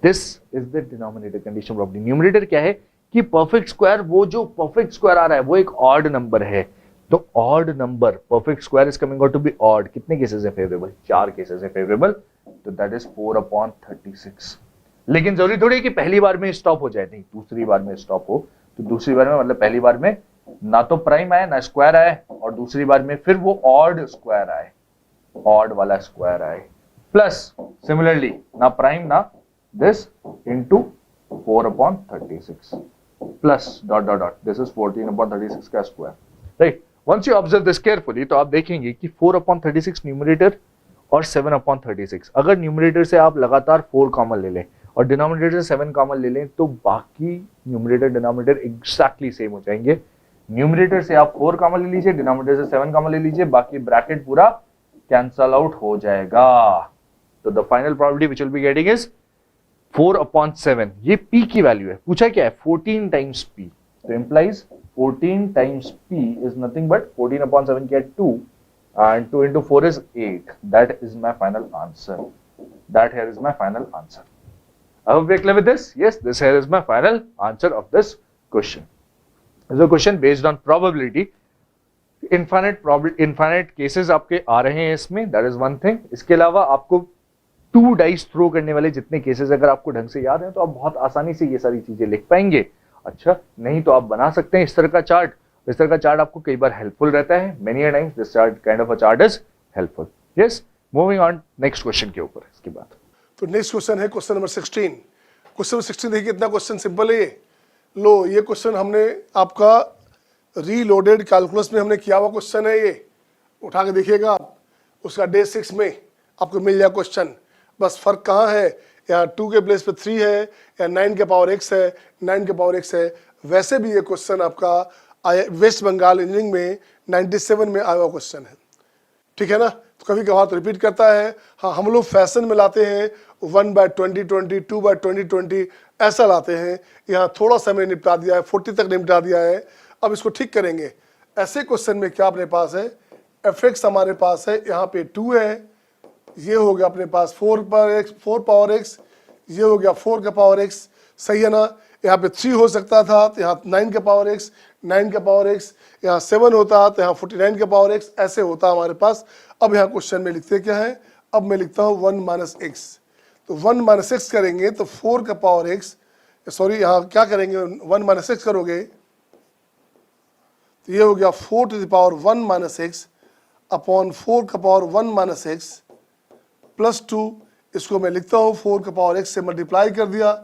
this is the denominator condition property. Numerator क्या है कि perfect square, वो जो perfect square आ रहा है वो एक odd number है. तो odd number perfect square is coming out to be odd. कितने केसेस है फेवरेबल? 4 केसेस है फेवरेबल. तो that is 4/36. लेकिन जरूरी थोड़ी कि पहली बार में स्टॉप हो जाए, नहीं, दूसरी बार में स्टॉप हो. तो दूसरी बार में मतलब पहली बार में ना तो प्राइम आए ना स्क्वायर आए, और दूसरी बार में फिर वो ऑड स्क्वायर आए, ऑड वाला स्क्वायर आए, प्लस सिमिलरली ना प्राइम ना this into 4/36 plus dot dot dot, this is 14/36 का square, right? Once you observe this carefully, तो आप देखेंगे कि 4/36 न्यूमरेटर और 7/36, अगर न्यूमरेटर से आप लगातार 4 कॉमन ले लें और डिनोमिनेटर से 7 कॉमन ले लें, तो बाकी न्यूमरेटर डिनोमिनेटर एग्जैक्टली सेम हो जाएंगे। न्यूमरेटर से आप 4 कॉमन ले लीजिए, डिनोमिनेटर से 7 कॉमन ले लीजिए, बाकी ब्रैकेट पूरा कैंसल आउट हो जाएगा। तो the final probability which will be getting is 4/7। ये p की वैल्यू है, पूछा क्या है 14 टाइम्स p, तो implies 14 times p is nothing but 14/7 क्या 2 and 2 into 4 is 8. That is my final answer. That here is my final answer. I hope we are clear with this. Yes, this here is my final answer of this question. This is a question based on probability. Infinite cases आपके आ रहे हैं इसमें, that is one thing. इसके अलावा आपको 2 dice throw करने वाले जितने केसेस अगर आपको ढंग से याद हैं तो आप बहुत आसानी से ये सारी चीजें लिख पाएंगे। अच्छा, नहीं तो आप बना सकते हैं इस तरह का चार्ट। इस तरह का चार्ट आपको कई बार हेल्पफुल रहता है। Many a times this chart kind of a chart is helpful. Yes, moving on next question के ऊपर इसके बाद। तो नेक्स्ट क्वेश्चन है क्वेश्चन नंबर 16। क्वेश्चन नंबर 16 देखिए कितना क्वेश्चन सिंपल है ये। लो, ये क्वेश्चन हमने आपका रीलोडेड कैलकुलस में हमने किया हुआ क्वेश्चन है। ये उठा के देखिएगा आप, उसका डे 6 में आपको मिल जाए क्वेश्चन। बस फर्क कहाँ है, या 2 के प्लेस पे 3 है या 9 के पावर x है, 9 के पावर x है। वैसे भी ये क्वेश्चन आपका वेस्ट बंगाल इंजीनियरिंग में 97 में आया हुआ क्वेश्चन है, ठीक है ना। तो कभी कभार तो रिपीट करता है। हाँ, हम लोग फैशन में लाते हैं 1/2020, 2/2020 ऐसा लाते हैं। यहाँ थोड़ा सा मैंने निपटा दिया है, 40 तक निपटा दिया है। अब इसको ठीक करेंगे। ऐसे क्वेश्चन में क्या अपने पास है, fx हमारे पास है, यहाँ पे 2 है, ये हो गया अपने पास 4 पावर x, ये हो गया 4 का पावर x, सही है ना। यहाँ पे 3 हो सकता था तो यहाँ 9 का पावर x, 9 का पावर x, यहाँ 7 होता तो यहाँ 49 का पावर x, ऐसे होता हमारे पास। अब यहाँ क्वेश्चन में लिखते क्या है, अब मैं लिखता हूँ 1 - x। तो 1 - x करेंगे तो 4 का पावर x, सॉरी यहाँ क्या करेंगे 1 - x करोगे तो ये हो गया 4 to the power 1 - x upon 4 का पावर 1 - x प्लस 2। इसको मैं लिखता हूँ 4 का पावर x से मल्टीप्लाई कर दिया,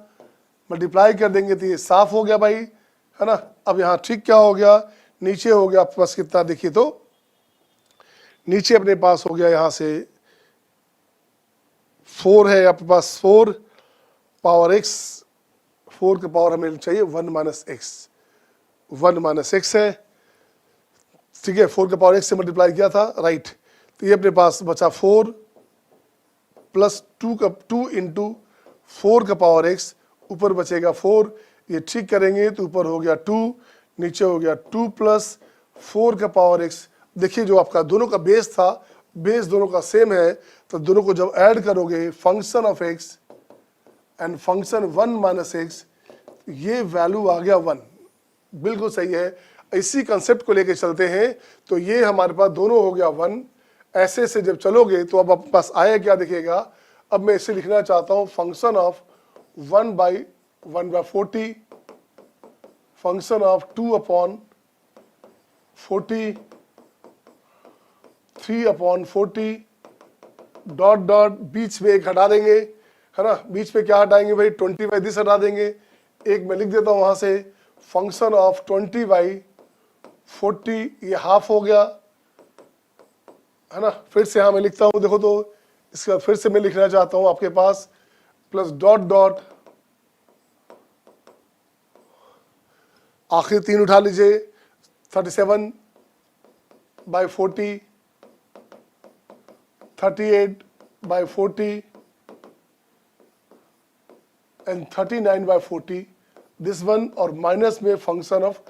मल्टीप्लाई कर देंगे तो ये साफ हो गया भाई, है ना। अब यहाँ ठीक क्या हो गया, नीचे हो गया आपके पास कितना, देखिए तो नीचे अपने पास हो गया यहाँ से 4 है आपके पास, 4 पावर x, 4 का पावर हमें चाहिए 1 - x, 1 - x है, ठीक है। 4 का पावर x से मल्टीप्लाई किया था, राइट। तो ये अपने पास बचा 4 प्लस 2 इंटू 4 का पावर x, ऊपर बचेगा 4, ये ठीक करेंगे तो ऊपर हो गया 2, नीचे हो गया 2 प्लस 4 का पावर x। देखिए जो आपका दोनों का बेस था, बेस दोनों का सेम है, तो दोनों को जब ऐड करोगे function of x and function 1 - x, ये वैल्यू आ गया 1। बिल्कुल सही है। इसी कंसेप्ट को लेके चलते हैं तो ये हमारे पास दोनों हो गया 1। ऐसे से जब चलोगे तो अब आपके पास आया क्या दिखेगा, अब मैं इसे लिखना चाहता हूँ function of 1/40, function of 2/40, 3/40 dot dot, बीच में एक हटा देंगे, है ना। बीच में क्या हटाएंगे भाई, 20/this हटा देंगे। एक मैं लिख देता हूँ वहां से फंक्शन ऑफ 20/40, ये हाफ हो गया, है ना। फिर से यहाँ मैं लिखता हूँ, देखो तो इसके बाद फिर से मैं लिखना चाहता हूँ आपके पास प्लस डॉट डॉट, आखिर 3 उठा लीजिए, 37/40, 38/40 एंड 39/40, दिस वन, और माइनस में फंक्शन ऑफ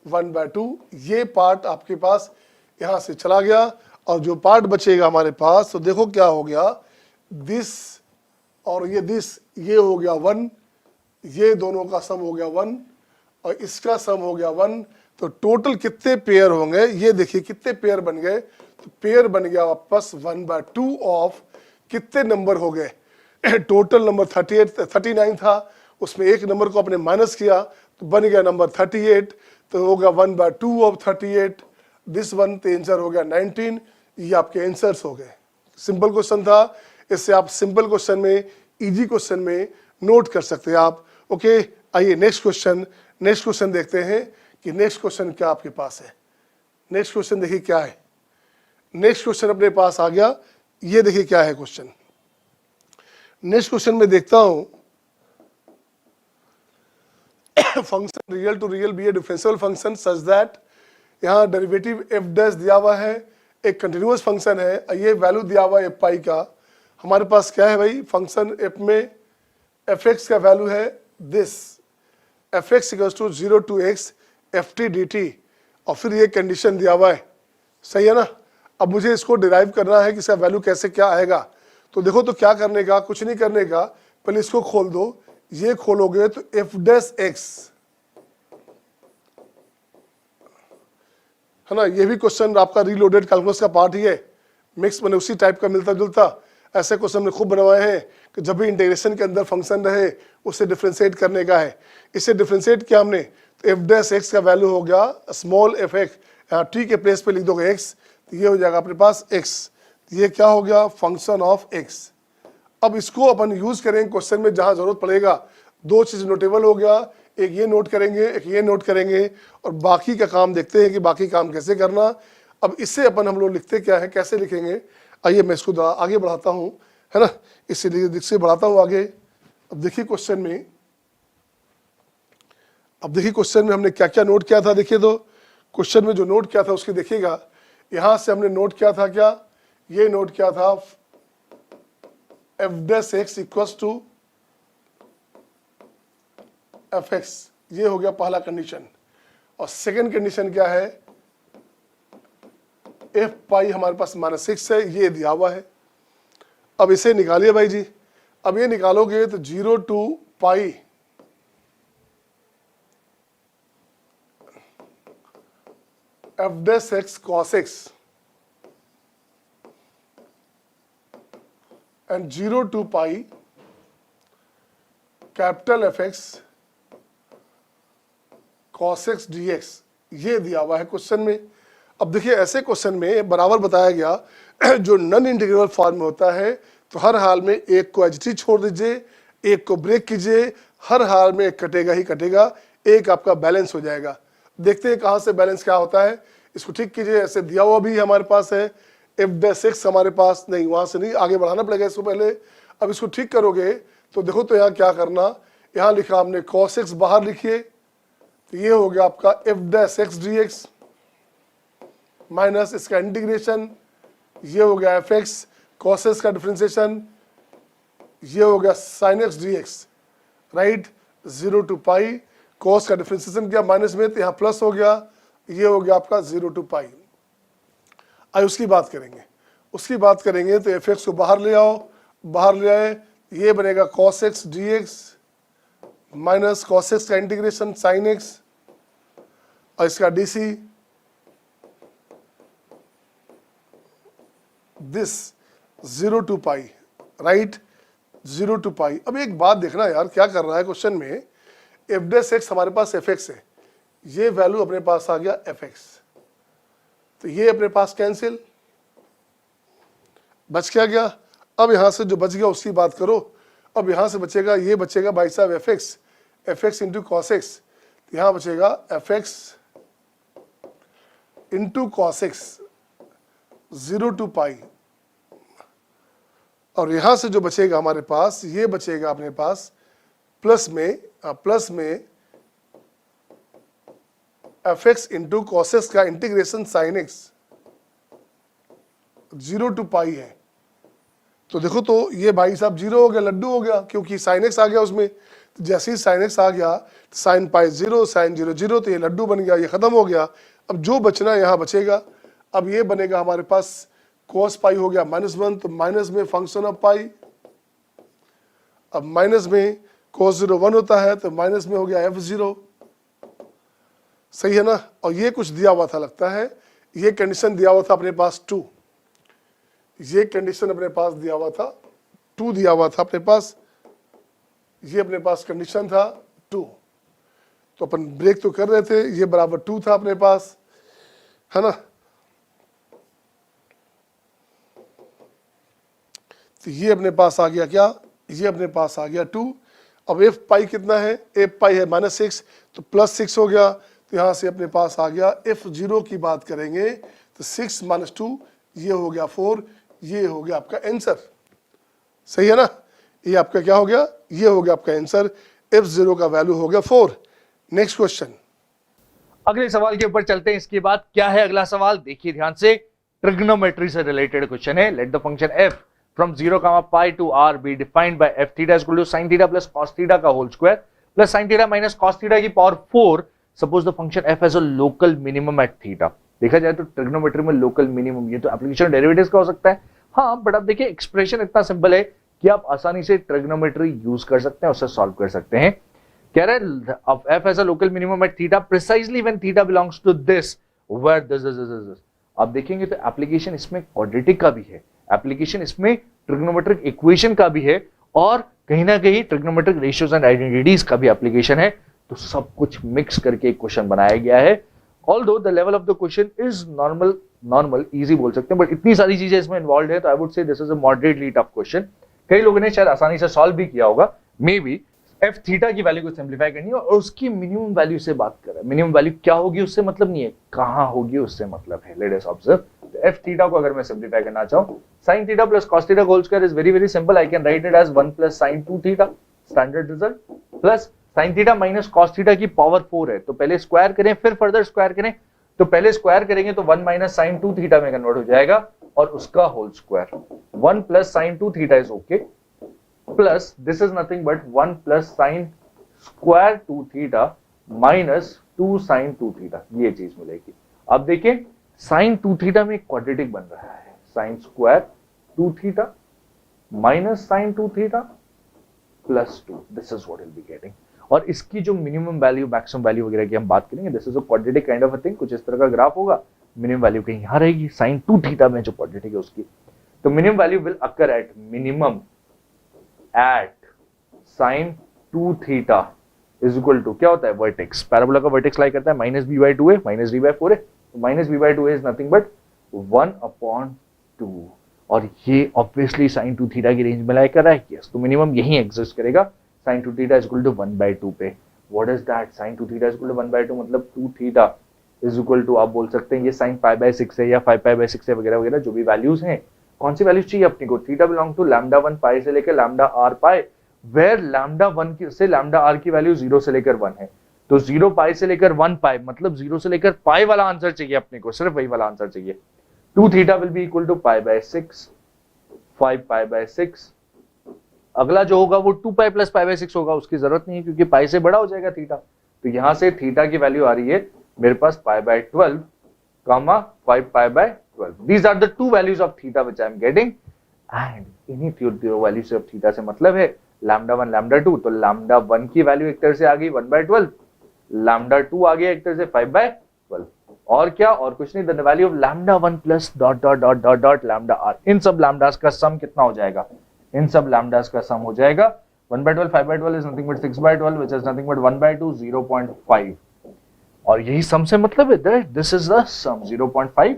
1/2। ये पार्ट आपके पास यहाँ से चला गया और जो पार्ट बचेगा हमारे पास, तो देखो क्या हो गया, दिस और ये दिस, ये हो गया 1, ये दोनों का सम हो गया 1 और इसका सम हो गया 1। तो टोटल कितने पेयर होंगे, ये देखिए कितने पेयर बन गए। तो पेयर बन गया वापस 1/2 ऑफ कितने नंबर हो गए, टोटल नंबर 39 था, उसमें एक नंबर को आपने माइनस किया तो बन गया नंबर 38, तो होगा 1/2 ऑफ 38, दिस वन, तो आंसर हो गया 19। ये आपके आंसर्स हो गए। सिंपल क्वेश्चन था, इससे आप सिंपल क्वेश्चन में, इजी क्वेश्चन में नोट कर सकते हैं आप। ओके, आइए नेक्स्ट क्वेश्चन देखते हैं कि नेक्स्ट क्वेश्चन क्या आपके पास है। नेक्स्ट क्वेश्चन देखिए क्या है। नेक्स्ट क्वेश्चन अपने पास आ गया, ये देखिए क्या है क्वेश्चन। नेक्स्ट क्वेश्चन में देखता हूं, function real to real be a differential function such that, यहाँ डेरिवेटिव एफ डैश दिया हुआ है, एक कंटिन्यूअस फंक्शन है, ये वैल्यू दिया हुआ है एफ पाई का। हमारे पास क्या है भाई, फंक्शन एफ में एफ एक्स का वैल्यू है this, f x equals to 0 to x f t d t, और फिर ये कंडीशन दिया हुआ है, सही है ना। अब मुझे इसको डिराइव करना है कि इसका वैल्यू कैसे क्या आएगा। तो देखो, तो क्या करने का, कुछ नहीं करने का, पहले इसको खोल दो, ये खोलोगे तो एफ डैश एक्स है ना, ये भी क्वेश्चन आपका रीलोडेड कैलकुलस का पार्ट ही है, मिक्स मैंने उसी टाइप का मिलता जुलता ऐसे क्वेश्चन हमने खूब बनवाए हैं कि जब भी इंटीग्रेशन के अंदर फंक्शन रहे उसे डिफ्रेंशिएट करने का है। इसे डिफ्रेंशिएट किया हमने तो एफ डैश एक्स का वैल्यू हो गया स्मॉल एफ एक्स, टी के प्लेस पे लिख दोगे एक्स, तो ये हो जाएगा अपने पास एक्स, ये क्या हो गया, फंक्शन ऑफ एक्स। अब इसको अपन यूज करेंगे क्वेश्चन में जहां जरूरत पड़ेगा। दो चीज नोटेबल हो गया, एक ये नोट करेंगे, एक ये नोट करेंगे, और बाकी का काम देखते हैं कि बाकी काम कैसे करना। अब इससे अपन हम लोग लिखते क्या है, कैसे लिखेंगे, आइए मैं इसको आगे बढ़ाता हूँ, है ना, इससे बढ़ाता हूँ आगे। अब देखिए क्वेश्चन में, हमने क्या क्या नोट किया था। देखिए तो क्वेश्चन में जो नोट किया था उसकी देखिएगा, यहां से हमने नोट किया था क्या, ये नोट किया था f dash x equals to f x, ये हो गया पहला कंडीशन। और सेकंड कंडीशन क्या है, एफ पाई हमारे पास -6 है, ये दिया हुआ है। अब इसे निकालिए भाई जी। अब ये निकालोगे तो 0 to pi F dash x cos x and 0 to pi capital F x cos x D x, ये दिया हुआ है क्वेश्चन में। अब देखिए ऐसे क्वेश्चन में बराबर बताया गया जो नॉन इंटीग्रेबल फॉर्म में होता है तो हर हाल में एक को एच टी छोड़ दीजिए, एक को ब्रेक कीजिए, हर हाल में एक कटेगा ही कटेगा, एक आपका बैलेंस हो जाएगा। देखते हैं कहाँ से बैलेंस क्या होता है, इसको ठीक कीजिए। ऐसे दिया हुआ भी हमारे पास है एफ डैश एक्स, हमारे पास नहीं, वहां से नहीं, आगे बढ़ाना पड़ेगा इसको पहले। अब इसको ठीक करोगे तो देखो तो यहाँ क्या करना, यहाँ लिखा हमने कॉस एक्स बाहर लिखिए, तो ये हो गया आपका F dash x D x minus इसका इंटीग्रेशन, ये हो गया एफ एक्स कॉस एक्स का डिफ्रेंसिएशन, ये हो गया sine x D x, right. 0 to pi cos का डिफ्रेंसिएशन किया माइनस में, तो यहाँ प्लस हो गया, ये हो गया आपका 0 to पाई। आइए उसकी बात करेंगे तो एफ एक्स को बाहर ले आओ, बाहर ले आए, ये बनेगा cos x D x minus cos x का इंटीग्रेशन साइन एक्स और इसका DC, this 0 to pi, right, 0 to पाई। अब एक बात देखना यार, क्या कर रहा है क्वेश्चन में, एफ डैश एक्स हमारे पास एफ एक्स है, ये वैल्यू अपने पास आ गया एफ एक्स, तो ये अपने पास कैंसिल, बच क्या गया। अब यहां से जो बच गया उसकी बात करो। अब यहां से बचेगा, ये बचेगा भाई साहब F x into cos x, तो यहां बचेगा F x into cos x 0 to पाई, और यहां से जो बचेगा हमारे पास, ये बचेगा अपने पास प्लस में f x into cos x का इंटीग्रेशन साइन एक्स 0 to पाई है। तो देखो तो ये भाई साहब 0 हो गया, लड्डू हो गया, क्योंकि साइन एक्स आ गया उसमें। तो जैसे ही साइन एक्स आ गया, साइन पाई 0 साइन 0 0, तो ये लड्डू बन गया, ये खत्म हो गया। अब जो बचना यहाँ बचेगा, अब ये बनेगा हमारे पास cos पाई हो गया -1, तो माइनस में फंक्शन ऑफ पाई, अब माइनस में cos 0 1 होता है, तो माइनस में हो गया f0, सही है ना। और ये कुछ दिया हुआ था लगता है, ये कंडीशन दिया हुआ था अपने पास 2, ये कंडीशन अपने पास दिया हुआ था 2 दिया हुआ था अपने पास, ये अपने पास कंडीशन था 2, तो अपन ब्रेक तो कर रहे थे, ये बराबर 2 था अपने पास, है ना। तो ये अपने पास आ गया क्या, ये अपने पास आ गया 2, अब एफ पाई कितना है, एफ पाई है -6, तो +6 हो गया, तो यहाँ से अपने पास आ गया F0 की बात करेंगे तो 6 - 2 ये हो गया 4, ये हो गया आपका आंसर। सही है ना, ये आपका क्या हो गया, ये हो गया आपका आंसर। F0 का वैल्यू हो गया 4। नेक्स्ट क्वेश्चन, अगले सवाल के ऊपर चलते हैं। इसके बाद क्या है अगला सवाल, देखिए ध्यान से, ट्रिग्नोमेट्री से रिलेटेड क्वेश्चन है। Let the function f from 0, pi to r be defined by f theta is equal to sin theta plus cos theta का whole square plus sin theta minus cos theta की power 4। Suppose the function f has a local minimum at theta। देखा जाए तो trigonometry में local minimum, ये तो application derivatives का हो सकता है। हाँ, बट अब देखिए एक्सप्रेशन इतना सिंपल है कि आप आसानी से ट्रिग्नोमेट्री यूज कर सकते हैं, उससे सॉल्व कर सकते हैं। कह रहे हैं f has a local minimum at theta precisely when theta belongs to this where this। आप देखेंगे तो एप्लीकेशन इसमें क्वाड्रेटिक का भी है, एप्लीकेशन इसमें ट्रिग्नोमेट्रिक इक्वेशन का भी है, और कहीं ना कहीं ट्रिग्नोमेट्रिक रेशियोज एंड आइडेंटिटीज का भी एप्लीकेशन है। तो सब कुछ मिक्स करके एक क्वेश्चन बनाया गया है। Although the level of the question is normal easy बोल सकते हैं, बट इतनी सारी चीजें इसमें इन्वॉल्व है, तो I would say this is a moderately tough question. कई लोगों ने शायद आसानी से सॉल्व भी किया होगा। मे बी एफ थीटा की वैल्यू को सिंप्लीफाई करनी है और उसकी मिनिमम वैल्यू से बात कर रहा है। मिनिमम वैल्यू क्या होगी उससे मतलब नहीं है, कहां होगी उससे मतलब है। Let us observe, f theta को अगर मैं सिंप्लीफाई करना चाहूं, sin theta plus cos theta whole square is very very simple. I can write it as 1 plus sin 2 theta, standard result, plus sin theta minus cos theta की power 4 है, तो पहले square करें फिर फर्दर स्क्वायर करें, तो पहले square करेंगे तो 1 माइनस sin 2 थीटा में कन्वर्ट हो जाएगा और उसका whole square. 1 plus sin 2 theta is okay, plus this is nothing but 1 plus sin square 2 theta minus 2 sin 2 theta, ये चीज मिलेगी। अब देखिए sin 2 थीटा में क्वाड्रेटिक बन रहा है, sin square 2 theta minus sin 2 theta plus 2, this is what will be getting. और इसकी जो मिनिमम वैल्यू मैक्सिमम वैल्यू वगैरह की हम बात करेंगे, this is a quadratic kind of a thing, कुछ इस तरह का ग्राफ होगा। मिनिमम वैल्यू कहीं यहां रहेगी, sin 2 थीटा में जो क्वाड्रेटिक है उसकी, तो minimum value will occur at minimum at sin 2 theta is equal to क्या होता है, वर्टेक्स। पैराबोला का वर्टेक्स लाई करता है -b/2 है, -d/4 है, तो -b/2 इज नथिंग बट 1/2, और ये ऑब्वियसली sin 2 थीटा की रेंज में लाई कर रहा है। यस, तो मिनिमम यही एग्जिस्ट करेगा sin 2 theta is equal to 1/2 पे। What is that, sin 2 theta is equal to 1/2 मतलब 2 थीटा इज इक्वल टू, आप बोल सकते हैं ये sin π/6 है या 5π/6 है, वगैरह वगैरह जो भी वैल्यूज हैं। कौन सी वैल्यूज चाहिए अपने को, थीटा बिलोंग टू λ1 पाई से लेकर λr पाई, वेयर λ1 से λr की वैल्यू 0 से लेकर 1 है, तो 0 पाई से लेकर 1 पाई मतलब 0 से लेकर पाई वाला आंसर चाहिए अपने को, सिर्फ वही वाला आंसर चाहिए। 2 theta will be equal to π/6, 5π/6। अगला जो होगा वो 2 पाई प्लस π/6 होगा, उसकी जरूरत नहीं है क्योंकि पाई से बड़ा हो जाएगा थीटा। तो यहां से थीटा की वैल्यू आ रही है मेरे पास π/12, 5π/12। These are the two values of theta which I am getting, and इन्हीं दो वैल्यू से थीटा से मतलब है λ1 λ2, तो λ1 की वैल्यू एक तरह से आ गई 1/12, λ2 आ गया एक तरह से 5/12, और क्या, और कुछ नहीं, the value of λ1 plus dot dot dot dot dot λr। इन सब लैम्डास का सम कितना हो जाएगा, इन सब लैम्डास का सम हो जाएगा 1/12, 5/12 is nothing but 6/12 which is nothing but 1/2, 0.5, और यही सम से मतलब है that this is the sum 0.5।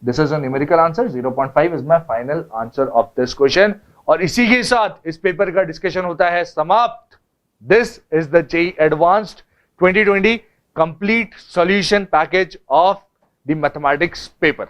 This is a numerical answer, 0.5 is my final answer of this question. और इसी के साथ इस पेपर का डिस्कशन होता है समाप्त। This is the JEE advanced 2020 complete solution package of the mathematics paper.